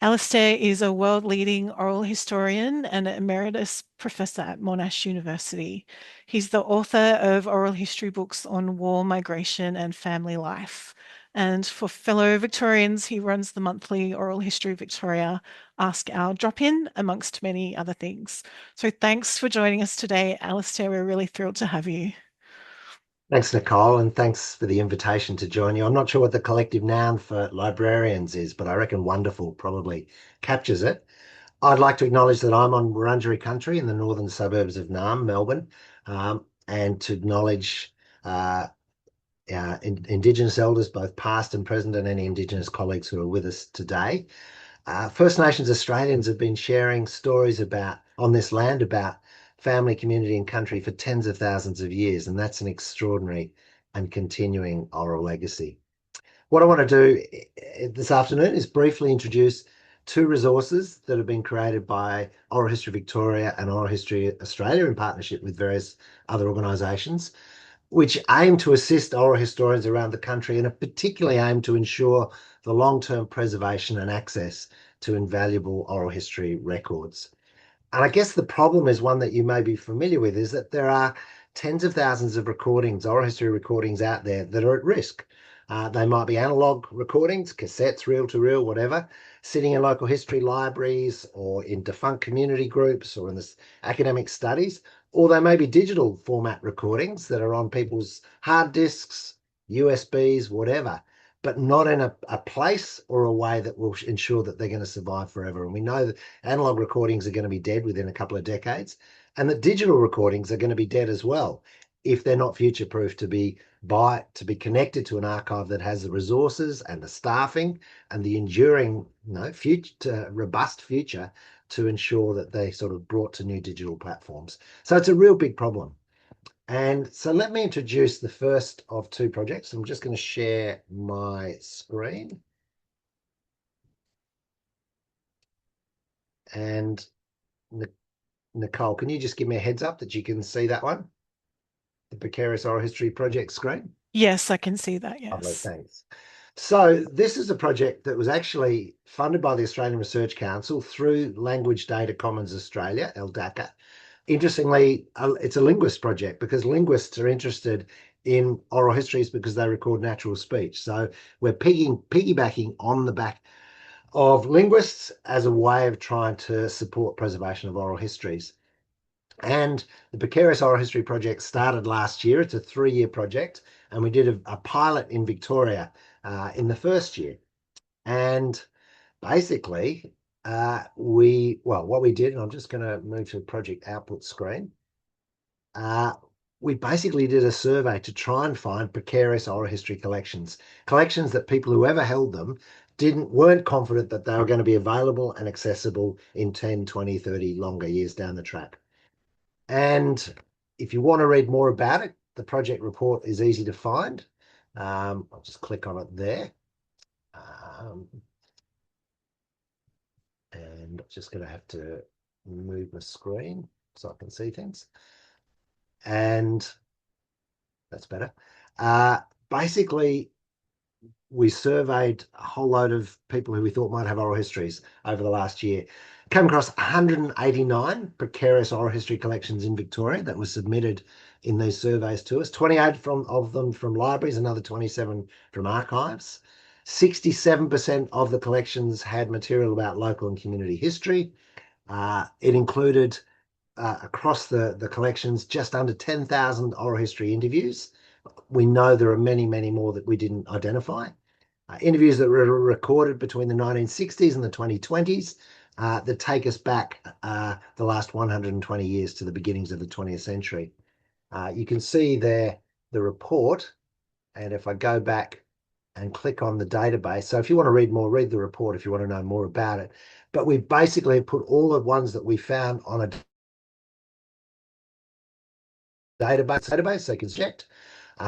Alastair is a world-leading oral historian and emeritus professor at Monash University. He's the author of oral history books on war, migration, and family life. And for fellow Victorians, he runs the monthly Oral History Victoria Ask Our Drop-In, amongst many other things. So thanks for joining us today, Alastair. We're really thrilled to have you. Thanks, Nicole, and thanks for the invitation to join you. I'm not sure what the collective noun for librarians is, but I reckon wonderful probably captures it. I'd like to acknowledge that I'm on Wurundjeri country in the northern suburbs of Naarm, Melbourne, and to acknowledge Indigenous elders, both past and present, and any Indigenous colleagues who are with us today. First Nations Australians have been sharing stories on this land about family, community and country for tens of thousands of years, and that's an extraordinary and continuing oral legacy. What I want to do this afternoon is briefly introduce 2 resources that have been created by Oral History Victoria and Oral History Australia in partnership with various other organisations, which aim to assist oral historians around the country and particularly aim to ensure the long-term preservation and access to invaluable oral history records. And I guess the problem is one that you may be familiar with, is that there are tens of thousands of recordings, oral history recordings out there that are at risk. They might be analogue recordings, cassettes, reel-to-reel, whatever, sitting in local history libraries or in defunct community groups or in the academic studies, or they may be digital format recordings that are on people's hard disks, USBs, whatever, but not in a place or a way that will ensure that they're going to survive forever. And we know that analog recordings are going to be dead within a couple of decades, and that digital recordings are going to be dead as well if they're not future-proof to be connected to an archive that has the resources and the staffing and the enduring, robust future to ensure that they sort of brought to new digital platforms. So it's a real big problem. And so let me introduce the first of 2 projects. I'm just going to share my screen. And Nicole, can you just give me a heads up that you can see that one? The Precarious Oral History Project screen? Yes, I can see that, yes. Lovely, thanks. So this is a project that was actually funded by the Australian Research Council through Language Data Commons Australia, LDACA. Interestingly, it's a linguist project because linguists are interested in oral histories because they record natural speech. So we're piggybacking on the back of linguists as a way of trying to support preservation of oral histories. And the Precarious Oral History Project started last year. It's a 3-year project, and we did a pilot in Victoria in the first year. And basically, what we did, and I'm just going to move to the project output screen. we basically did a survey to try and find precarious oral history collections that people who ever held them weren't confident that they were going to be available and accessible in 10, 20, 30 longer years down the track. And if you want to read more about it, the project report is easy to find. I'll just click on it there. And I'm just going to have to move my screen so I can see things. And that's better. Basically, we surveyed a whole load of people who we thought might have oral histories over the last year. Came across 189 precarious oral history collections in Victoria that were submitted in these surveys to us. 28 of them from libraries, another 27 from archives. 67% of the collections had material about local and community history. It included, across the collections, just under 10,000 oral history interviews. We know there are many, many more that we didn't identify. Interviews that were recorded between the 1960s and the 2020s that take us back the last 120 years to the beginnings of the 20th century. You can see there the report, and if I go back and click on the database, so if you want to read more, read the report if you want to know more about it. But we basically put all the ones that we found on a database so you can check.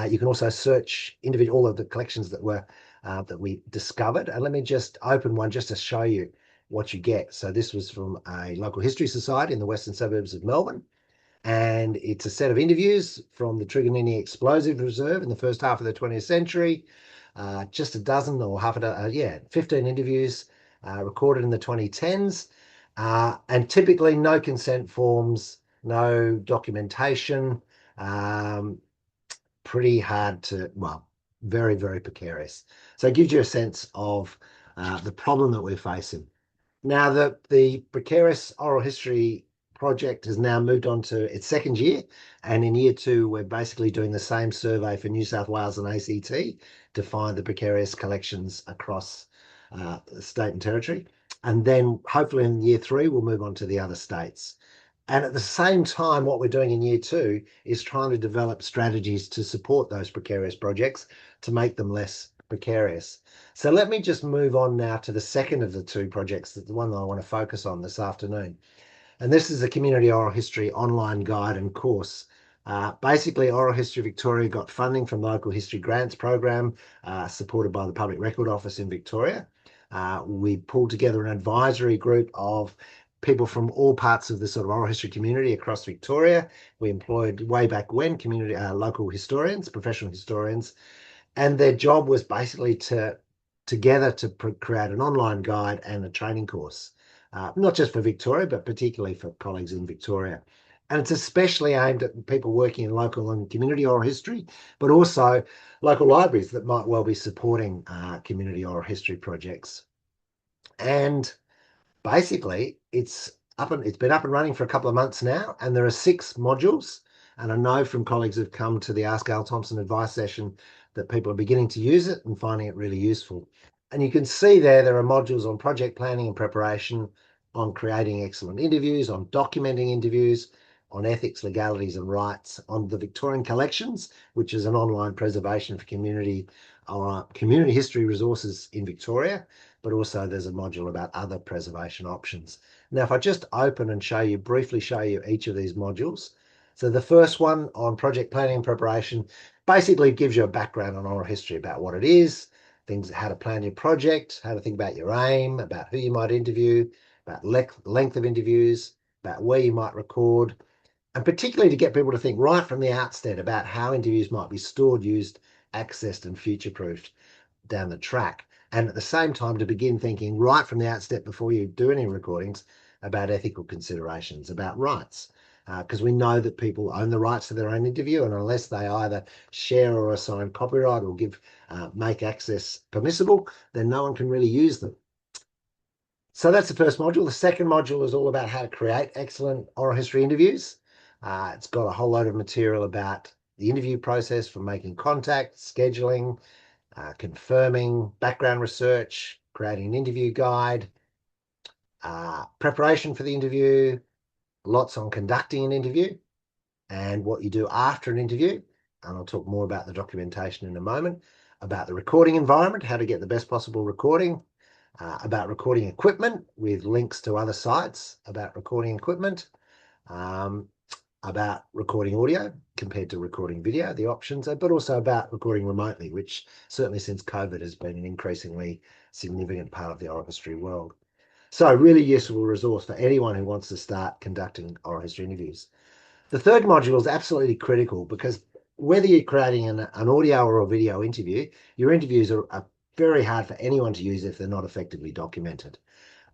You can also search all of the collections that were that we discovered. And let me just open one just to show you what you get. So this was from a local history society in the western suburbs of Melbourne. And it's a set of interviews from the Truganini Explosive Reserve in the first half of the 20th century. Just a dozen or 15 interviews recorded in the 2010s. And typically no consent forms, no documentation, pretty hard to, well, very, very precarious. So it gives you a sense of the problem that we're facing. Now, the Precarious Oral History project has now moved on to its second year, and in year 2 we're basically doing the same survey for New South Wales and ACT to find the precarious collections across the state and territory, and then hopefully in year 3 we'll move on to the other states. And at the same time, what we're doing in year 2 is trying to develop strategies to support those precarious projects to make them less precarious. So let me just move on now to the second of the 2 projects, the one that I want to focus on this afternoon. And this is the Community Oral History online guide and course. Basically, Oral History Victoria got funding from the Local History Grants Program, supported by the Public Record Office in Victoria. We pulled together an advisory group of people from all parts of the sort of oral history community across Victoria. We employed way back when local historians, professional historians, and their job was basically to create an online guide and a training course. Not just for Victoria, but particularly for colleagues in Victoria. And it's especially aimed at people working in local and community oral history, but also local libraries that might well be supporting community oral history projects. And basically, it's been up and running for a couple of months now, and there are 6 modules. And I know from colleagues who've come to the Ask Al Thompson advice session that people are beginning to use it and finding it really useful. And you can see there are modules on project planning and preparation, on creating excellent interviews, on documenting interviews, on ethics, legalities and rights, on the Victorian Collections, which is an online preservation for community history resources in Victoria, but also there's a module about other preservation options. Now, if I just open and briefly show you each of these modules. So the first one on project planning and preparation basically gives you a background on oral history, about what it is, how to plan your project, how to think about your aim, about who you might interview, about length of interviews, about where you might record, and particularly to get people to think right from the outset about how interviews might be stored, used, accessed and future-proofed down the track. And at the same time, to begin thinking right from the outset before you do any recordings about ethical considerations, about rights. Because we know that people own the rights to their own interview, and unless they either share or assign copyright or make access permissible, then no one can really use them. So that's the first module. The second module is all about how to create excellent oral history interviews. It's got a whole load of material about the interview process, from making contact, scheduling, confirming, background research, creating an interview guide, preparation for the interview, lots on conducting an interview, and what you do after an interview. And I'll talk more about the documentation in a moment, about the recording environment, how to get the best possible recording, about recording equipment with links to other sites about recording equipment, about recording audio compared to recording video, the options, but also about recording remotely, which certainly since COVID has been an increasingly significant part of the oral history world. So really useful resource for anyone who wants to start conducting oral history interviews. The third module is absolutely critical because whether you're creating an audio or a video interview, your interviews are very hard for anyone to use if they're not effectively documented.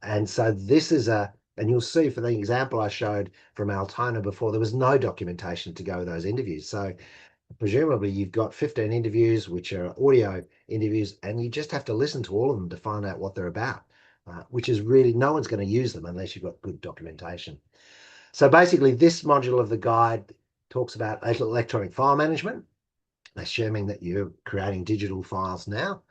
And so this is and you'll see for the example I showed from Altona before, there was no documentation to go with those interviews. So presumably you've got 15 interviews, which are audio interviews, and you just have to listen to all of them to find out what they're about, which is really, no one's going to use them unless you've got good documentation. So basically this module of the guide talks about electronic file management, assuming that you're creating digital files now.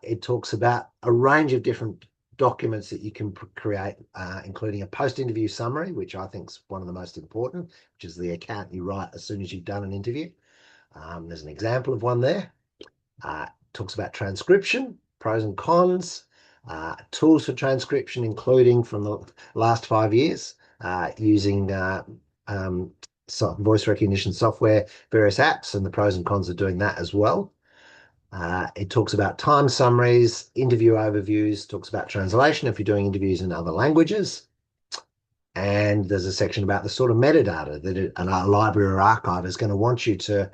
It talks about a range of different documents that you can create, including a post-interview summary, which I think is one of the most important, which is the account you write as soon as you've done an interview. There's an example of one there. Talks about transcription, pros and cons, tools for transcription, including from the last 5 years, using voice recognition software, various apps, and the pros and cons of doing that as well. It talks about time summaries, interview overviews, talks about translation if you're doing interviews in other languages. And there's a section about the sort of metadata that a library or archive is going to want you to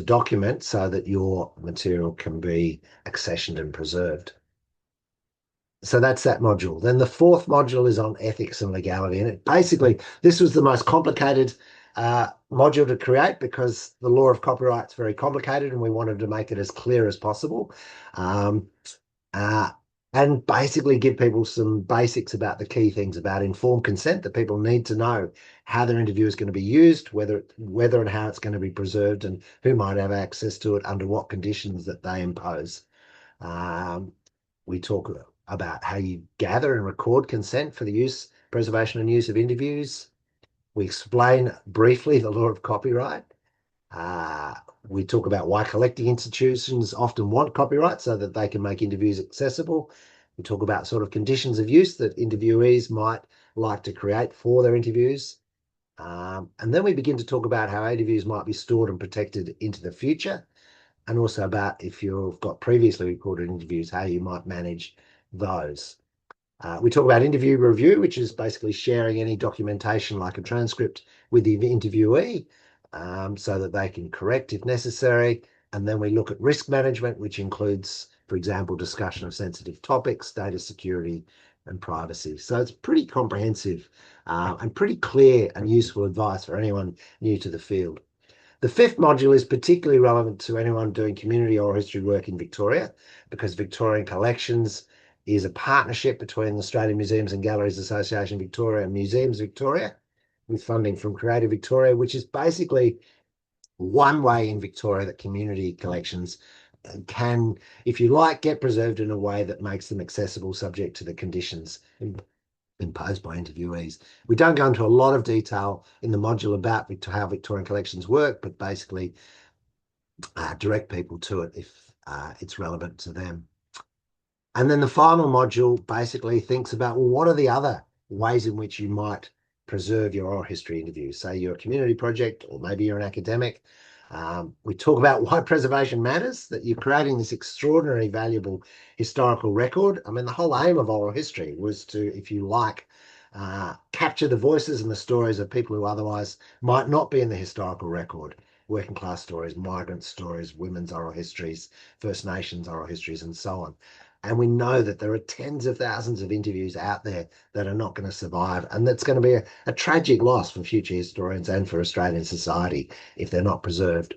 document so that your material can be accessioned and preserved. So that's that module. Then the fourth module is on ethics and legality. And basically, this was the most complicated module to create because the law of copyright is very complicated and we wanted to make it as clear as possible. And basically give people some basics about the key things about informed consent, that people need to know how their interview is going to be used, whether and how it's going to be preserved, and who might have access to it under what conditions that they impose. We talk about how you gather and record consent for the use, preservation and use of interviews. We explain briefly the law of copyright. We talk about why collecting institutions often want copyright so that they can make interviews accessible. We talk about sort of conditions of use that interviewees might like to create for their interviews. And then we begin to talk about how interviews might be stored and protected into the future, and also about if you've got previously recorded interviews, how you might manage those. We talk about interview review, which is basically sharing any documentation like a transcript with the interviewee, so that they can correct if necessary. And then we look at risk management, which includes, for example, discussion of sensitive topics, data security and privacy. So it's pretty comprehensive and pretty clear and useful advice for anyone new to the field. The fifth module is particularly relevant to anyone doing community oral history work in Victoria, because Victorian Collections is a partnership between the Australian Museums and Galleries Association Victoria and Museums Victoria, with funding from Creative Victoria, which is basically one way in Victoria that community collections can, if you like, get preserved in a way that makes them accessible subject to the conditions imposed by interviewees. We don't go into a lot of detail in the module about how Victorian collections work, but basically direct people to it if it's relevant to them. And then the final module basically thinks about, well, what are the other ways in which you might preserve your oral history interviews? Say you're a community project, or maybe you're an academic. We talk about why preservation matters, that you're creating this extraordinarily valuable historical record. I mean, the whole aim of oral history was to, if you like, capture the voices and the stories of people who otherwise might not be in the historical record. Working class stories, migrant stories, women's oral histories, First Nations oral histories, and so on. And we know that there are tens of thousands of interviews out there that are not going to survive. And that's going to be a tragic loss for future historians and for Australian society if they're not preserved.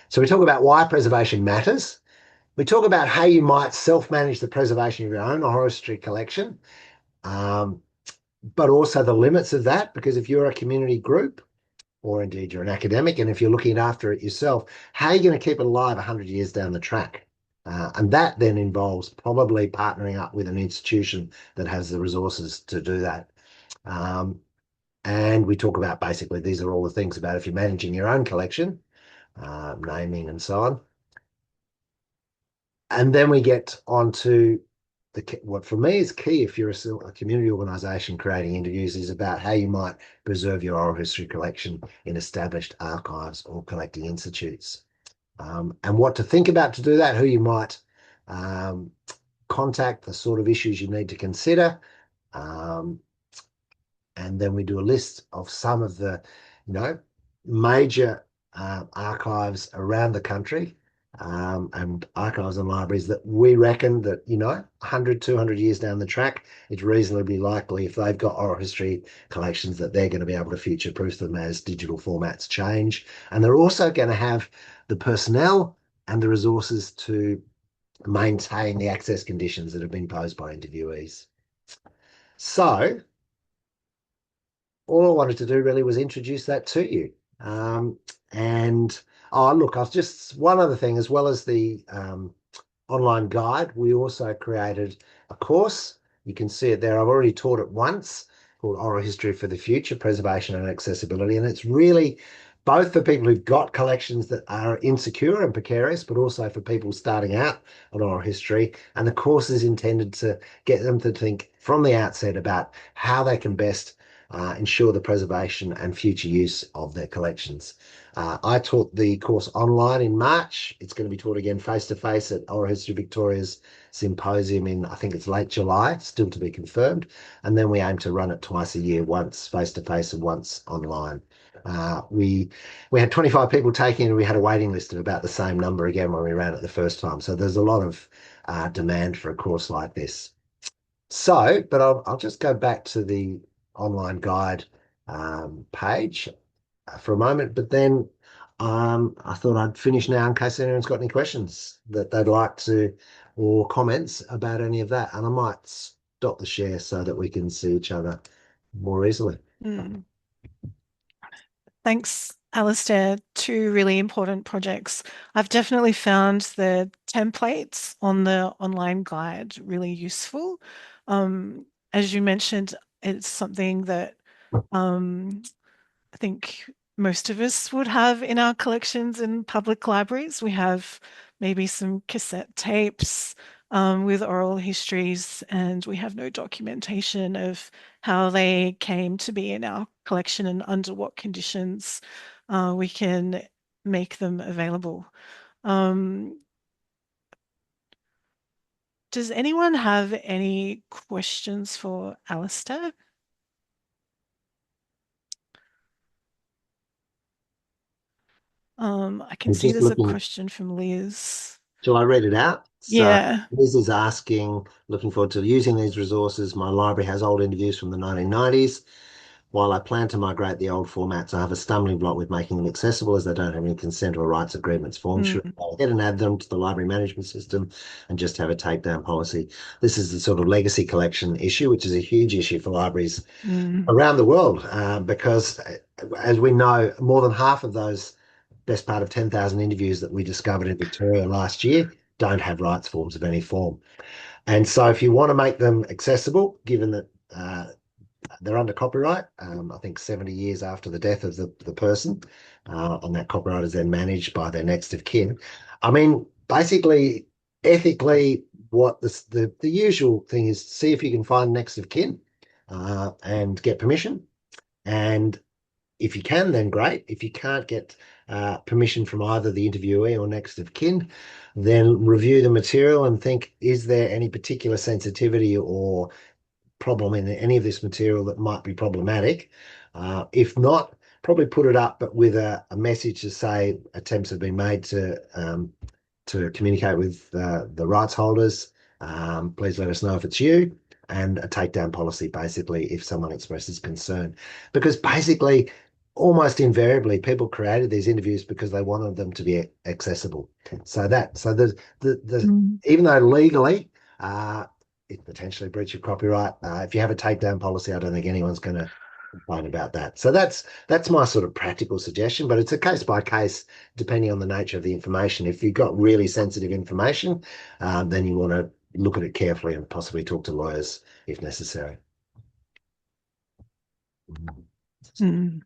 So we talk about why preservation matters. We talk about how you might self-manage the preservation of your own oral history collection, but also the limits of that, because if you're a community group, or indeed you're an academic, and if you're looking after it yourself, how are you going to keep it alive 100 years down the track? And that then involves probably partnering up with an institution that has the resources to do that. And we talk about basically these are all the things about if you're managing your own collection, naming and so on. And then we get on to what for me is key if you're a community organisation creating interviews is about how you might preserve your oral history collection in established archives or collecting institutes. And what to think about to do that, who you might contact, the sort of issues you need to consider. And then we do a list of some of the, major archives around the country and archives and libraries that we reckon that, 100, 200 years down the track, it's reasonably likely if they've got oral history collections that they're going to be able to future-proof them as digital formats change. And they're also going to have the personnel and the resources to maintain the access conditions that have been posed by interviewees. So all I wanted to do really was introduce that to you. Look, I've just one other thing, as well as the online guide, we also created a course. You can see it there. I've already taught it once, called Oral History for the Future, Preservation and Accessibility. And it's really both for people who've got collections that are insecure and precarious, but also for people starting out on oral history. And the course is intended to get them to think from the outset about how they can best ensure the preservation and future use of their collections. I taught the course online in March. It's going to be taught again face-to-face at Oral History Victoria's symposium in, I think it's late July, still to be confirmed. And then we aim to run it twice a year, once face-to-face and once online. We had 25 people taking it, and we had a waiting list of about the same number again when we ran it the first time. So there's a lot of demand for a course like this. So, but I'll just go back to the online guide page for a moment, but then I thought I'd finish now in case anyone's got any questions that they'd like to, or comments about any of that. And I might stop the share so that we can see each other more easily. Thanks, Alistair. Two really important projects. I've definitely found the templates on the online guide really useful. As you mentioned, it's something that I think most of us would have in our collections in public libraries. We have maybe some cassette tapes with oral histories, and we have no documentation of how they came to be in our collection and under what conditions we can make them available. Does anyone have any questions for Alistair? I can see there's a question from Liz. Shall I read it out? Yeah. So Liz is asking, looking forward to using these resources. My library has old interviews from the 1990s. While I plan to migrate the old formats, I have a stumbling block with making them accessible as they don't have any consent or rights agreements formed. Should I go ahead and add them to the library management system and just have a takedown policy? This is the sort of legacy collection issue, which is a huge issue for libraries around the world, because as we know, more than half of those best part of 10,000 interviews that we discovered in Victoria last year don't have rights forms of any form. And so if you want to make them accessible, given that they're under copyright, I think 70 years after the death of the person, and that copyright is then managed by their next of kin. I mean, basically, ethically, what the usual thing is, see if you can find next of kin and get permission. And if you can, then great. If you can't get permission from either the interviewee or next of kin, then review the material and think, is there any particular sensitivity or problem in any of this material that might be problematic? If not, probably put it up, but with a message to say attempts have been made to communicate with the rights holders. Please let us know if it's you, and a takedown policy, basically, if someone expresses concern. Because basically, almost invariably, people created these interviews because they wanted them to be accessible. So even though legally it potentially breach of copyright, if you have a takedown policy, I don't think anyone's going to complain about that. So that's my sort of practical suggestion, but it's a case by case depending on the nature of the information. If you've got really sensitive information, then you want to look at it carefully and possibly talk to lawyers if necessary. Mm.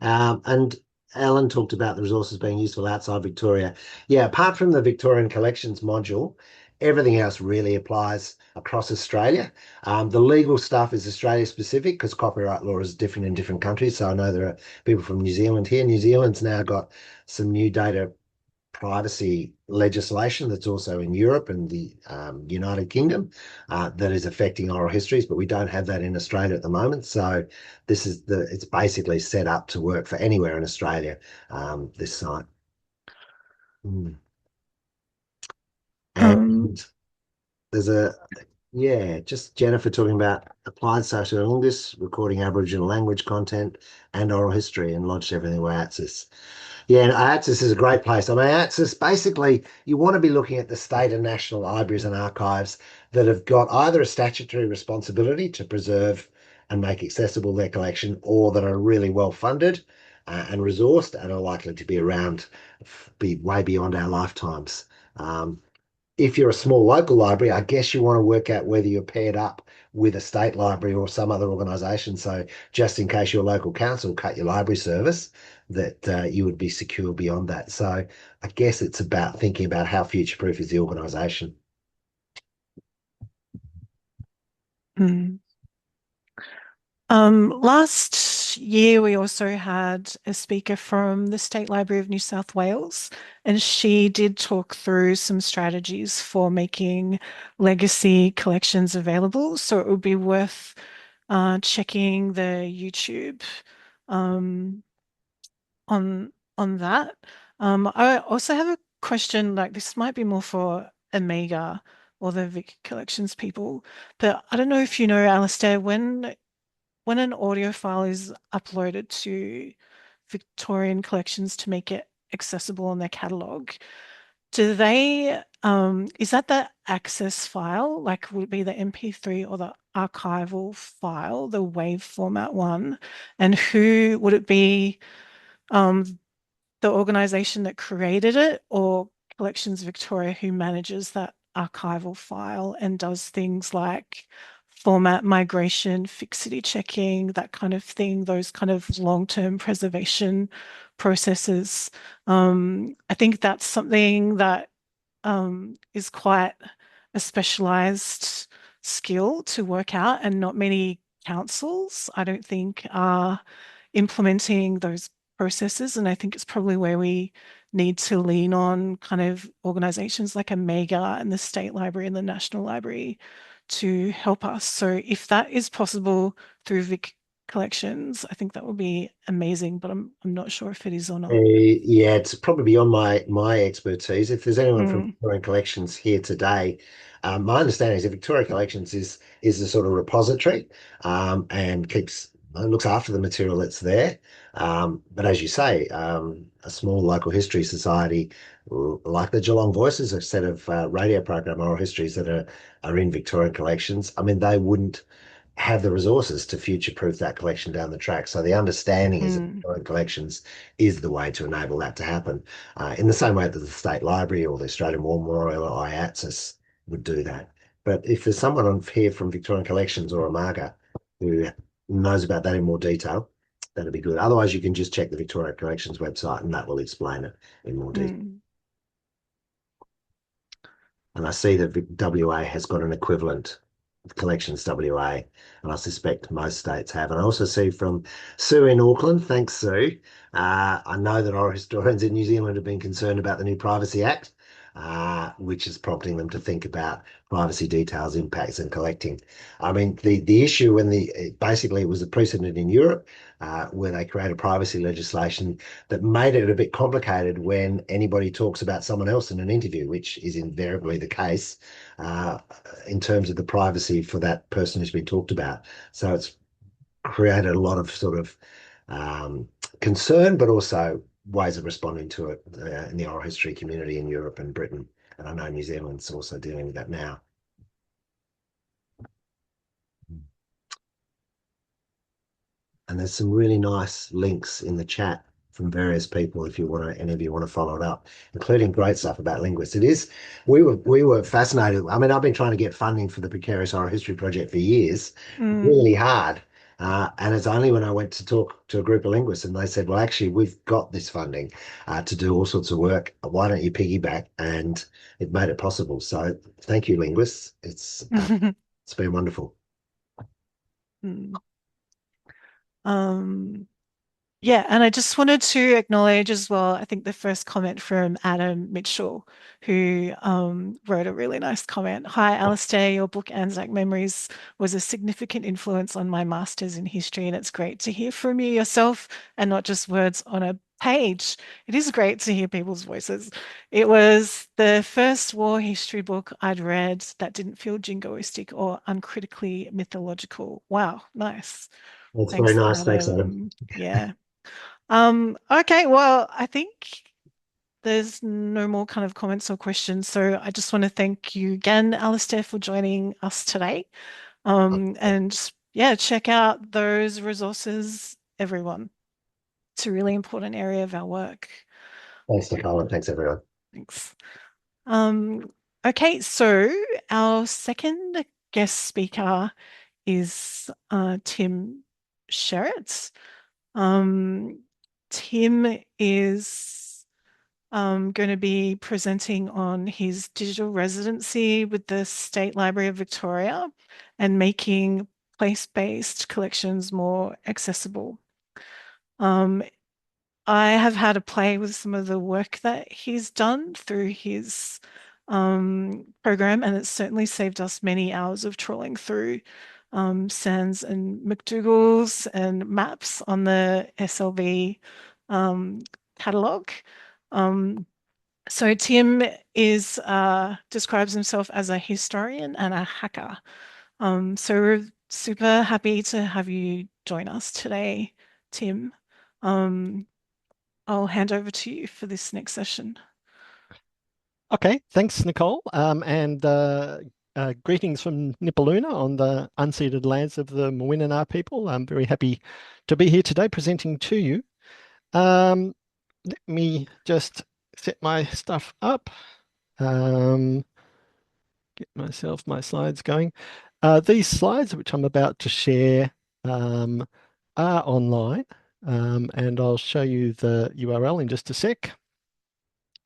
And Alan talked about the resources being useful outside Victoria. Yeah, apart from the Victorian Collections module, everything else really applies across Australia. The legal stuff is Australia specific because copyright law is different in different countries. So I know there are people from New Zealand here. New Zealand's now got some new data privacy legislation that's also in Europe and the United Kingdom that is affecting oral histories, but we don't have that in Australia at the moment. So it's basically set up to work for anywhere in Australia, this site. And there's just Jennifer talking about applied sociolinguists, recording Aboriginal language content and oral history, and lodged everything with ATSIS. Yeah, and ATSIS is a great place. I mean, ATSIS, basically, you want to be looking at the state and national libraries and archives that have got either a statutory responsibility to preserve and make accessible their collection, or that are really well funded and resourced and are likely to be around, be way beyond our lifetimes. If you're a small local library, I guess you want to work out whether you're paired up with a state library or some other organisation. So just in case your local council cut your library service, that you would be secure beyond that. So I guess it's about thinking about how future-proof is the organisation. Last year, we also had a speaker from the State Library of New South Wales, and she did talk through some strategies for making legacy collections available. So it would be worth checking the YouTube on that. I also have a question, like this might be more for Omega or the Vic Collections people, but I don't know if you know, Alistair, when an audio file is uploaded to Victorian Collections to make it accessible on their catalogue, do they, is that the access file? Like, would it be the MP3 or the archival file, the WAV format one? And who would it be, the organisation that created it, or Collections Victoria who manages that archival file and does things like format migration, fixity checking, that kind of thing, those kind of long-term preservation processes? I think that's something that is quite a specialised skill to work out, and not many councils, I don't think, are implementing those processes. And I think it's probably where we need to lean on kind of organisations like Omega and the State Library and the National Library to help us. So if that is possible through Vic Collections, I think that would be amazing, but I'm not sure if it is or not. Yeah, it's probably beyond my expertise. If there's anyone from Victoria Collections here today, my understanding is that Victoria Collections is a sort of repository and looks after the material that's there. But as you say, a small local history society like the Geelong Voices, a set of radio program oral histories that are in Victorian Collections, I mean, they wouldn't have the resources to future-proof that collection down the track. So the understanding is that Victorian Collections is the way to enable that to happen, in the same way that the State Library or the Australian War Memorial or IATSIS would do that. But if there's someone on here from Victorian Collections or Omega who knows about that in more detail, that'd be good. Otherwise, you can just check the Victoria Collections website and that will explain it in more detail. And I see that WA has got an equivalent, Collections WA, and I suspect most states have. And I also see from Sue in Auckland, thanks Sue, I know that oral historians in New Zealand have been concerned about the new Privacy Act, which is prompting them to think about privacy details, impacts and collecting. I mean, the issue when basically it was a precedent in Europe where they created privacy legislation that made it a bit complicated when anybody talks about someone else in an interview, which is invariably the case in terms of the privacy for that person who's been talked about. So it's created a lot of sort of concern, but also ways of responding to it in the oral history community in Europe and Britain. And I know New Zealand's also dealing with that now. And there's some really nice links in the chat from various people if you want to, any of you want to follow it up, including great stuff about linguists. It is, we were fascinated. I mean, I've been trying to get funding for the Precarious Oral History Project for years, really hard. And it's only when I went to talk to a group of linguists and they said, well, actually, we've got this funding to do all sorts of work. Why don't you piggyback? And it made it possible. So thank you, linguists. It's been wonderful. Yeah, and I just wanted to acknowledge as well, I think the first comment from Adam Mitchell, who wrote a really nice comment. Hi, Alistair, your book Anzac Memories was a significant influence on my master's in history, and it's great to hear from you yourself and not just words on a page. It is great to hear people's voices. It was the first war history book I'd read that didn't feel jingoistic or uncritically mythological. Wow, nice. That's Thanks, very nice. Adam. Thanks, Adam. Yeah. Okay, well, I think there's no more kind of comments or questions. So I just want to thank you again, Alistair, for joining us today. And yeah, check out those resources, everyone. It's a really important area of our work. Thanks, Nicole, and thanks, everyone. Thanks. Okay, so our second guest speaker is Tim Sherratt. Tim is going to be presenting on his digital residency with the State Library of Victoria and making place-based collections more accessible. I have had a play with some of the work that he's done through his program, and it's certainly saved us many hours of trawling through Sands and McDougall's and maps on the SLV catalogue. So Tim is describes himself as a historian and a hacker. So we're super happy to have you join us today, Tim. I'll hand over to you for this next session. Okay, thanks, Nicole. Greetings from Nipaluna on the unceded lands of the Mawinana people. I'm very happy to be here today presenting to you. Let me just set my stuff up. Get myself my slides going. These slides, which I'm about to share, are online, and I'll show you the URL in just a sec.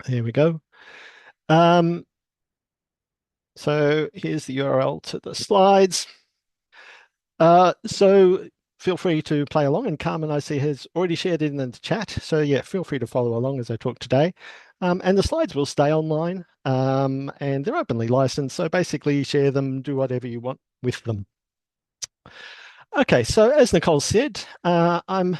There we go. So here's the URL to the slides. So feel free to play along, and Carmen, I see, has already shared it in the chat. So yeah, feel free to follow along as I talk today. And the slides will stay online, and they're openly licensed. So basically share them, do whatever you want with them. Okay, so as Nicole said, I'm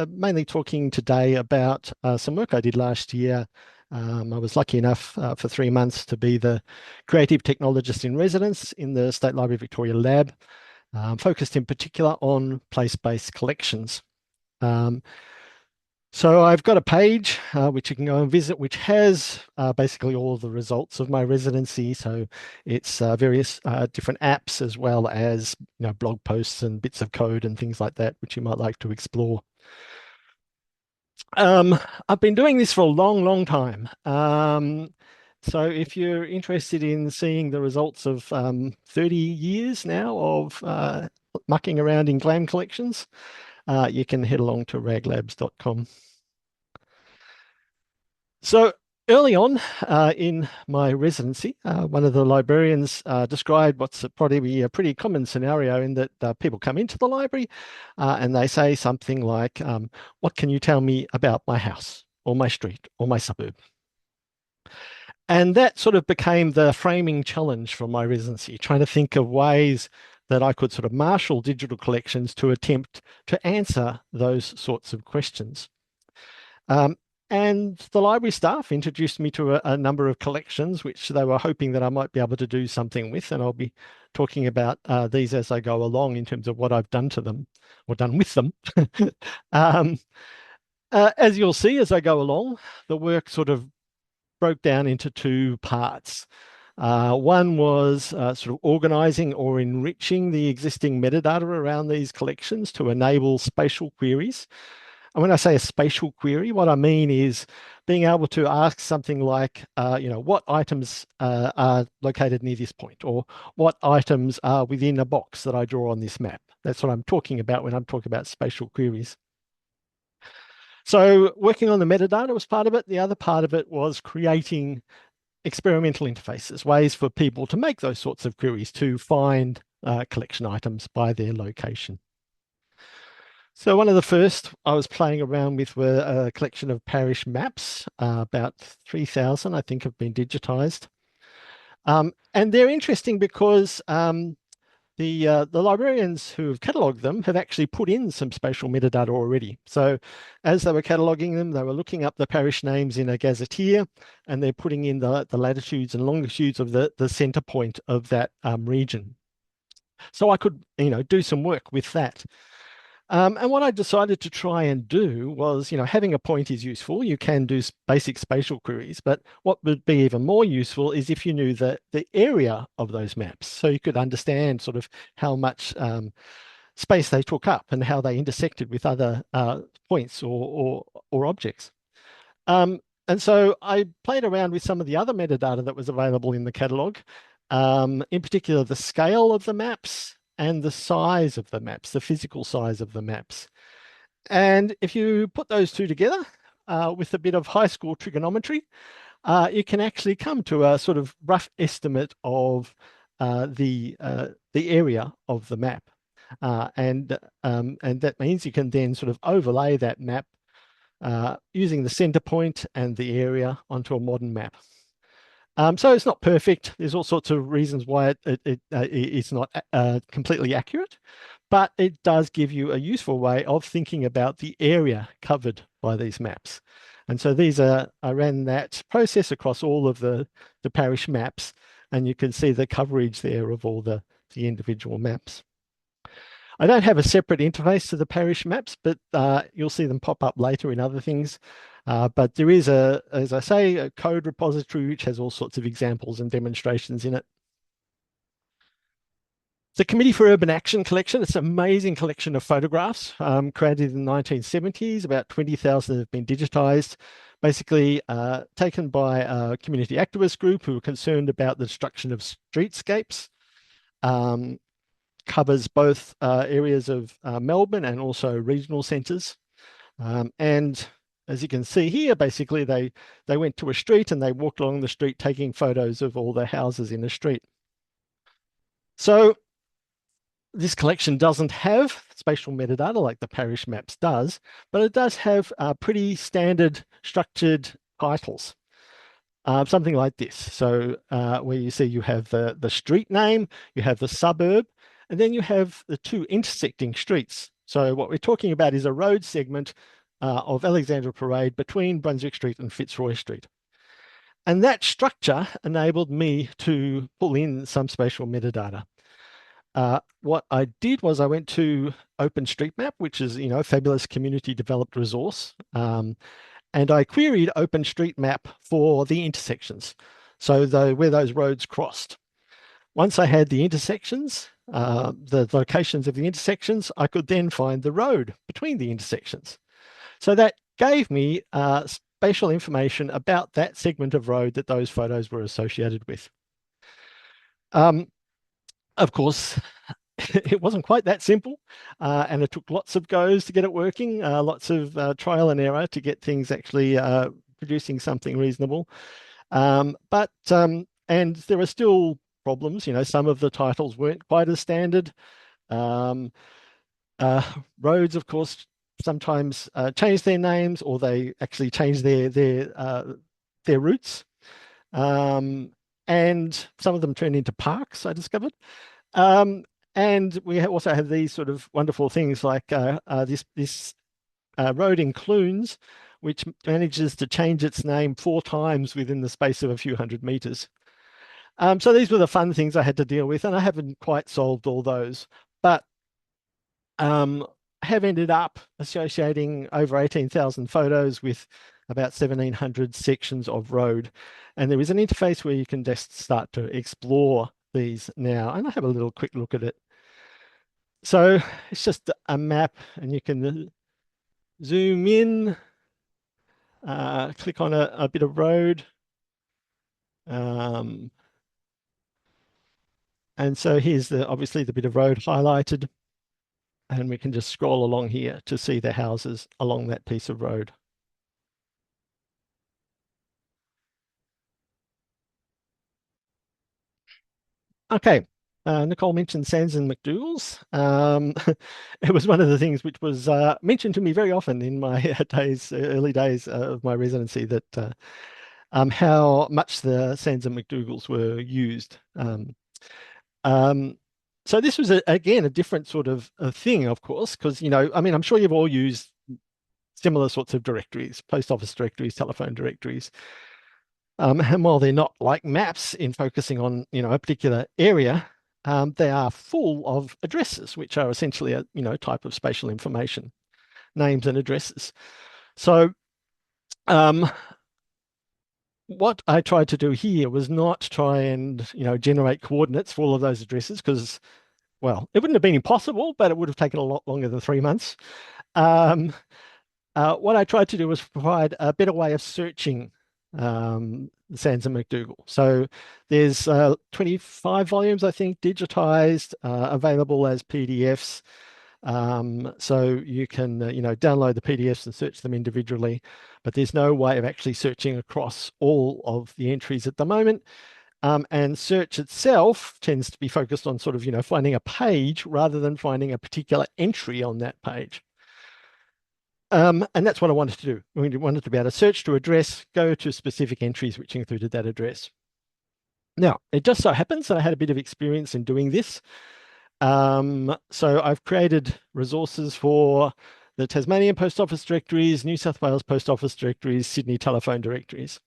mainly talking today about some work I did last year. I was lucky enough for 3 months to be the creative technologist in residence in the State Library Victoria lab, focused in particular on place-based collections. So I've got a page which you can go and visit, which has basically all of the results of my residency. So it's various different apps, as well as blog posts and bits of code and things like that, which you might like to explore. I've been doing this for a long time. So if you're interested in seeing the results of 30 years now of mucking around in GLAM collections, you can head along to raglabs.com. So early on in my residency, one of the librarians described what's probably a pretty common scenario, in that people come into the library and they say something like, what can you tell me about my house or my street or my suburb? And that sort of became the framing challenge for my residency, trying to think of ways that I could sort of marshal digital collections to attempt to answer those sorts of questions. And the library staff introduced me to a number of collections, which they were hoping that I might be able to do something with. And I'll be talking about these as I go along in terms of what I've done to them or done with them. As you'll see as I go along, the work sort of broke down into two parts. One was sort of organizing or enriching the existing metadata around these collections to enable spatial queries. And when I say a spatial query, what I mean is being able to ask something like, what items are located near this point, or what items are within a box that I draw on this map, That's what I'm talking about when I'm talking about spatial queries. So working on the metadata was part of it. The other part of it was creating experimental interfaces, ways for people to make those sorts of queries to find collection items by their location. So one of the first I was playing around with were a collection of parish maps, about 3,000 I think have been digitized. And they're interesting because the librarians who have catalogued them have actually put in some spatial metadata already. So as they were cataloguing them, they were looking up the parish names in a gazetteer, and they're putting in the latitudes and longitudes of the center point of that region. So I could, do some work with that. And what I decided to try and do was, having a point is useful. You can do basic spatial queries, but what would be even more useful is if you knew the area of those maps. So you could understand sort of how much space they took up and how they intersected with other points or objects. And so I played around with some of the other metadata that was available in the catalogue, in particular the scale of the maps and the size of the maps, the physical size of the maps. And if you put those two together with a bit of high school trigonometry, you can actually come to a sort of rough estimate of the area of the map. And that means you can then sort of overlay that map using the center point and the area onto a modern map. So it's not perfect. There's all sorts of reasons why it's not completely accurate, but it does give you a useful way of thinking about the area covered by these maps. And so I ran that process across all of the parish maps, and you can see the coverage there of all the individual maps. I don't have a separate interface to the parish maps, but you'll see them pop up later in other things. But there is, as I say, a code repository which has all sorts of examples and demonstrations in it. The Committee for Urban Action collection, it's an amazing collection of photographs created in the 1970s. About 20,000 have been digitized, basically taken by a community activist group who were concerned about the destruction of streetscapes. Covers both areas of Melbourne and also regional centres. And as you can see here, basically they went to a street and they walked along the street taking photos of all the houses in the street. So this collection doesn't have spatial metadata like the parish maps does, but it does have pretty standard structured titles. Something like this. So where you see you have the street name, you have the suburb, and then you have the two intersecting streets. So what we're talking about is a road segment of Alexandra Parade between Brunswick Street and Fitzroy Street. And that structure enabled me to pull in some spatial metadata. What I did was I went to OpenStreetMap, which is, a fabulous community developed resource. And I queried OpenStreetMap for the intersections. So where those roads crossed. Once I had the intersections, the locations of the intersections, I could then find the road between the intersections. So that gave me spatial information about that segment of road that those photos were associated with. Of course, it wasn't quite that simple, and it took lots of goes to get it working, lots of trial and error to get things actually producing something reasonable. And there are still problems. Some of the titles weren't quite as standard. Roads, of course, sometimes change their names, or they actually change their routes. And some of them turn into parks, I discovered. And we also have these sort of wonderful things like this road in Clunes, which manages to change its name 4 times within the space of a few hundred meters. So these were the fun things I had to deal with, and I haven't quite solved all those, but I have ended up associating over 18,000 photos with about 1,700 sections of road. And there is an interface where you can just start to explore these now, and I have a little quick look at it. So it's just a map, and you can zoom in, click on a bit of road. And so here's obviously the bit of road highlighted. and we can just scroll along here to see the houses along that piece of road. Okay, Nicole mentioned Sands and McDougall's. It was one of the things which was mentioned to me very often in my early days of my residency, that how much the Sands and McDougall's were used. So this was, again, a different sort of thing, of course, because, you know, I mean, I'm sure you've all used similar sorts of directories, post office directories, telephone directories. And while they're not like maps in focusing on, you know, a particular area, they are full of addresses, which are essentially a, you know, type of spatial information, names and addresses. So what I tried to do here was not try and, you know, generate coordinates for all of those addresses, because, well, it wouldn't have been impossible, but it would have taken a lot longer than 3 months. What I tried to do was provide a better way of searching Sands and McDougall. So there's 25 volumes, I think, digitized, available as PDFs. So you can, you know, download the PDFs and search them individually, but there's no way of actually searching across all of the entries at the moment. And search itself tends to be focused on sort of, you know, finding a page rather than finding a particular entry on that page. And that's what I wanted to do. We wanted to be able to search to address, go to specific entries which included that address. Now, it just so happens that I had a bit of experience in doing this. So I've created resources for the Tasmanian Post Office directories, New South Wales Post Office directories, Sydney telephone directories.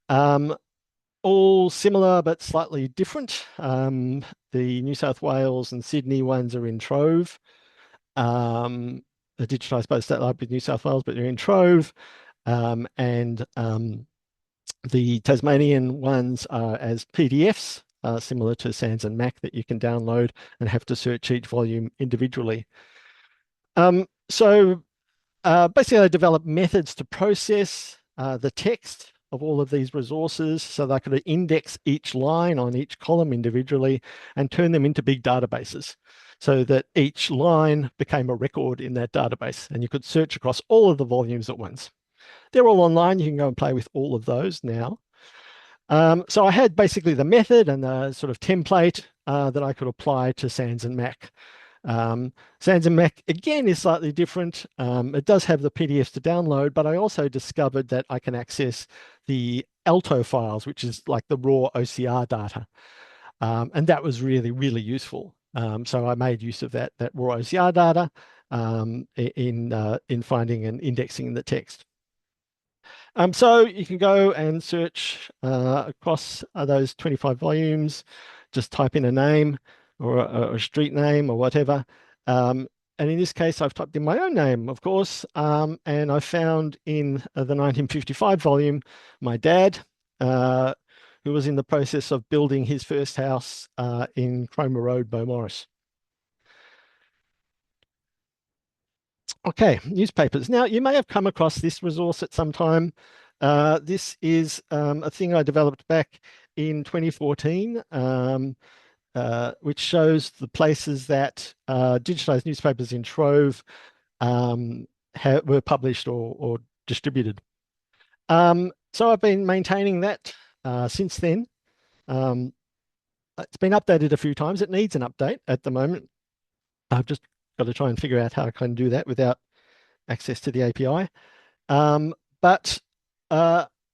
All similar but slightly different. The New South Wales and Sydney ones are in Trove. They're digitized by the State Library of New South Wales, but they're in Trove. And the Tasmanian ones are as PDFs, similar to Sands and Mac, that you can download and have to search each volume individually. So basically, I developed methods to process the text of all of these resources so that I could index each line on each column individually and turn them into big databases, so that each line became a record in that database, and you could search across all of the volumes at once. They're all online. You can go and play with all of those now. So I had basically the method and the sort of template that I could apply to Sands and Mac. Sands and Mac, again, is slightly different. It does have the PDFs to download, but I also discovered that I can access the Alto files, which is like the raw OCR data. And that was really, really useful. So I made use of that raw OCR data in finding and indexing the text. So you can go and search across those 25 volumes, just type in a name or a street name or whatever. And in this case, I've typed in my own name, of course, and I found in the 1955 volume, my dad, who was in the process of building his first house in Cromer Road, Beaumaris. Okay, newspapers. Now, you may have come across this resource at some time. This is a thing I developed back in 2014, which shows the places that digitized newspapers in Trove were published or distributed. So I've been maintaining that since then. It's been updated a few times. It needs an update at the moment. I've just got to try and figure out how I can do that without access to the API. But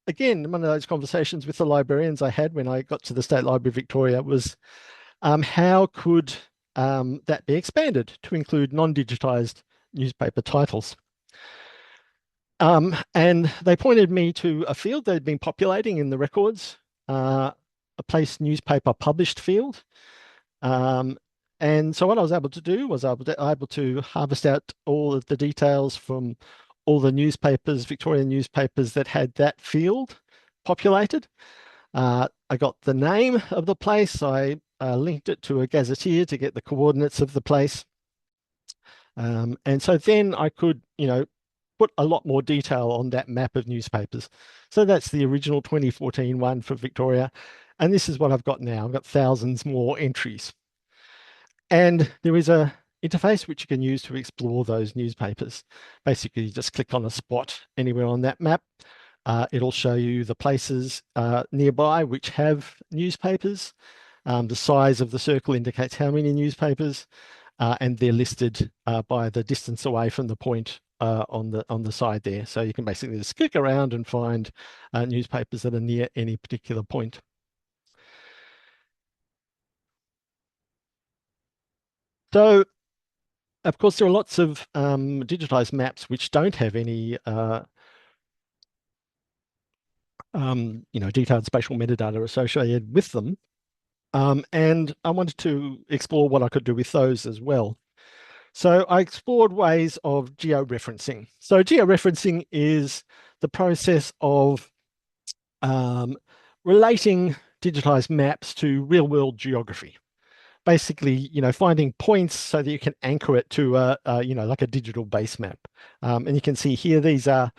again, one of those conversations with the librarians I had when I got to the State Library of Victoria was how could that be expanded to include non-digitized newspaper titles? And they pointed me to a field they'd been populating in the records, a place newspaper published field. And so what I was able to do was able to harvest out all of the details from all the newspapers, Victorian newspapers that had that field populated. I got the name of the place. I linked it to a gazetteer to get the coordinates of the place. And so then I could, you know, put a lot more detail on that map of newspapers. So that's the original 2014 one for Victoria. And this is what I've got now. I've got thousands more entries. And there is a interface, which you can use to explore those newspapers. Basically, you just click on a spot anywhere on that map. It'll show you the places nearby which have newspapers. The size of the circle indicates how many newspapers, and they're listed by the distance away from the point on the side there. So you can basically just click around and find newspapers that are near any particular point. So, of course, there are lots of digitized maps which don't have any detailed spatial metadata associated with them. And I wanted to explore what I could do with those as well. So I explored ways of georeferencing. So georeferencing is the process of relating digitized maps to real-world geography. Basically, finding points so that you can anchor it to like a digital base map. And you can see here, these are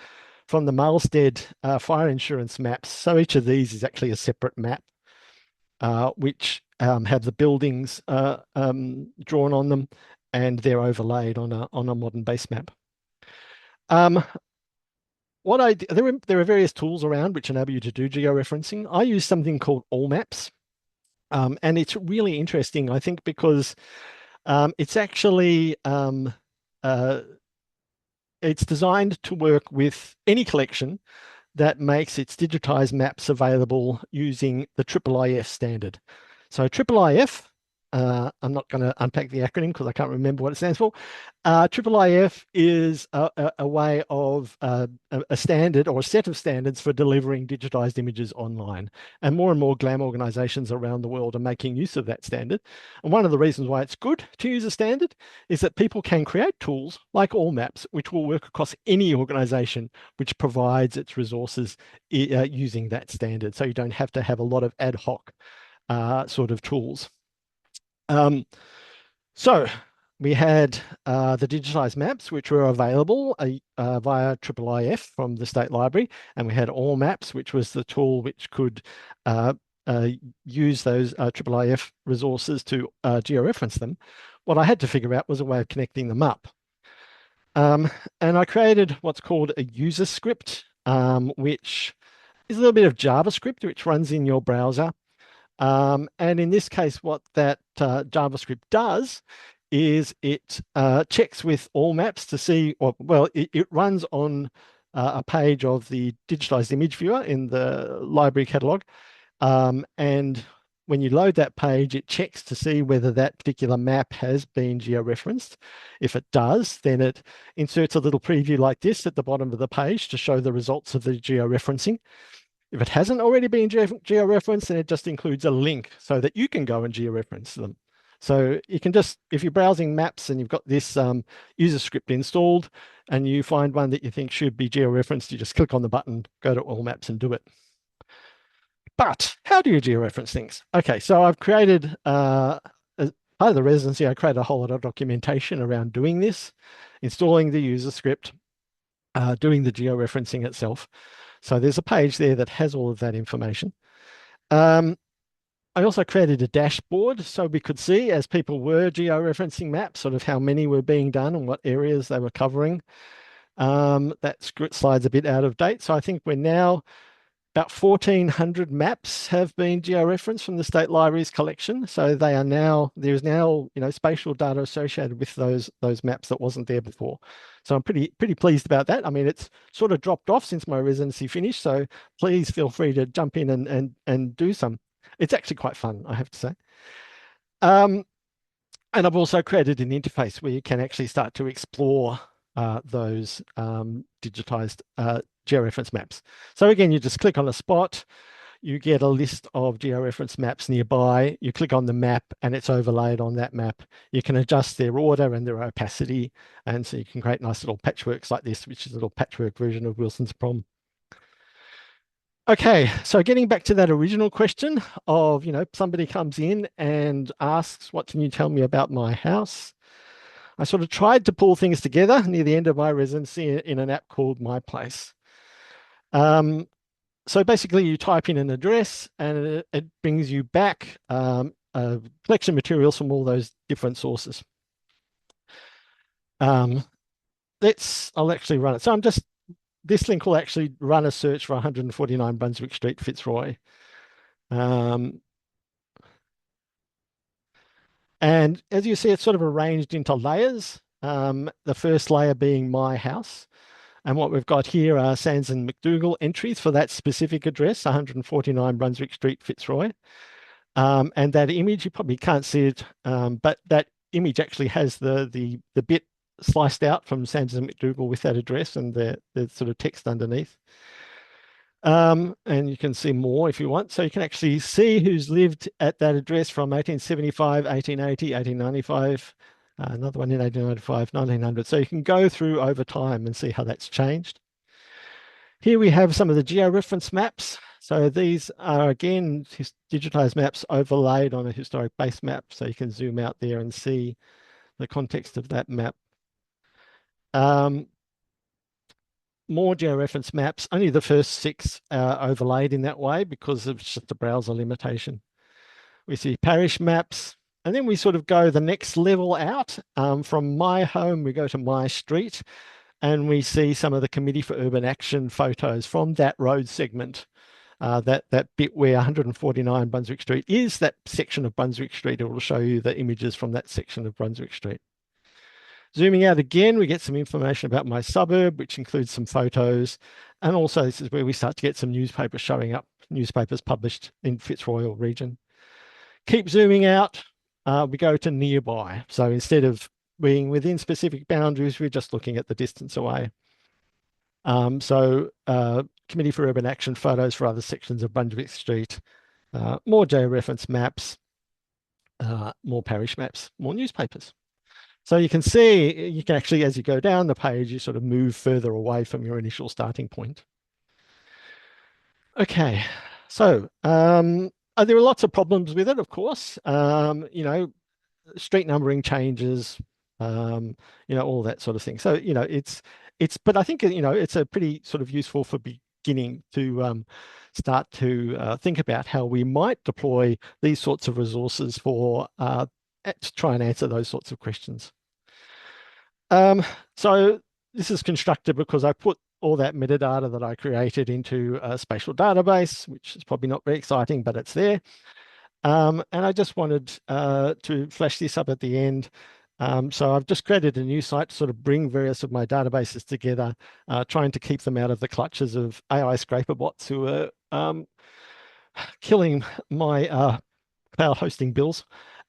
from the Maelsted fire insurance maps. So each of these is actually a separate map, which have the buildings drawn on them, and they're overlaid on a modern base map. There are various tools around which enable you to do georeferencing. I use something called AllMaps, and it's really interesting, I think, because it's actually it's designed to work with any collection that makes its digitized maps available using the IIIF standard. So IIIF, I'm not going to unpack the acronym because I can't remember what it stands for. IIIF is a way of a standard or a set of standards for delivering digitized images online. And more GLAM organizations around the world are making use of that standard. And one of the reasons why it's good to use a standard is that people can create tools like AllMaps, which will work across any organization which provides its resources using that standard. So you don't have to have a lot of ad hoc sort of tools. So we had the digitized maps, which were available via IIIF from the State Library, and we had AllMaps, which was the tool which could use those IIIF resources to georeference them. What I had to figure out was a way of connecting them up. And I created what's called a user script, which is a little bit of JavaScript, which runs in your browser. And in this case, what that JavaScript does is it checks with AllMaps to see, it runs on a page of the digitized image viewer in the library catalog. And when you load that page, it checks to see whether that particular map has been georeferenced. If it does, then it inserts a little preview like this at the bottom of the page to show the results of the georeferencing. If it hasn't already been georeferenced, then it just includes a link so that you can go and georeference them. So you can just, if you're browsing maps and you've got this user script installed and you find one that you think should be georeferenced, you just click on the button, go to AllMaps and do it. But how do you georeference things? Okay, so I've created, as part of the residency, I created a whole lot of documentation around doing this, installing the user script, doing the georeferencing itself. So there's a page there that has all of that information. I also created a dashboard so we could see, as people were georeferencing maps, sort of how many were being done and what areas they were covering. That slide's a bit out of date. So I think we're now about 1,400 maps have been georeferenced from the State Library's collection. So they are now, there's now, spatial data associated with those maps that wasn't there before. So I'm pretty pleased about that. I mean, it's sort of dropped off since my residency finished. So please feel free to jump in and do some. It's actually quite fun, I have to say. And I've also created an interface where you can actually start to explore those digitized georeference maps. So again, you just click on a spot, you get a list of georeference maps nearby, you click on the map and it's overlaid on that map. You can adjust their order and their opacity, and so you can create nice little patchworks like this, which is a little patchwork version of Wilson's Prom. Okay, so getting back to that original question of, somebody comes in and asks, what can you tell me about my house? I sort of tried to pull things together near the end of my residency in an app called My Place. So basically you type in an address and it brings you back a collection of materials from all those different sources. I'll actually run it. So this link will actually run a search for 149 Brunswick Street, Fitzroy. And as you see, it's sort of arranged into layers. The first layer being my house. And what we've got here are Sands and McDougall entries for that specific address, 149 Brunswick Street, Fitzroy. And that image, you probably can't see it, but that image actually has the bit sliced out from Sands and McDougall with that address and the sort of text underneath. And you can see more if you want. So you can actually see who's lived at that address from 1875, 1880, 1895, another one in 1895, 1900. So you can go through over time and see how that's changed. Here we have some of the georeference maps. So these are, again, digitized maps overlaid on a historic base map. So you can zoom out there and see the context of that map. More georeference maps, only the first 6 are overlaid in that way because of just a browser limitation. We see parish maps, and then we sort of go the next level out. From my home, we go to my street, and we see some of the Committee for Urban Action photos from that road segment. That bit where 149 Brunswick Street is, that section of Brunswick Street. It will show you the images from that section of Brunswick Street. Zooming out again, we get some information about my suburb, which includes some photos. And also this is where we start to get some newspapers showing up, newspapers published in Fitzroy region. Keep zooming out, we go to nearby. So instead of being within specific boundaries, we're just looking at the distance away. Committee for Urban Action photos for other sections of Brunswick Street, more georeference maps, more parish maps, more newspapers. So you can see, you can actually, as you go down the page, you sort of move further away from your initial starting point. Okay, so there are lots of problems with it, of course. You know, street numbering changes, you know, all that sort of thing. So, you know, but I think, you know, it's a pretty sort of useful for beginning to start to think about how we might deploy these sorts of resources for to try and answer those sorts of questions. So this is constructed because I put all that metadata that I created into a spatial database, which is probably not very exciting, but it's there. And I just wanted to flash this up at the end. So I've just created a new site to sort of bring various of my databases together, trying to keep them out of the clutches of AI scraper bots who are killing my cloud hosting bills.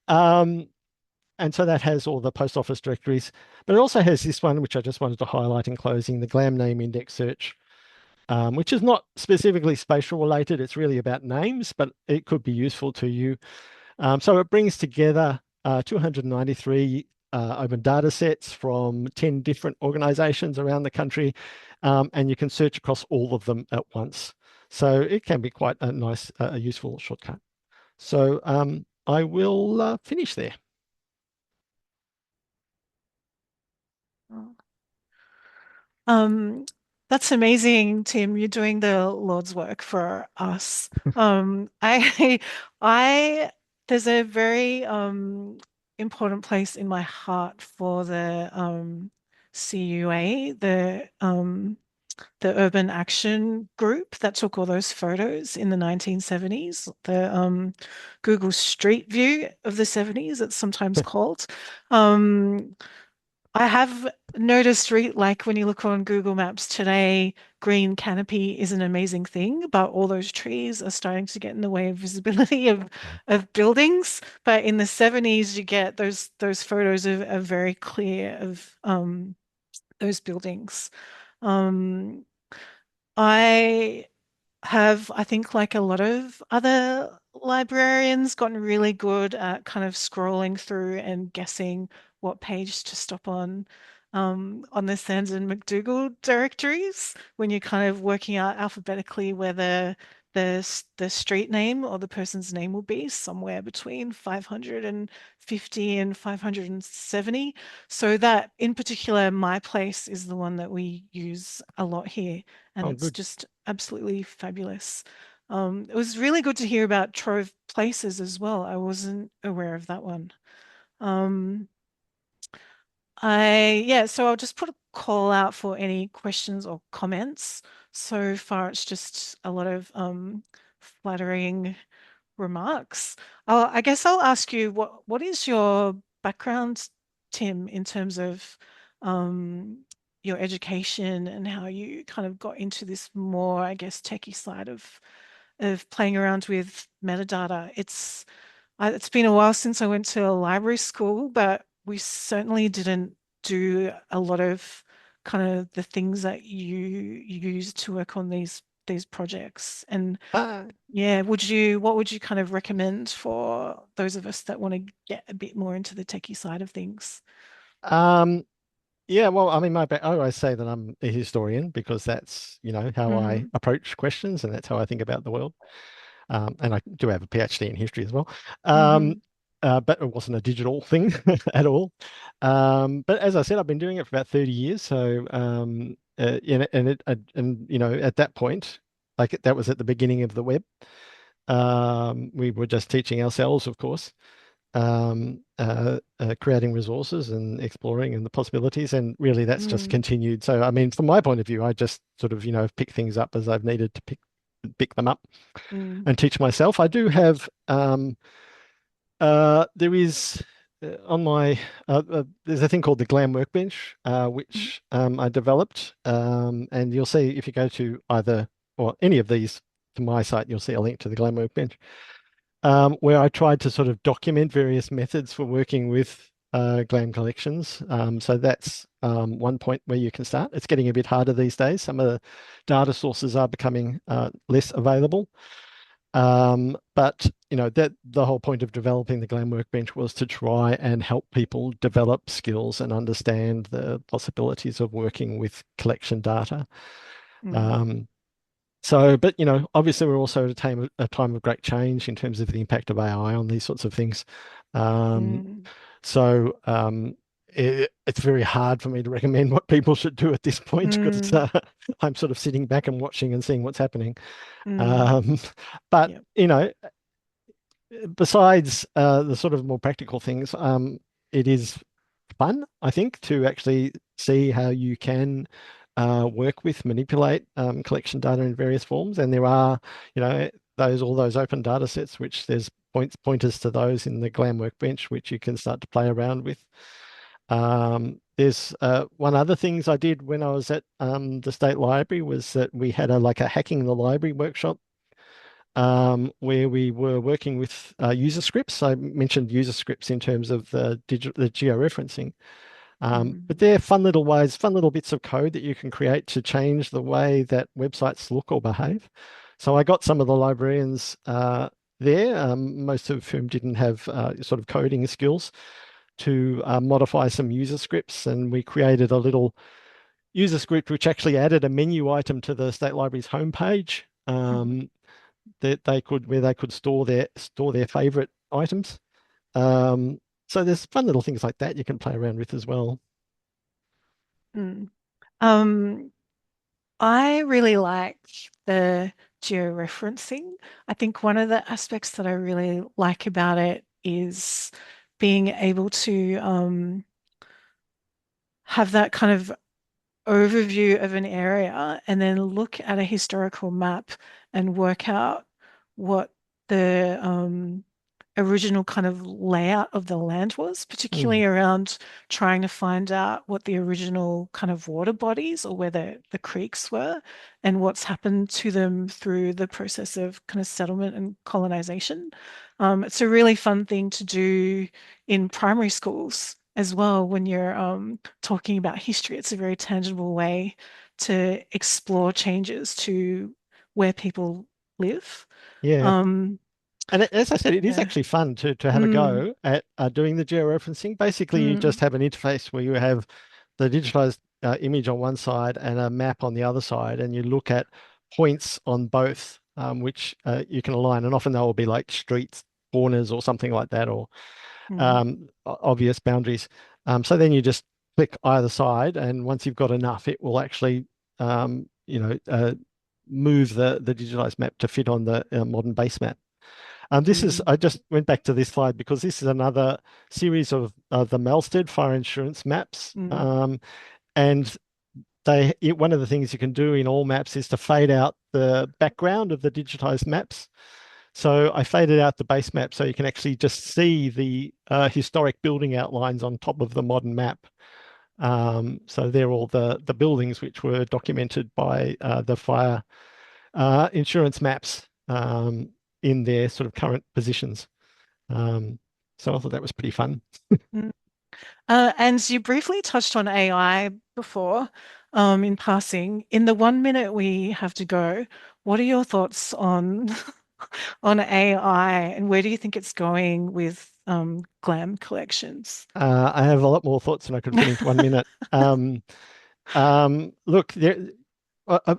And so that has all the post office directories, but it also has this one, which I just wanted to highlight in closing, the GLAM name index search, which is not specifically spatial related. It's really about names, but it could be useful to you. So it brings together 293 open data sets from 10 different organizations around the country, and you can search across all of them at once. So it can be quite a nice, useful shortcut. So I will finish there. That's amazing, Tim. You're doing the Lord's work for us. There's a very important place in my heart for the CUA, the Urban Action Group that took all those photos in the 1970s, the Google Street View of the 70s, it's sometimes called. I have noticed, like when you look on Google Maps today, green canopy is an amazing thing, but all those trees are starting to get in the way of visibility of buildings. But in the 70s, you get those photos of very clear of those buildings. I think like a lot of other librarians, gotten really good at kind of scrolling through and guessing what page to stop on the Sands and McDougall directories when you're kind of working out alphabetically where the street name or the person's name will be, somewhere between 550 and 570. So that in particular, my place is the one that we use a lot here, and it's just absolutely fabulous. It was really good to hear about Trove Places as well. I wasn't aware of that one. So I'll just put a call out for any questions or comments. So far, it's just a lot of flattering remarks. I guess I'll ask you, what is your background, Tim, in terms of your education and how you kind of got into this more, I guess, techie side of playing around with metadata. It's been a while since I went to a library school, but we certainly didn't do a lot of kind of the things that you use to work on these projects. And yeah, what would you kind of recommend for those of us that want to get a bit more into the techie side of things? Yeah, well, I mean, I always say that I'm a historian because that's, how I approach questions and that's how I think about the world. And I do have a PhD in history as well. But it wasn't a digital thing at all. But as I said, I've been doing it for about 30 years. So, at that point, like that was at the beginning of the web. We were just teaching ourselves, of course, creating resources and exploring and the possibilities. And really that's just continued. So, I mean, from my point of view, I just sort of, pick things up as I've needed to pick them up and teach myself. I do have, there is on my, there's a thing called the GLAM Workbench, which I developed. And you'll see if you go to either or any of these to my site, you'll see a link to the GLAM Workbench, where I tried to sort of document various methods for working with GLAM collections. So that's one point where you can start. It's getting a bit harder these days. Some of the data sources are becoming less available. But that the whole point of developing the GLAM Workbench was to try and help people develop skills and understand the possibilities of working with collection data. But obviously we're also at a time of great change in terms of the impact of AI on these sorts of things. It's very hard for me to recommend what people should do at this point because I'm sort of sitting back and watching and seeing what's happening. Besides the sort of more practical things, it is fun, I think, to actually see how you can manipulate collection data in various forms. And there are, all those open data sets, which there's pointers to those in the GLAM Workbench, which you can start to play around with. There's one other things I did when I was at the State Library was that we had a Hacking the Library workshop where we were working with user scripts. I mentioned user scripts in terms of the georeferencing. But they're fun little ways, fun little bits of code that you can create to change the way that websites look or behave. So I got some of the librarians there, most of whom didn't have sort of coding skills, to modify some user scripts, and we created a little user script which actually added a menu item to the State Library's homepage that they could store their favorite items. So there's fun little things like that you can play around with as well. I really like the georeferencing. I think one of the aspects that I really like about it is being able to have that kind of overview of an area and then look at a historical map and work out what the original kind of layout of the land was, particularly around trying to find out what the original kind of water bodies or where the creeks were and what's happened to them through the process of kind of settlement and colonization. It's a really fun thing to do in primary schools as well when you're talking about history. It's a very tangible way to explore changes to where people live. And as I said, it is actually fun to have a go at doing the georeferencing. Basically, you just have an interface where you have the digitized image on one side and a map on the other side, and you look at points on both, which you can align. And often they will be like streets, corners, or something like that, or obvious boundaries. So then you just click either side, and once you've got enough, it will actually, move the digitized map to fit on the modern base map. This is, I just went back to this slide because this is another series of the Melstead fire insurance maps. And one of the things you can do in all maps is to fade out the background of the digitized maps. So I faded out the base map so you can actually just see the historic building outlines on top of the modern map. So they're all the buildings which were documented by the fire insurance maps in their sort of current positions. So I thought that was pretty fun. And you briefly touched on AI before in passing. In the 1 minute we have to go, what are your thoughts on AI, and where do you think it's going with GLAM collections? I have a lot more thoughts than I could fit into 1 minute. Look,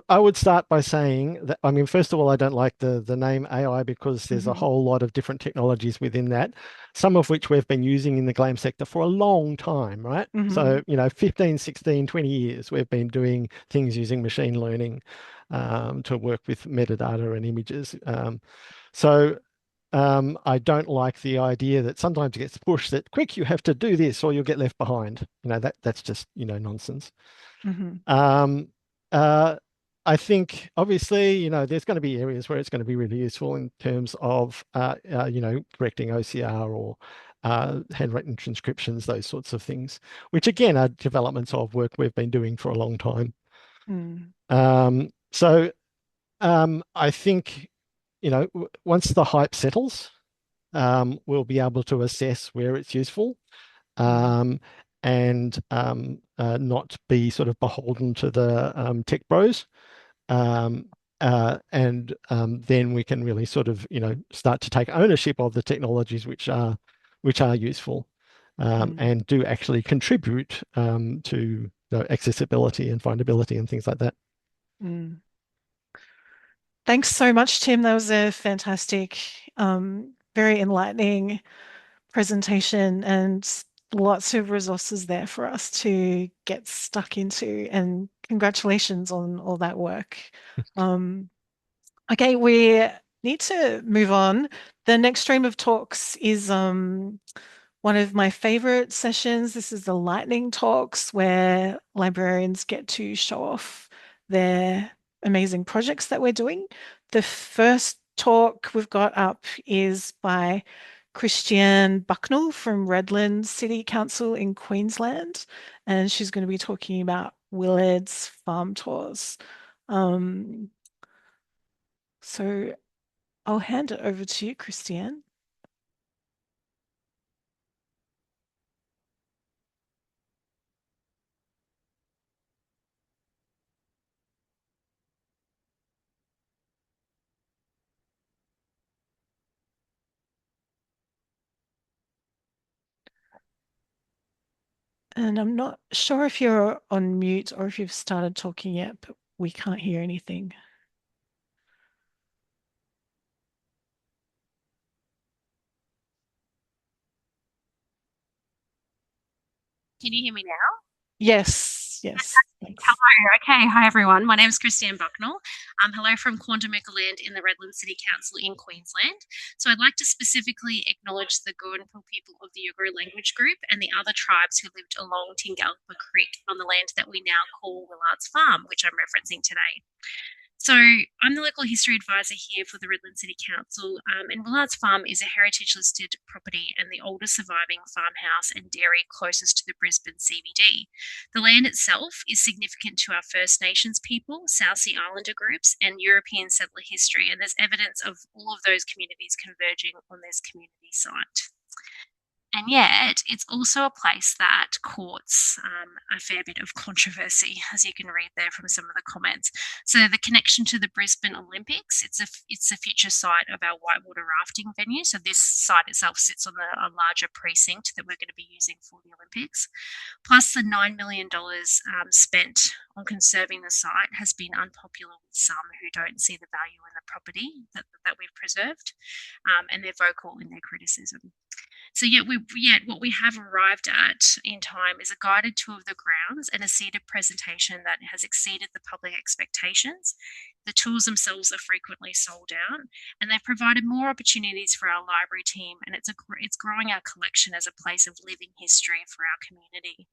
I would start by saying that, I mean, first of all, I don't like the name AI because there's a whole lot of different technologies within that, some of which we've been using in the GLAM sector for a long time, right? So, 15, 16, 20 years, we've been doing things using machine learning to work with metadata and images. I don't like the idea that sometimes it gets pushed that, quick, you have to do this or you'll get left behind. That's just, nonsense. I think obviously, there's going to be areas where it's going to be really useful in terms of, correcting OCR or handwritten transcriptions, those sorts of things, which again are developments of work we've been doing for a long time. I think, once the hype settles, we'll be able to assess where it's useful. And not be sort of beholden to the tech bros. Then we can really sort of, start to take ownership of the technologies which are useful and do actually contribute to accessibility and findability and things like that. Thanks so much, Tim. That was a fantastic, very enlightening presentation, and lots of resources there for us to get stuck into, and congratulations on all that work. Okay, we need to move on. The next stream of talks is one of my favorite sessions. This is the lightning talks, where librarians get to show off their amazing projects that we're doing. The first talk we've got up is by Christiane Bucknell from Redland City Council in Queensland, and she's going to be talking about Willard's farm tours. So I'll hand it over to you, Christiane. And I'm not sure if you're on mute or if you've started talking yet, but we can't hear anything. Can you hear me now? Yes, yes. Hello. Okay. Hi, everyone. My name is Christiane Bucknell. Hello from Quandamooka Land in the Redland City Council in Queensland. So I'd like to specifically acknowledge the Gurunpul people of the Yuggera language group and the other tribes who lived along Tingalpa Creek on the land that we now call Willard's Farm, which I'm referencing today. So I'm the local history advisor here for the Redland City Council, and Willard's Farm is a heritage listed property and the oldest surviving farmhouse and dairy closest to the Brisbane CBD. The land itself is significant to our First Nations people, South Sea Islander groups, and European settler history, and there's evidence of all of those communities converging on this community site. And yet, it's also a place that courts a fair bit of controversy, as you can read there from some of the comments. So the connection to the Brisbane Olympics, it's a future site of our whitewater rafting venue. So this site itself sits on a larger precinct that we're going to be using for the Olympics. Plus the $9 million spent on conserving the site has been unpopular with some who don't see the value in the property that we've preserved, and they're vocal in their criticism. So what we have arrived at in time is a guided tour of the grounds and a seated presentation that has exceeded the public expectations. The tours themselves are frequently sold out, and they've provided more opportunities for our library team, and it's growing our collection as a place of living history for our community.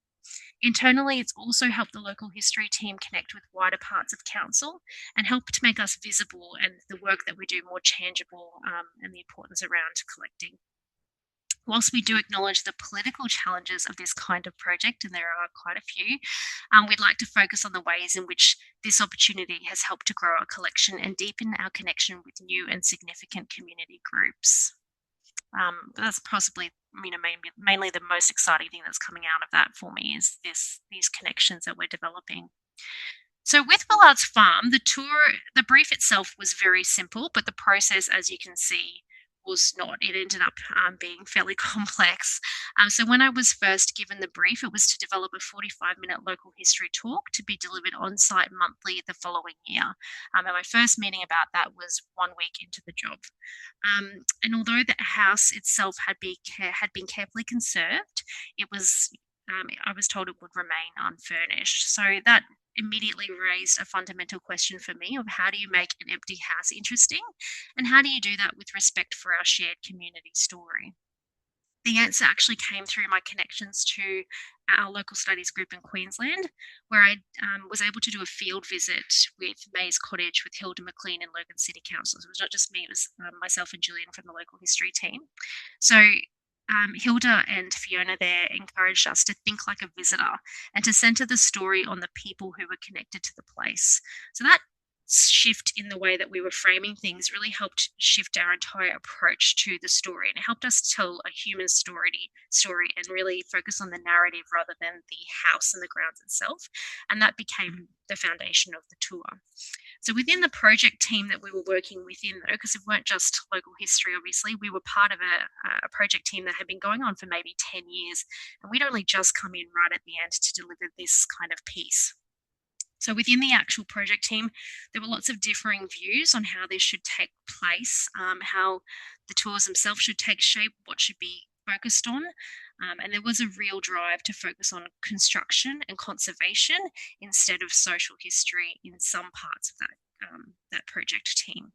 Internally, it's also helped the local history team connect with wider parts of council and helped to make us visible and the work that we do more tangible, and the importance around collecting. Whilst we do acknowledge the political challenges of this kind of project, and there are quite a few, we'd like to focus on the ways in which this opportunity has helped to grow our collection and deepen our connection with new and significant community groups. That's possibly, mainly the most exciting thing that's coming out of that for me is these connections that we're developing. So with Willard's Farm, the brief itself was very simple, but the process, as you can see, was not. It ended up being fairly complex. So when I was first given the brief, it was to develop a 45-minute local history talk to be delivered on site monthly the following year. And my first meeting about that was 1 week into the job. And although the house itself had been carefully conserved, I was told it would remain unfurnished. So that immediately raised a fundamental question for me of how do you make an empty house interesting, and how do you do that with respect for our shared community story? The answer actually came through my connections to our local studies group in Queensland, where I was able to do a field visit with Mays Cottage with Hilda McLean and Logan City Council. So it was not just me, it was myself and Julian from the local history team. So Hilda and Fiona there encouraged us to think like a visitor and to centre the story on the people who were connected to the place. So that shift in the way that we were framing things really helped shift our entire approach to the story, and it helped us tell a human story and really focus on the narrative rather than the house and the grounds itself, and that became the foundation of the tour. So within the project team that we were working within, though, because it weren't just local history, obviously, we were part of a project team that had been going on for maybe 10 years, and we'd only just come in right at the end to deliver this kind of piece. So within the actual project team, there were lots of differing views on how this should take place, how the tours themselves should take shape, what should be focused on. And there was a real drive to focus on construction and conservation instead of social history in some parts of that project team.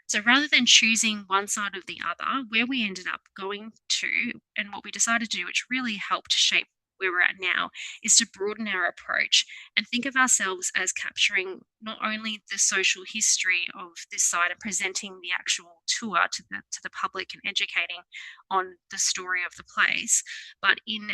So rather than choosing one side or the other, where we ended up going to and what we decided to do, which really helped shape where we're at now, is to broaden our approach and think of ourselves as capturing not only the social history of this site and presenting the actual tour to the public and educating on the story of the place, but in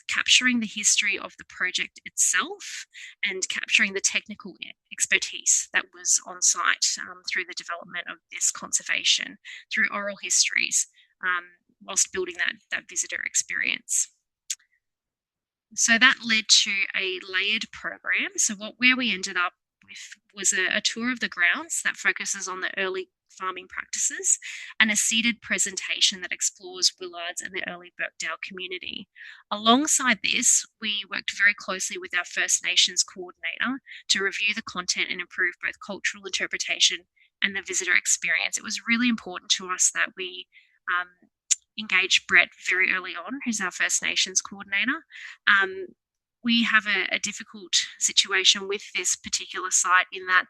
capturing the history of the project itself and capturing the technical expertise that was on site through the development of this conservation, through oral histories, whilst building that visitor experience. So that led to a layered program. So where we ended up with was a tour of the grounds that focuses on the early farming practices and a seated presentation that explores Willards and the early Birkdale community. Alongside this, we worked very closely with our First Nations coordinator to review the content and improve both cultural interpretation and the visitor experience. It was really important to us that we engaged Brett very early on, who's our First Nations coordinator. We have a difficult situation with this particular site in that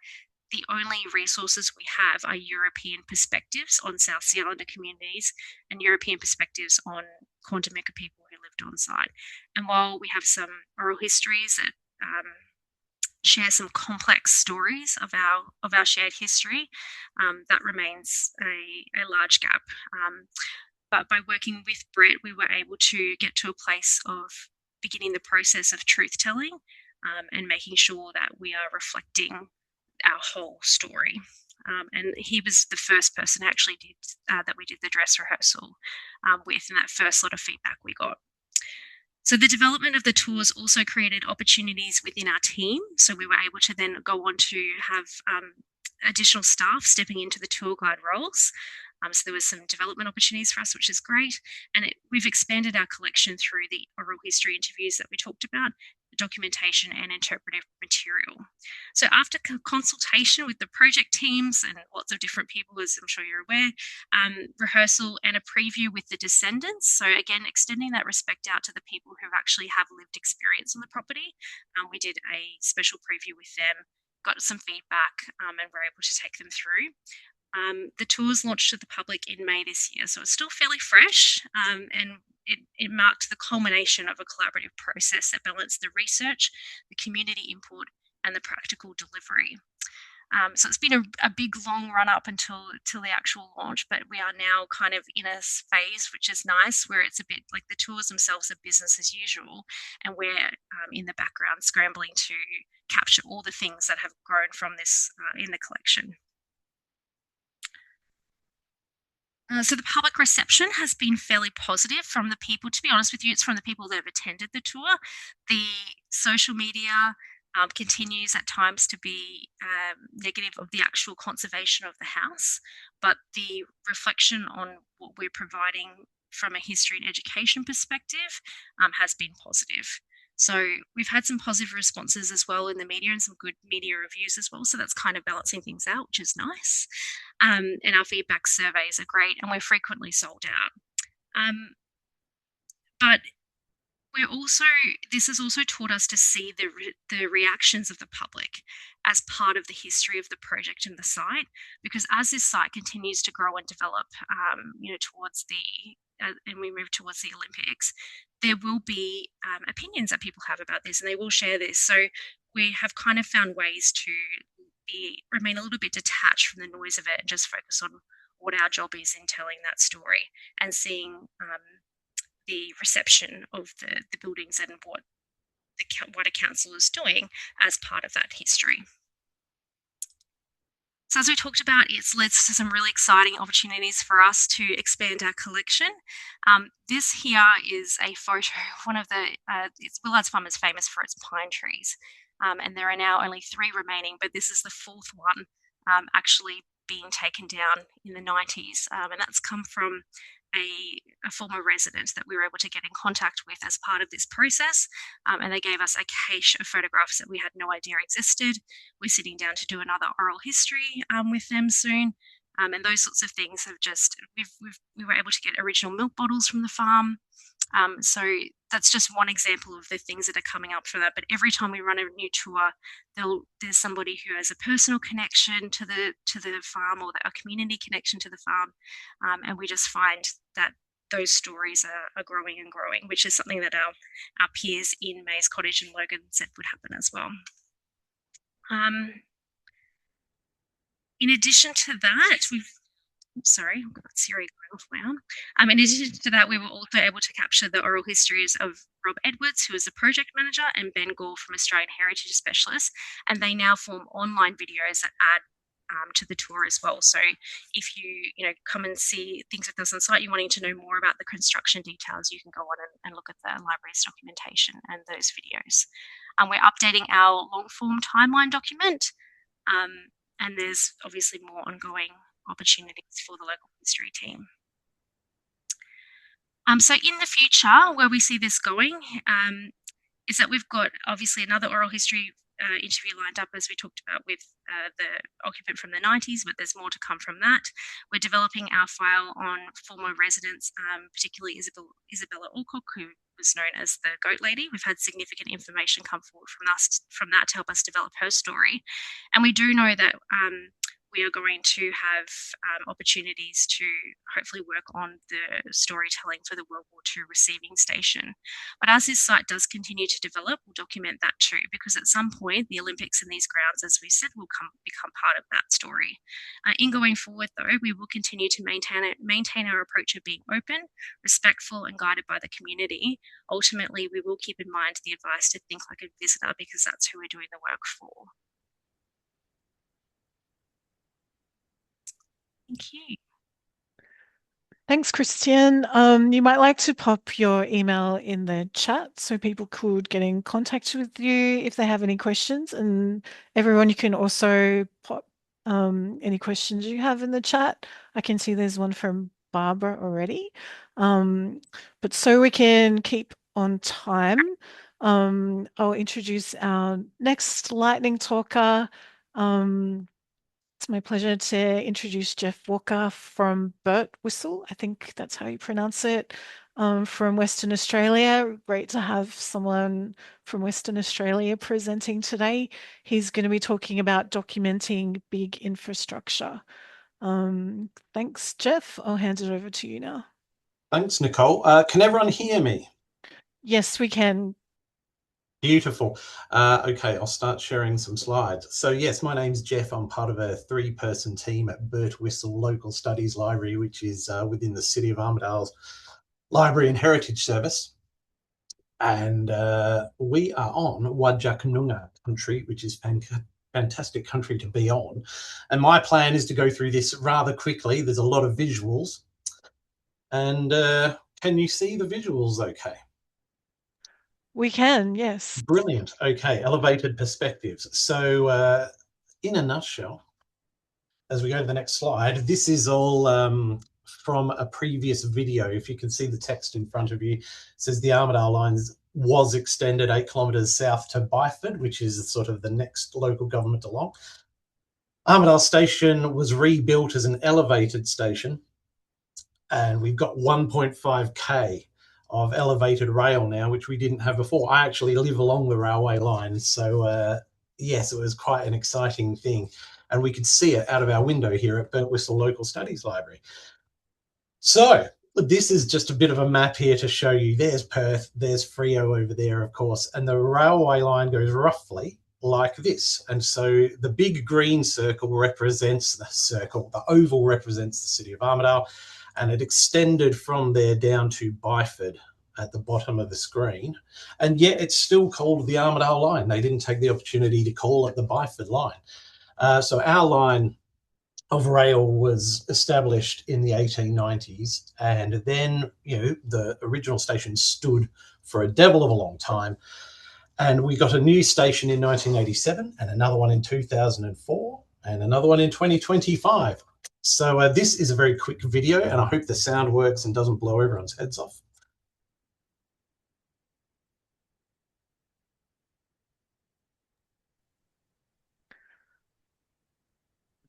the only resources we have are European perspectives on South Sea Islander communities and European perspectives on Quandamooka people who lived on site. And while we have some oral histories that share some complex stories of our shared history, that remains a large gap. But by working with Brett, we were able to get to a place of beginning the process of truth-telling and making sure that we are reflecting our whole story. And he was the first person actually that we did the dress rehearsal with, and that first lot of feedback we got. So the development of the tours also created opportunities within our team. So we were able to then go on to have additional staff stepping into the tour guide roles. So there was some development opportunities for us, which is great. And we've expanded our collection through the oral history interviews that we talked about documentation and interpretive material. So after consultation with the project teams and lots of different people, as I'm sure you're aware, rehearsal and a preview with the descendants. So again, extending that respect out to the people who actually have lived experience on the property. We did a special preview with them, got some feedback, and were able to take them through. The tours launched to the public in May this year, so it's still fairly fresh, and it marked the culmination of a collaborative process that balanced the research, the community input, and the practical delivery. So it's been a big, long run up until the actual launch, but we are now kind of in a phase which is nice, where it's a bit like the tours themselves are business as usual, and we're in the background scrambling to capture all the things that have grown from this in the collection. So the public reception has been fairly positive from the people. To be honest with you, it's from the people that have attended the tour. The social media continues at times to be negative of the actual conservation of the house, but the reflection on what we're providing from a history and education perspective has been positive. So we've had some positive responses as well in the media and some good media reviews as well. So that's kind of balancing things out, which is nice. And our feedback surveys are great, and we're frequently sold out. But this has also taught us to see the reactions of the public as part of the history of the project and the site, because as this site continues to grow and develop, towards and we move towards the Olympics, there will be opinions that people have about this, and they will share this. So we have kind of found ways to remain a little bit detached from the noise of it and just focus on what our job is in telling that story and seeing the reception of the buildings and what a council is doing as part of that history. So as we talked about, it's led to some really exciting opportunities for us to expand our collection. This here is a photo of one of the, Willard's Farm is famous for its pine trees, and there are now only 3 remaining, but this is the 4th one actually being taken down in the 90s, and that's come from a former resident that we were able to get in contact with as part of this process, and they gave us a cache of photographs that we had no idea existed. We're sitting down to do another oral history with them soon, and those sorts of things have just, we were able to get original milk bottles from the farm. So that's just one example of the things that are coming up for that. But every time we run a new tour, there's somebody who has a personal connection to the farm, or a community connection to the farm, and we just find that those stories are growing and growing, which is something that our peers in Mays Cottage and Logan said would happen as well. In addition to that, I've got Siri going off my arm. In addition to that, we were also able to capture the oral histories of Rob Edwards, who is the project manager, and Ben Gore from Australian Heritage Specialists, and they now form online videos that add to the tour as well. So if you come and see things with us on site, you're wanting to know more about the construction details, you can go on and look at the library's documentation and those videos. We're updating our long form timeline document, and there's obviously more ongoing opportunities for the local history team. So in the future, where we see this going is that we've got obviously another oral history interview lined up, as we talked about with the occupant from the 90s, but there's more to come from that. We're developing our file on former residents, particularly Isabella Alcock, who was known as the Goat Lady. We've had significant information come forward from that to help us develop her story. And we do know that we are going to have opportunities to hopefully work on the storytelling for the World War II receiving station. But as this site does continue to develop, we'll document that too, because at some point the Olympics in these grounds, as we said, will become part of that story. In going forward though, we will continue to maintain our approach of being open, respectful and guided by the community. Ultimately, we will keep in mind the advice to think like a visitor, because that's who we're doing the work for. Thank you. Thanks, Christian. You might like to pop your email in the chat so people could get in contact with you if they have any questions. And everyone, you can also pop any questions you have in the chat. I can see there's one from Barbara already. But so we can keep on time, I'll introduce our next lightning talker. It's my pleasure to introduce Jeff Walker from Birtwistle. I think that's how you pronounce it, from Western Australia. Great to have someone from Western Australia presenting today. He's going to be talking about documenting big infrastructure. Thanks, Jeff. I'll hand it over to you now. Thanks, Nicole. Can everyone hear me? Yes, we can. Beautiful. Okay, I'll start sharing some slides. So yes, my name's Jeff. I'm part of a 3-person team at Birtwistle Local Studies Library, which is within the City of Armidale's Library and Heritage Service. And we are on Whadjuk Noongar country, which is fantastic country to be on. And my plan is to go through this rather quickly. There's a lot of visuals. And can you see the visuals okay? We can, yes. Brilliant. Okay, elevated perspectives. So in a nutshell, as we go to the next slide, this is all from a previous video. If you can see the text in front of you, it says the Armidale line was extended 8 kilometres south to Byford, which is sort of the next local government along. Armidale Station was rebuilt as an elevated station, and we've got 1.5k of elevated rail now, which we didn't have before. I actually live along the railway line, so yes, it was quite an exciting thing. And we could see it out of our window here at Birtwistle Local Studies Library. So this is just a bit of a map here to show you. There's Perth, there's Freo over there, of course, and the railway line goes roughly like this. And so the big green circle represents the oval represents the city of Armidale, and it extended from there down to Byford at the bottom of the screen. And yet it's still called the Armidale line. They didn't take the opportunity to call it the Byford line. So our line of rail was established in the 1890s, and then, you know, the original station stood for a devil of a long time, and we got a new station in 1987 and another one in 2004 and another one in 2025. So this is a very quick video, and I hope the sound works and doesn't blow everyone's heads off.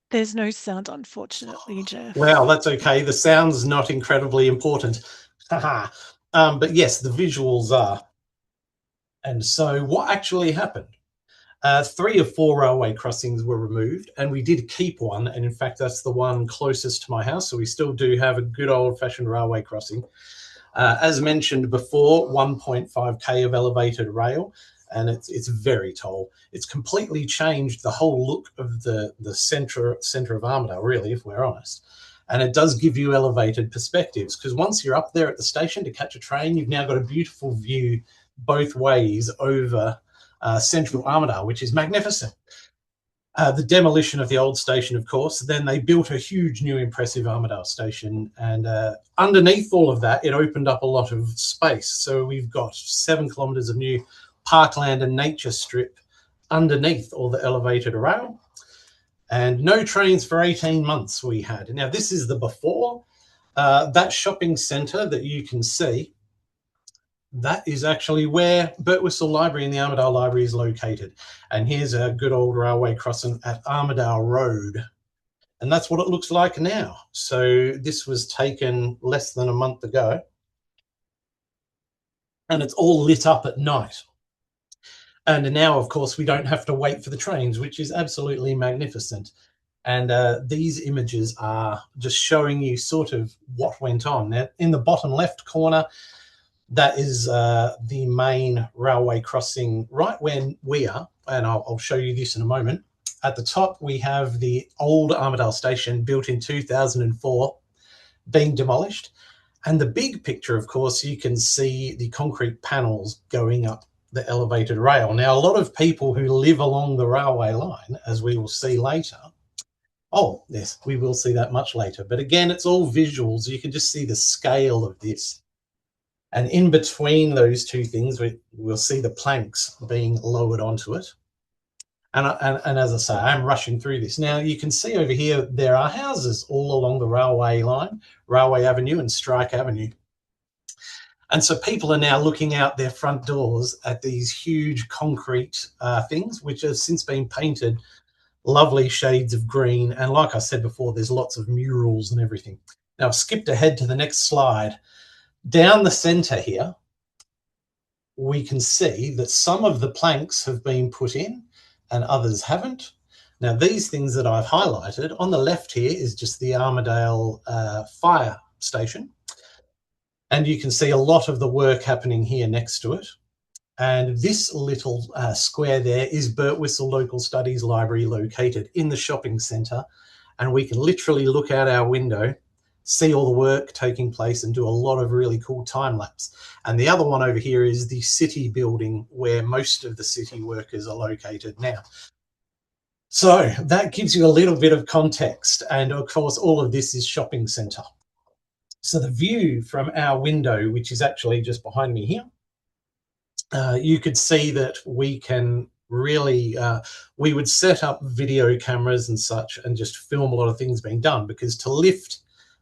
There's no sound, unfortunately, Jeff. Well, that's okay. The sound's not incredibly important. But yes, the visuals are. And so what actually happened? 3 of 4 railway crossings were removed, and we did keep one. And in fact, that's the one closest to my house. So we still do have a good old-fashioned railway crossing. As mentioned before, 1.5k of elevated rail, and it's very tall. It's completely changed the whole look of the centre of Armidale, really, if we're honest. And it does give you elevated perspectives, because once you're up there at the station to catch a train, you've now got a beautiful view both ways over central Armidale, which is magnificent. The demolition of the old station, of course, then they built a huge new impressive Armidale station, and underneath all of that, it opened up a lot of space. So we've got 7 kilometres of new parkland and nature strip underneath all the elevated rail, and no trains for 18 months we had. Now this is the before. That shopping centre that you can see, that is actually where Birtwistle Library and the Armidale Library is located. And here's a good old railway crossing at Armidale Road. And that's what it looks like now. So this was taken less than a month ago, and it's all lit up at night. And now, of course, we don't have to wait for the trains, which is absolutely magnificent. And these images are just showing you sort of what went on. Now, in the bottom left corner, that is the main railway crossing right where we are, and I'll show you this in a moment. At the top, we have the old Armidale station built in 2004 being demolished. And the big picture, of course, you can see the concrete panels going up the elevated rail. Now, a lot of people who live along the railway line, as we will see later, oh, yes, we will see that much later. But again, it's all visuals. You can just see the scale of this. And in between those two things, we'll see the planks being lowered onto it. And as I say, I'm rushing through this. Now, you can see over here, there are houses all along the railway line, Railway Avenue and Strike Avenue. And so people are now looking out their front doors at these huge concrete things, which have since been painted lovely shades of green. And like I said before, there's lots of murals and everything. Now I've skipped ahead to the next slide. Down the centre here, we can see that some of the planks have been put in and others haven't. Now these things that I've highlighted, on the left here is just the Armidale fire station. And you can see a lot of the work happening here next to it. And this little square there is Birtwistle Local Studies Library, located in the shopping centre. And we can literally look out our window, see all the work taking place and do a lot of really cool time lapse. And the other one over here is the city building where most of the city workers are located now. So that gives you a little bit of context. And of course, all of this is shopping centre. So the view from our window, which is actually just behind me here, you could see that we can really, we would set up video cameras and such and just film a lot of things being done, because to lift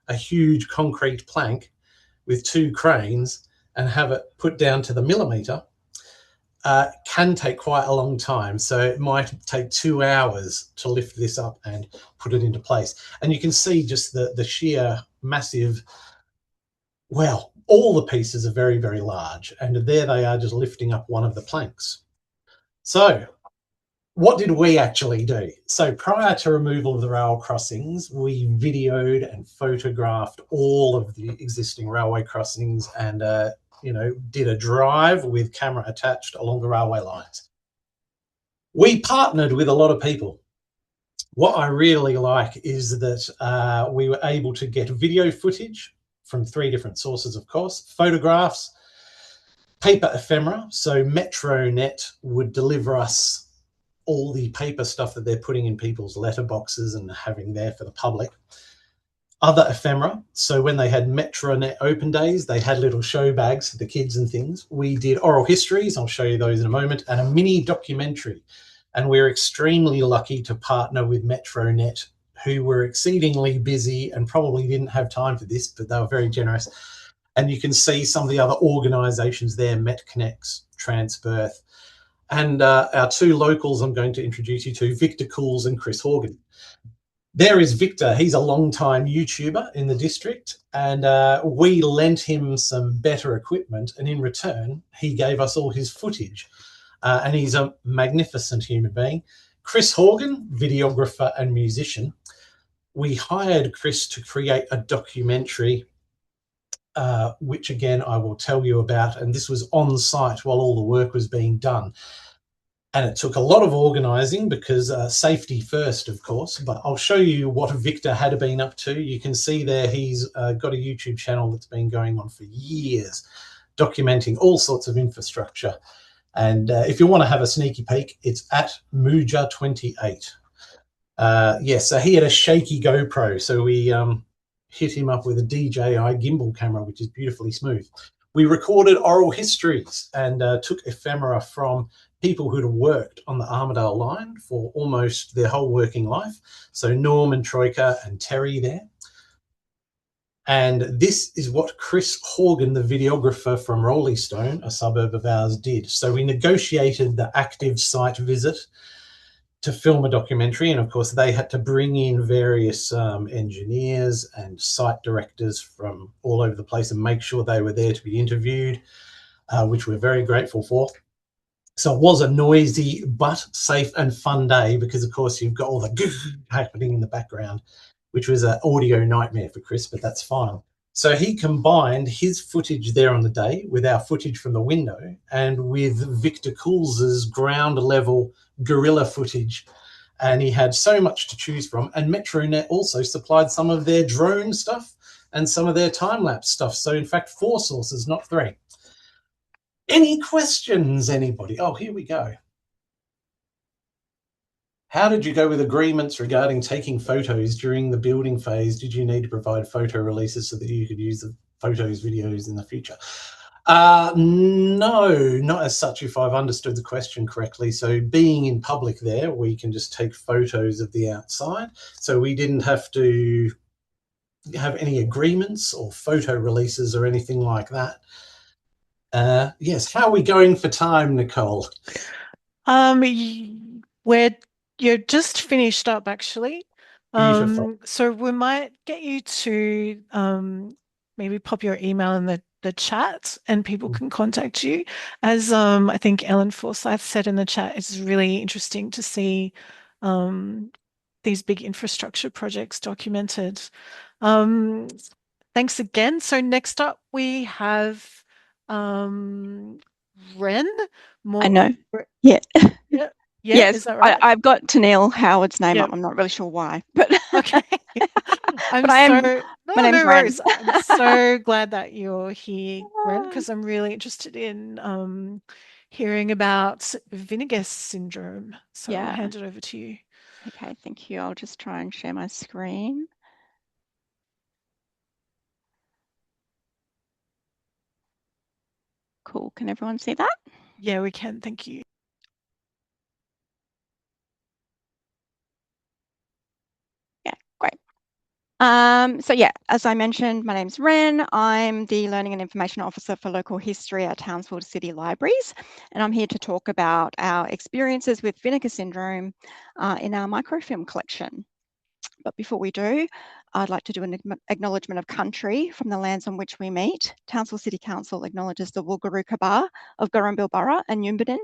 a huge concrete plank with 2 cranes and have it put down to the millimetre can take quite a long time. So it might take 2 hours to lift this up and put it into place. And you can see just the sheer massive, well, all the pieces are very, very large, and there they are just lifting up one of the planks. So what did we actually do? So prior to removal of the rail crossings, we videoed and photographed all of the existing railway crossings and, you know, did a drive with camera attached along the railway lines. We partnered with a lot of people. What I really like is that we were able to get video footage from 3 different sources, of course, photographs, paper ephemera. So Metronet would deliver us all the paper stuff that they're putting in people's letterboxes and having there for the public. Other ephemera. So when they had Metronet open days, they had little show bags for the kids and things. We did oral histories, I'll show you those in a moment, and a mini documentary. And we're extremely lucky to partner with Metronet, who were exceedingly busy and probably didn't have time for this, but they were very generous. And you can see some of the other organisations there, MetConnects, Transperth, and our 2 locals I'm going to introduce you to, Victor Cools and Chris Horgan. There is Victor. He's a long-time YouTuber in the district, and we lent him some better equipment, and in return, he gave us all his footage. And he's a magnificent human being. Chris Horgan, videographer and musician. We hired Chris to create a documentary, which again, I will tell you about. And this was on site while all the work was being done. And it took a lot of organising because safety first, of course, but I'll show you what Victor had been up to. You can see there he's got a YouTube channel that's been going on for years, documenting all sorts of infrastructure. And if you want to have a sneaky peek, it's at Mooja28. Yes, so he had a shaky GoPro, so we hit him up with a DJI gimbal camera, which is beautifully smooth. We recorded oral histories and took ephemera from people who'd worked on the Armidale line for almost their whole working life. So Norm and Troika and Terry there. And this is what Chris Horgan, the videographer from Roleystone, a suburb of ours, did. So we negotiated the active site visit to film a documentary. And of course, they had to bring in various engineers and site directors from all over the place and make sure they were there to be interviewed, which we're very grateful for. So it was a noisy but safe and fun day because, of course, you've got all the happening in the background, which was an audio nightmare for Chris, but that's fine. So he combined his footage there on the day with our footage from the window and with Victor Cools's ground level guerrilla footage. And he had so much to choose from. And Metronet also supplied some of their drone stuff and some of their time-lapse stuff. So in fact, 4 sources, not 3. Any questions, anybody? Oh, here we go. How did you go with agreements regarding taking photos during the building phase? Did you need to provide photo releases so that you could use the photos, videos in the future? No, not as such, if I've understood the question correctly. So being in public there, we can just take photos of the outside. So we didn't have to have any agreements or photo releases or anything like that. Yes, how are we going for time, Nicole? You're just finished up actually. Beautiful. So we might get you to maybe pop your email in the chat and people can contact you. As I think Ellen Forsyth said in the chat, it's really interesting to see these big infrastructure projects documented. Thanks again. So next up we have Ren. I know. Yeah. Yeah. Yes, is that right? I've got Tennille Howard's name Yep. up. I'm not really sure why, but okay. but I am. My name's no Ren. worries. I'm so glad that you're here, Ren, because I'm really interested in hearing about Vinegas syndrome. So I'll Yeah. hand it over to you. Okay, thank you. I'll just try and share my screen. Cool. Can everyone see that? Yeah, we can. Thank you. Yeah, great. So yeah, as I mentioned, my name's Ren. I'm the Learning and Information Officer for Local History at Townsville City Libraries, and I'm here to talk about our experiences with Vinegar syndrome in our microfilm collection. But before we do, I'd like to do an acknowledgement of country from the lands on which we meet. Townsville City Council acknowledges the Wulguru Kabar of Gurrumbil Burra and Yumbadin,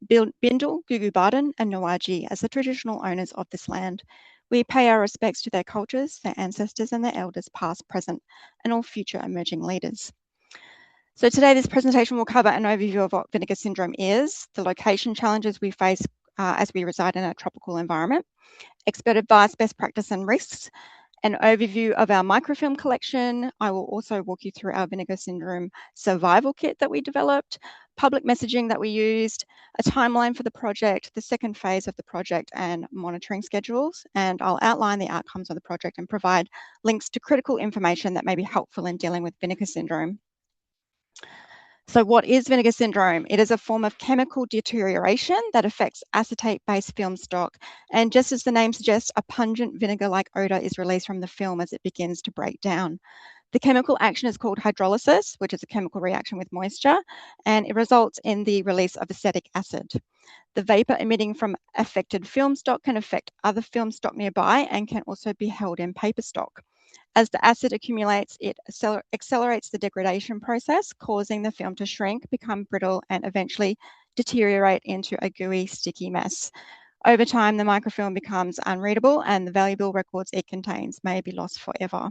Bindal, Gugu Barden and Nawaji as the traditional owners of this land. We pay our respects to their cultures, their ancestors and their elders past, present and all future emerging leaders. So today this presentation will cover an overview of what Vinegar syndrome is, the location challenges we face as we reside in a tropical environment, expert advice, best practice and risks, an overview of our microfilm collection. I will also walk you through our Vinegar syndrome survival kit that we developed, public messaging that we used, a timeline for the project, the second phase of the project and monitoring schedules. And I'll outline the outcomes of the project and provide links to critical information that may be helpful in dealing with Vinegar syndrome. So what is Vinegar syndrome? It is a form of chemical deterioration that affects acetate-based film stock. And just as the name suggests, a pungent vinegar-like odor is released from the film as it begins to break down. The chemical action is called hydrolysis, which is a chemical reaction with moisture, and it results in the release of acetic acid. The vapor emitting from affected film stock can affect other film stock nearby and can also be held in paper stock. As the acid accumulates, it accelerates the degradation process, causing the film to shrink, become brittle, and eventually deteriorate into a gooey, sticky mess. Over time, the microfilm becomes unreadable and the valuable records it contains may be lost forever.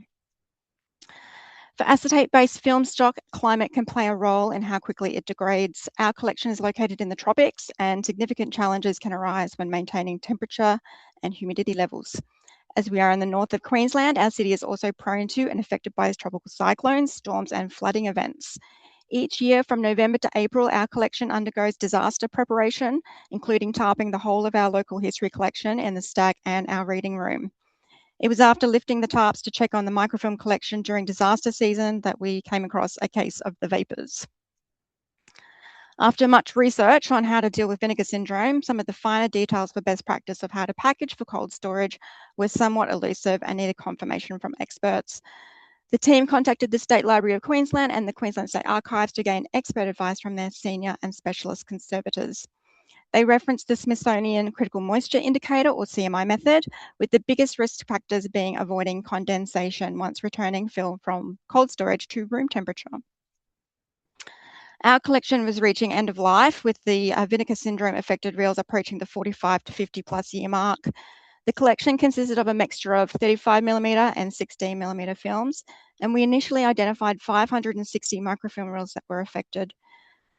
For acetate-based film stock, climate can play a role in how quickly it degrades. Our collection is located in the tropics and significant challenges can arise when maintaining temperature and humidity levels. As we are in the north of Queensland, our city is also prone to and affected by tropical cyclones, storms and flooding events. Each year from November to April, our collection undergoes disaster preparation, including tarping the whole of our local history collection in the stack and our reading room. It was after lifting the tarps to check on the microfilm collection during disaster season that we came across a case of the vapors. After much research on how to deal with Vinegar syndrome, some of the finer details for best practice of how to package for cold storage were somewhat elusive and needed confirmation from experts. The team contacted the State Library of Queensland and the Queensland State Archives to gain expert advice from their senior and specialist conservators. They referenced the Smithsonian Critical Moisture Indicator, or CMI method, with the biggest risk factors being avoiding condensation once returning film from cold storage to room temperature. Our collection was reaching end of life with the Vinegar syndrome affected reels approaching the 45 to 50 plus year mark. The collection consisted of a mixture of 35mm and 16mm films, and we initially identified 560 microfilm reels that were affected.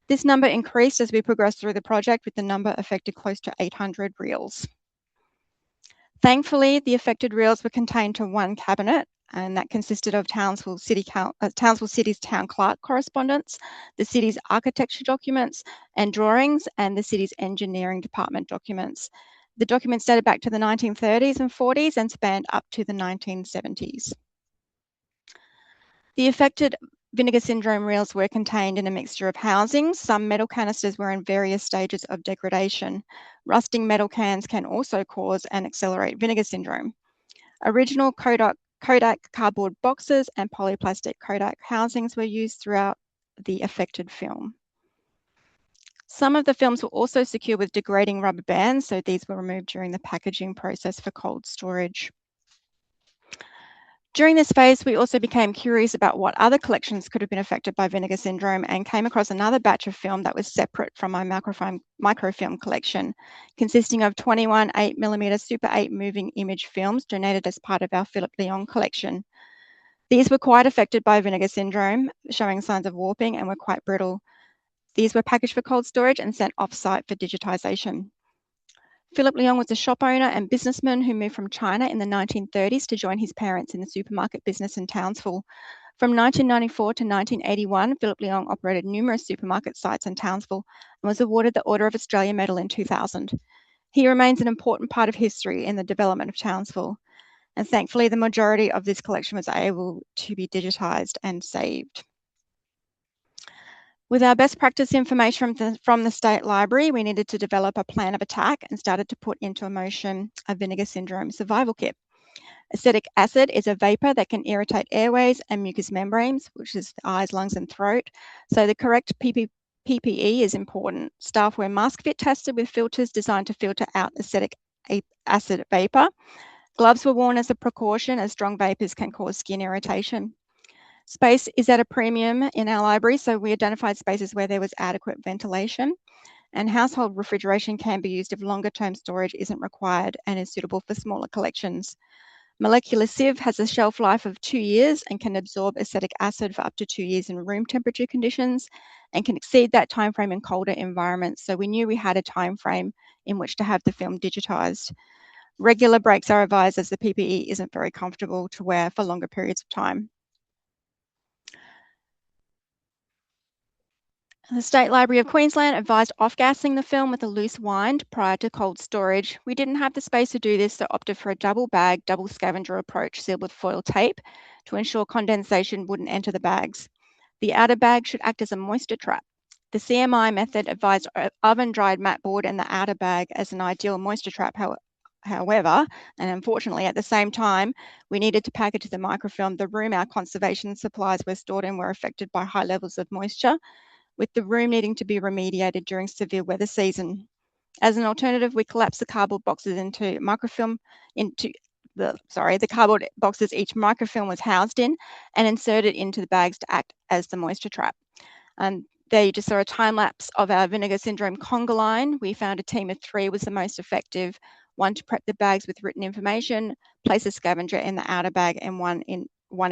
This number increased as we progressed through the project, with the number affected close to 800 reels. Thankfully, the affected reels were contained to one cabinet, and that consisted of Townsville City's town clerk correspondence, the city's architecture documents and drawings, and the city's engineering department documents. The documents dated back to the 1930s and 40s and spanned up to the 1970s. The affected Vinegar syndrome reels were contained in a mixture of housings. Some metal canisters were in various stages of degradation. Rusting metal cans can also cause and accelerate Vinegar syndrome. Original Kodak cardboard boxes and polyplastic Kodak housings were used throughout the affected film. Some of the films were also secured with degrading rubber bands, so these were removed during the packaging process for cold storage. During this phase, we also became curious about what other collections could have been affected by vinegar syndrome and came across another batch of film that was separate from my microfilm collection, consisting of 21 8mm Super 8 moving image films donated as part of our Philippe Lyon collection. These were quite affected by vinegar syndrome, showing signs of warping, and were quite brittle. These were packaged for cold storage and sent off-site for digitisation. Philippe Lyon was a shop owner and businessman who moved from China in the 1930s to join his parents in the supermarket business in Townsville. From 1994 to 1981, Philippe Lyon operated numerous supermarket sites in Townsville and was awarded the Order of Australia Medal in 2000. He remains an important part of history in the development of Townsville, and thankfully the majority of this collection was able to be digitised and saved. With our best practice information from the State Library, we needed to develop a plan of attack and started to put into motion a vinegar syndrome survival kit. Acetic acid is a vapour that can irritate airways and mucous membranes, which is the eyes, lungs and throat. So the correct PPE is important. Staff wear mask fit tested with filters designed to filter out acetic acid vapour. Gloves were worn as a precaution, as strong vapours can cause skin irritation. Space is at a premium in our library, so we identified spaces where there was adequate ventilation, and household refrigeration can be used if longer term storage isn't required and is suitable for smaller collections. Molecular sieve has a shelf life of 2 years and can absorb acetic acid for up to 2 years in room temperature conditions and can exceed that time frame in colder environments, so we knew we had a time frame in which to have the film digitised. Regular breaks are advised as the PPE isn't very comfortable to wear for longer periods of time. The State Library of Queensland advised off-gassing the film with a loose wind prior to cold storage. We didn't have the space to do this, so opted for a double bag, double scavenger approach sealed with foil tape to ensure condensation wouldn't enter the bags. The outer bag should act as a moisture trap. The CMI method advised oven-dried mat board in the outer bag as an ideal moisture trap. However, and unfortunately at the same time, we needed to package the microfilm. The room our conservation supplies were stored in were affected by high levels of moisture, with the room needing to be remediated during severe weather season. As an alternative, we collapsed the cardboard boxes the cardboard boxes each microfilm was housed in and inserted into the bags to act as the moisture trap. There you just saw a time lapse of our vinegar syndrome conga line. We found a team of 3 was the most effective, one to prep the bags with written information, place a scavenger in the outer bag and one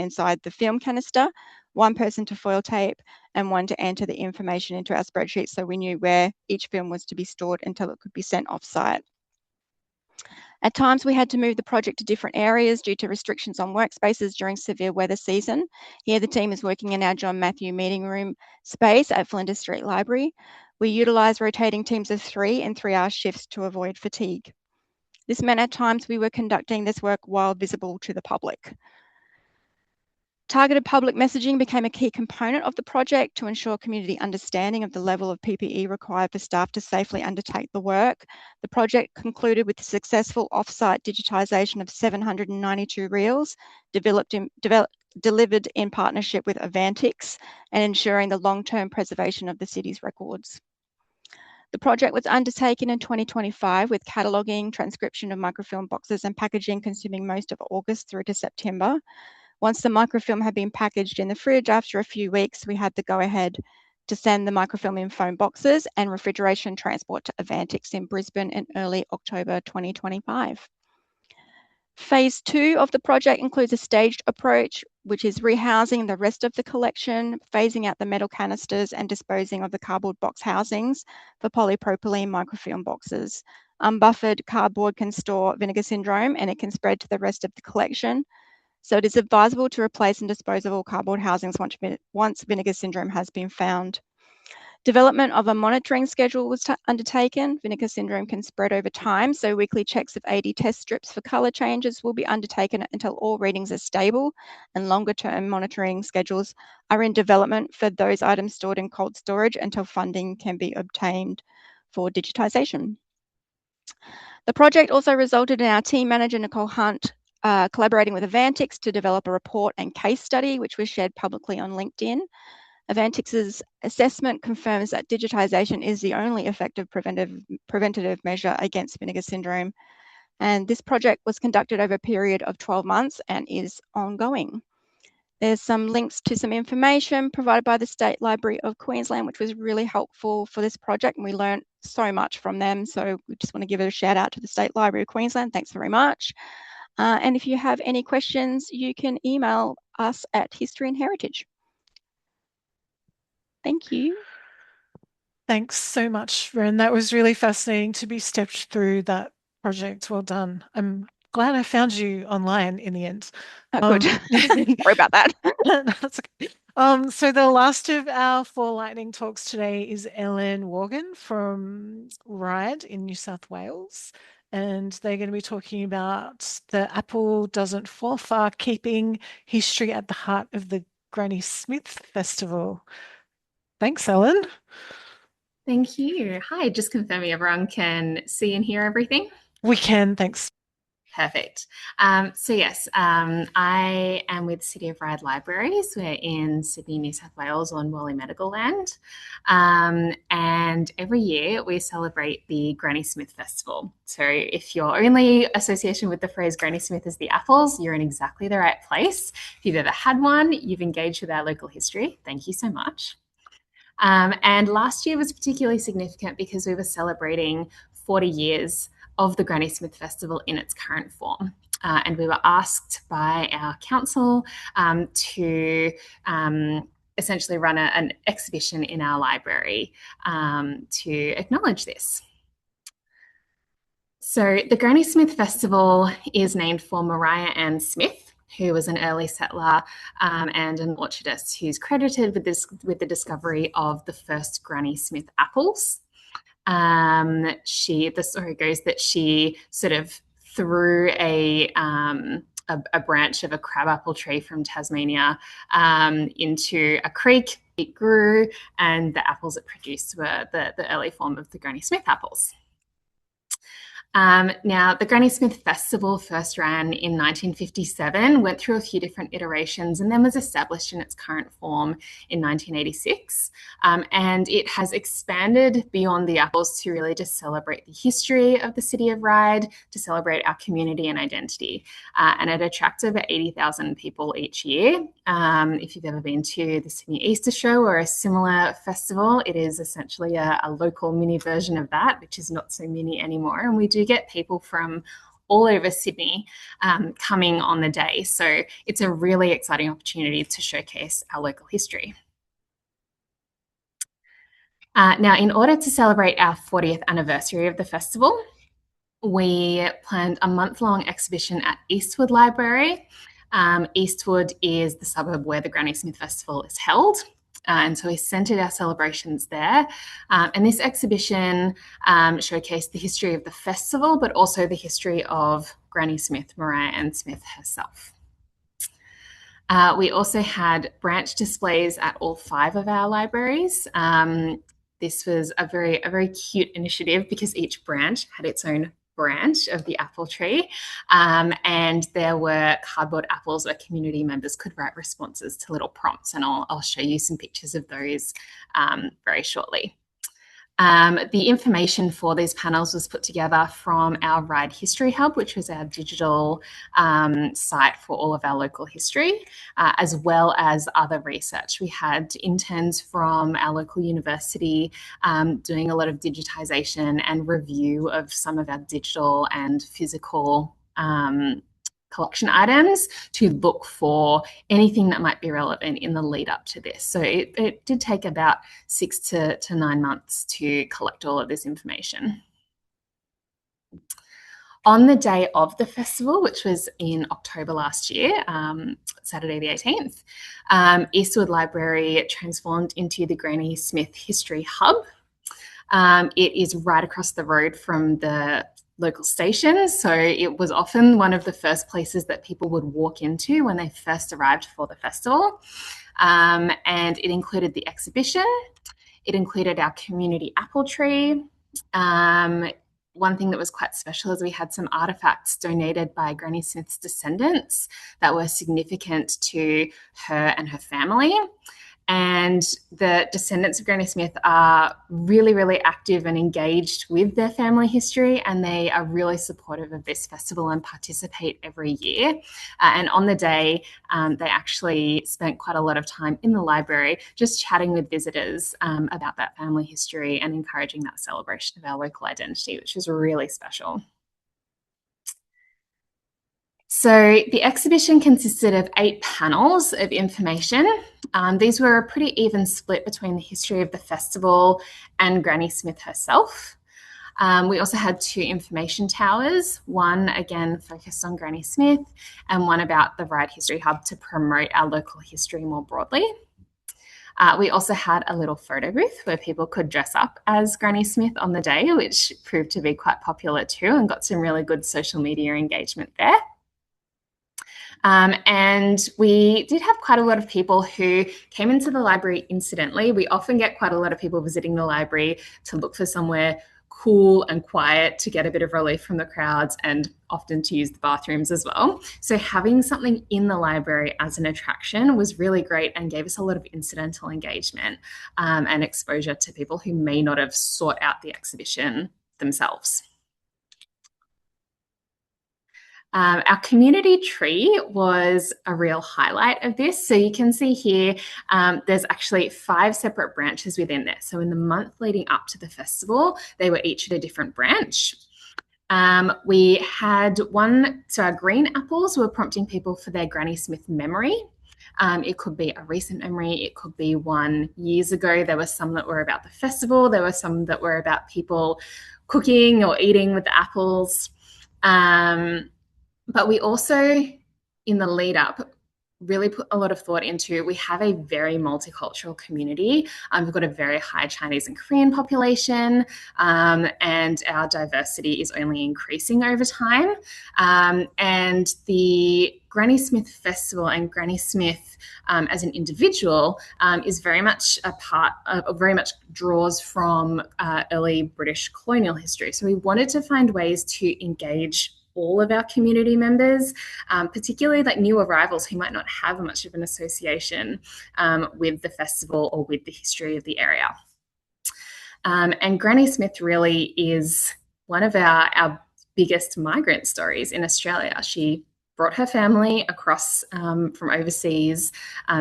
inside the film canister, one person to foil tape, and one to enter the information into our spreadsheet so we knew where each film was to be stored until it could be sent off-site. At times, we had to move the project to different areas due to restrictions on workspaces during severe weather season. Here, the team is working in our John Matthew meeting room space at Flinders Street Library. We utilised rotating teams of 3 in 3-hour shifts to avoid fatigue. This meant at times we were conducting this work while visible to the public. Targeted public messaging became a key component of the project to ensure community understanding of the level of PPE required for staff to safely undertake the work. The project concluded with the successful off-site digitisation of 792 reels delivered in partnership with Avantix and ensuring the long-term preservation of the city's records. The project was undertaken in 2025 with cataloguing, transcription of microfilm boxes and packaging consuming most of August through to September. Once the microfilm had been packaged in the fridge, after a few weeks, we had the go-ahead to send the microfilm in foam boxes and refrigeration transport to Avantix in Brisbane in early October 2025. Phase 2 of the project includes a staged approach, which is rehousing the rest of the collection, phasing out the metal canisters and disposing of the cardboard box housings for polypropylene microfilm boxes. Unbuffered cardboard can store vinegar syndrome and it can spread to the rest of the collection. So it is advisable to replace and dispose of all cardboard housings once vinegar syndrome has been found. Development of a monitoring schedule was undertaken. Vinegar syndrome can spread over time, so weekly checks of AD test strips for colour changes will be undertaken until all readings are stable, and longer term monitoring schedules are in development for those items stored in cold storage until funding can be obtained for digitisation. The project also resulted in our team manager, Nicole Hunt, collaborating with Avantix to develop a report and case study, which was shared publicly on LinkedIn. Avantix's assessment confirms that digitisation is the only effective preventative measure against Vinegar syndrome. And this project was conducted over a period of 12 months and is ongoing. There's some links to some information provided by the State Library of Queensland, which was really helpful for this project, and we learned so much from them. So we just want to give a shout out to the State Library of Queensland. Thanks very much. And if you have any questions, you can email us at History and Heritage. Thank you. Thanks so much, Ren. That was really fascinating to be stepped through that project. Well done. I'm glad I found you online in the end. Oh, good. Sorry about that. That's okay. So the last of our 4 lightning talks today is Ellen Worgan from Ryde in New South Wales. And they're going to be talking about the apple doesn't fall far, keeping history at the heart of the Granny Smith Festival. Thanks, Ellen. Thank you. Hi, just confirming everyone can see and hear everything. We can, thanks. Perfect. So yes, I am with City of Ryde Libraries. We're in Sydney, New South Wales on Wally Medical Land. And every year we celebrate the Granny Smith Festival. So if your only association with the phrase Granny Smith is the apples, you're in exactly the right place. If you've ever had one, you've engaged with our local history. Thank you so much. And last year was particularly significant because we were celebrating 40 years of the Granny Smith Festival in its current form. And we were asked by our council to essentially run an exhibition in our library to acknowledge this. So the Granny Smith Festival is named for Mariah Ann Smith, who was an early settler and an orchardist who's credited with the discovery of the first Granny Smith apples. The story goes that she sort of threw a branch of a crabapple tree from Tasmania into a creek. It grew, and the apples it produced were the early form of the Granny Smith apples. Now, the Granny Smith Festival first ran in 1957, went through a few different iterations, and then was established in its current form in 1986. And it has expanded beyond the apples to really just celebrate the history of the City of Ryde, to celebrate our community and identity. And it attracts over 80,000 people each year. If you've ever been to the Sydney Easter Show or a similar festival, it is essentially a local mini version of that, which is not so mini anymore. And we do get people from all over Sydney coming on the day. So it's a really exciting opportunity to showcase our local history. Now, in order to celebrate our 40th anniversary of the festival, we planned a month-long exhibition at Eastwood Library. Eastwood is the suburb where the Granny Smith Festival is held. And so we centred our celebrations there. And this exhibition showcased the history of the festival, but also the history of Granny Smith, Mariah Ann Smith herself. We also had branch displays at all 5 of our libraries. This was a very cute initiative because each branch had its own branch of the apple tree, and there were cardboard apples where community members could write responses to little prompts, and I'll show you some pictures of those very shortly. The information for these panels was put together from our Ryde History Hub, which was our digital site for all of our local history, as well as other research. We had interns from our local university doing a lot of digitisation and review of some of our digital and physical collection items to look for anything that might be relevant in the lead up to this. So it did take about 6 to 9 months to collect all of this information. On the day of the festival, which was in October last year, Saturday the 18th, Eastwood Library transformed into the Granny Smith History Hub. It is right across the road from the local stations, so it was often one of the first places that people would walk into when they first arrived for the festival. And it included the exhibition, it included our community apple tree. One thing that was quite special is we had some artefacts donated by Granny Smith's descendants that were significant to her and her family. And the descendants of Granny Smith are really, really active and engaged with their family history, and they are really supportive of this festival and participate every year. And on the day, they actually spent quite a lot of time in the library just chatting with visitors about that family history and encouraging that celebration of our local identity, which was really special. So the exhibition consisted of 8 panels of information. These were a pretty even split between the history of the festival and Granny Smith herself. We also had 2 information towers, one again focused on Granny Smith and one about the Ryde History Hub to promote our local history more broadly. We also had a little photo booth where people could dress up as Granny Smith on the day, which proved to be quite popular too and got some really good social media engagement there. And we did have quite a lot of people who came into the library incidentally. We often get quite a lot of people visiting the library to look for somewhere cool and quiet to get a bit of relief from the crowds and often to use the bathrooms as well. So having something in the library as an attraction was really great and gave us a lot of incidental engagement and exposure to people who may not have sought out the exhibition themselves. Our community tree was a real highlight of this. So you can see here, there's actually 5 separate branches within there. So in the month leading up to the festival, they were each at a different branch. We had one, so our green apples were prompting people for their Granny Smith memory. It could be a recent memory, it could be one years ago. There were some that were about the festival, there were some that were about people cooking or eating with the apples. But we also, in the lead up, really put a lot of thought into, we have a very multicultural community. We've got a very high Chinese and Korean population, and our diversity is only increasing over time. And the Granny Smith Festival and Granny Smith as an individual is very much a part of, very much draws from early British colonial history. So we wanted to find ways to engage all of our community members, particularly like new arrivals who might not have much of an association with the festival or with the history of the area. And Granny Smith really is one of our biggest migrant stories in Australia. She brought her family across from overseas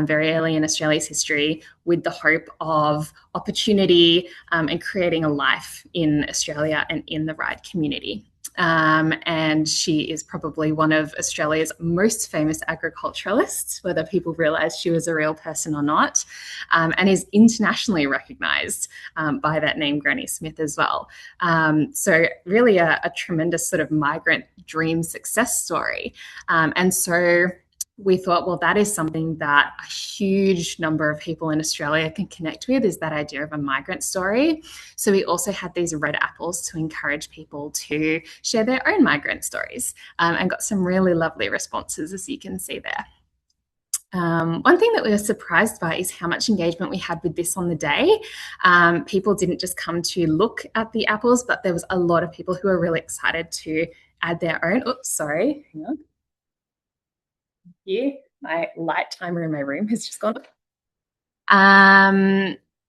very early in Australia's history with the hope of opportunity and creating a life in Australia and in the Ryde community. And she is probably one of Australia's most famous agriculturalists, whether people realise she was a real person or not, and is internationally recognised by that name, Granny Smith, as well. So really a tremendous sort of migrant dream success story. And so we thought, well, that is something that a huge number of people in Australia can connect with, is that idea of a migrant story. So we also had these red apples to encourage people to share their own migrant stories, and got some really lovely responses, as you can see there. One thing that we were surprised by is how much engagement we had with this on the day. People didn't just come to look at the apples, but there was a lot of people who were really excited to add their own. Oops, sorry, hang on. Here, my light timer in my room has just gone up.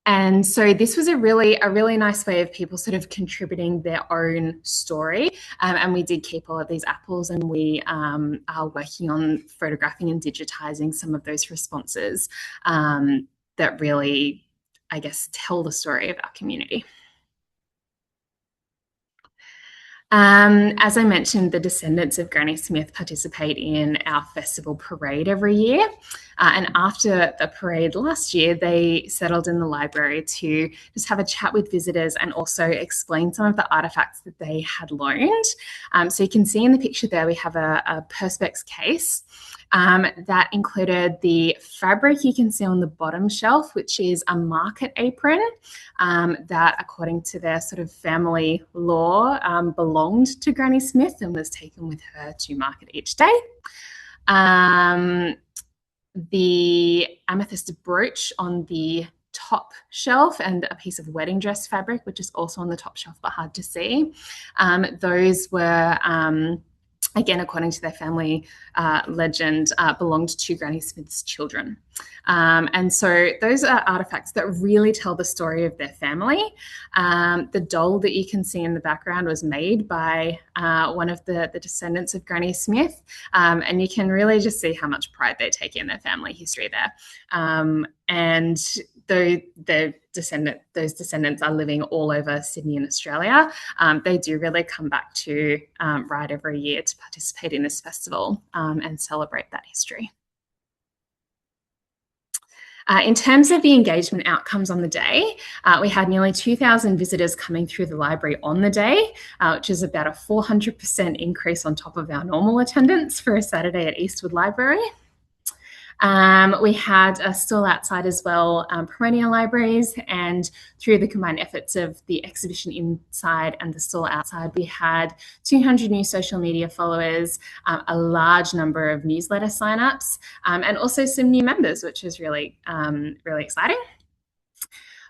And so this was a really nice way of people sort of contributing their own story. And we did keep all of these apples, and we are working on photographing and digitizing some of those responses that really, I guess, tell the story of our community. As I mentioned, the descendants of Granny Smith participate in our festival parade every year. And after the parade last year, they settled in the library to just have a chat with visitors and also explain some of the artifacts that they had loaned. So you can see in the picture there, we have a Perspex case that included the fabric you can see on the bottom shelf, which is a market apron that, according to their sort of family law, belonged to Granny Smith and was taken with her to market each day. The amethyst brooch on the top shelf and a piece of wedding dress fabric, which is also on the top shelf but hard to see. Those were again, according to their family legend, belonged to Granny Smith's children. And so those are artifacts that really tell the story of their family. The doll that you can see in the background was made by one of the descendants of Granny Smith, and you can really just see how much pride they take in their family history there. And though those descendants are living all over Sydney and Australia, they do really come back to Ryde every year to participate in this festival and celebrate that history. In terms of the engagement outcomes on the day, we had nearly 2,000 visitors coming through the library on the day, which is about a 400% increase on top of our normal attendance for a Saturday at Eastwood Library. We had a stall outside as well, promoting our libraries, and through the combined efforts of the exhibition inside and the stall outside, we had 200 new social media followers, a large number of newsletter signups, and also some new members, which is really, really exciting.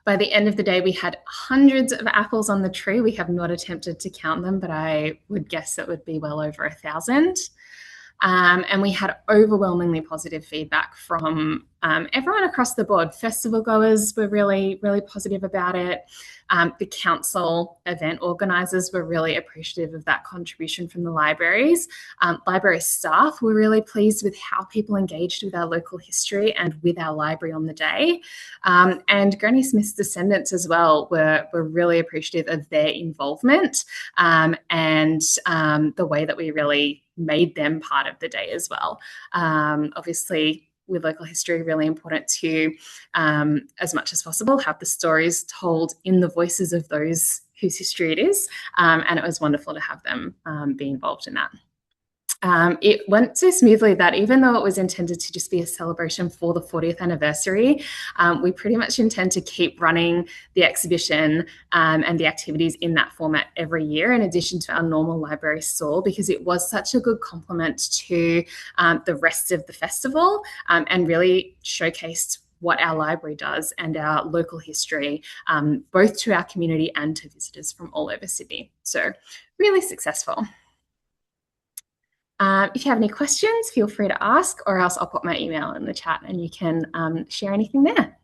By the end of the day, we had hundreds of apples on the tree. We have not attempted to count them, but I would guess it would be well over 1,000. And we had overwhelmingly positive feedback from everyone across the board. Festival goers were really, really positive about it. The council event organisers were really appreciative of that contribution from the libraries. Library staff were really pleased with how people engaged with our local history and with our library on the day. And Granny Smith's descendants as well were really appreciative of their involvement and the way that we really made them part of the day as well. Obviously, with local history, really important to, as much as possible, have the stories told in the voices of those whose history it is. And it was wonderful to have them be involved in that. It went so smoothly that even though it was intended to just be a celebration for the 40th anniversary, we pretty much intend to keep running the exhibition and the activities in that format every year, in addition to our normal library stall, because it was such a good complement to the rest of the festival and really showcased what our library does and our local history, both to our community and to visitors from all over Sydney. So really successful. If you have any questions, feel free to ask, or else I'll put my email in the chat and you can share anything there.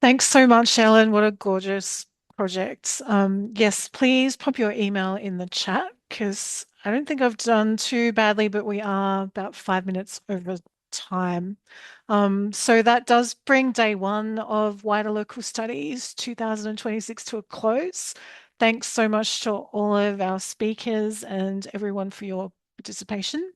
Thanks so much, Ellen. What a gorgeous project. Yes, please pop your email in the chat, because I don't think I've done too badly, but we are about 5 minutes over time. So that does bring day one of Wider Local Studies 2026 to a close. Thanks so much to all of our speakers and everyone for your participation.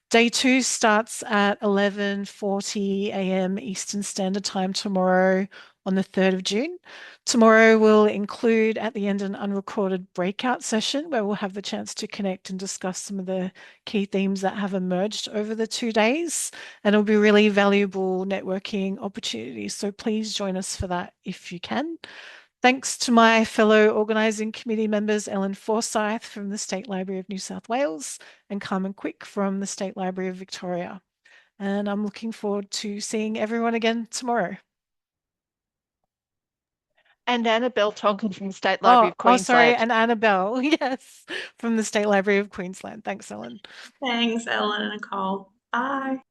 Day two starts at 11:40 a.m. Eastern Standard Time tomorrow on the 3rd of June. Tomorrow will include at the end an unrecorded breakout session where we'll have the chance to connect and discuss some of the key themes that have emerged over the 2 days. And it'll be really valuable networking opportunities. So please join us for that if you can. Thanks to my fellow organising committee members, Ellen Forsyth from the State Library of New South Wales and Carmen Quick from the State Library of Victoria. And I'm looking forward to seeing everyone again tomorrow. And Annabelle Tonkin from the State Library of Queensland. Oh, sorry, and Annabelle, yes, from the State Library of Queensland. Thanks, Ellen. Thanks, Ellen and Nicole. Bye.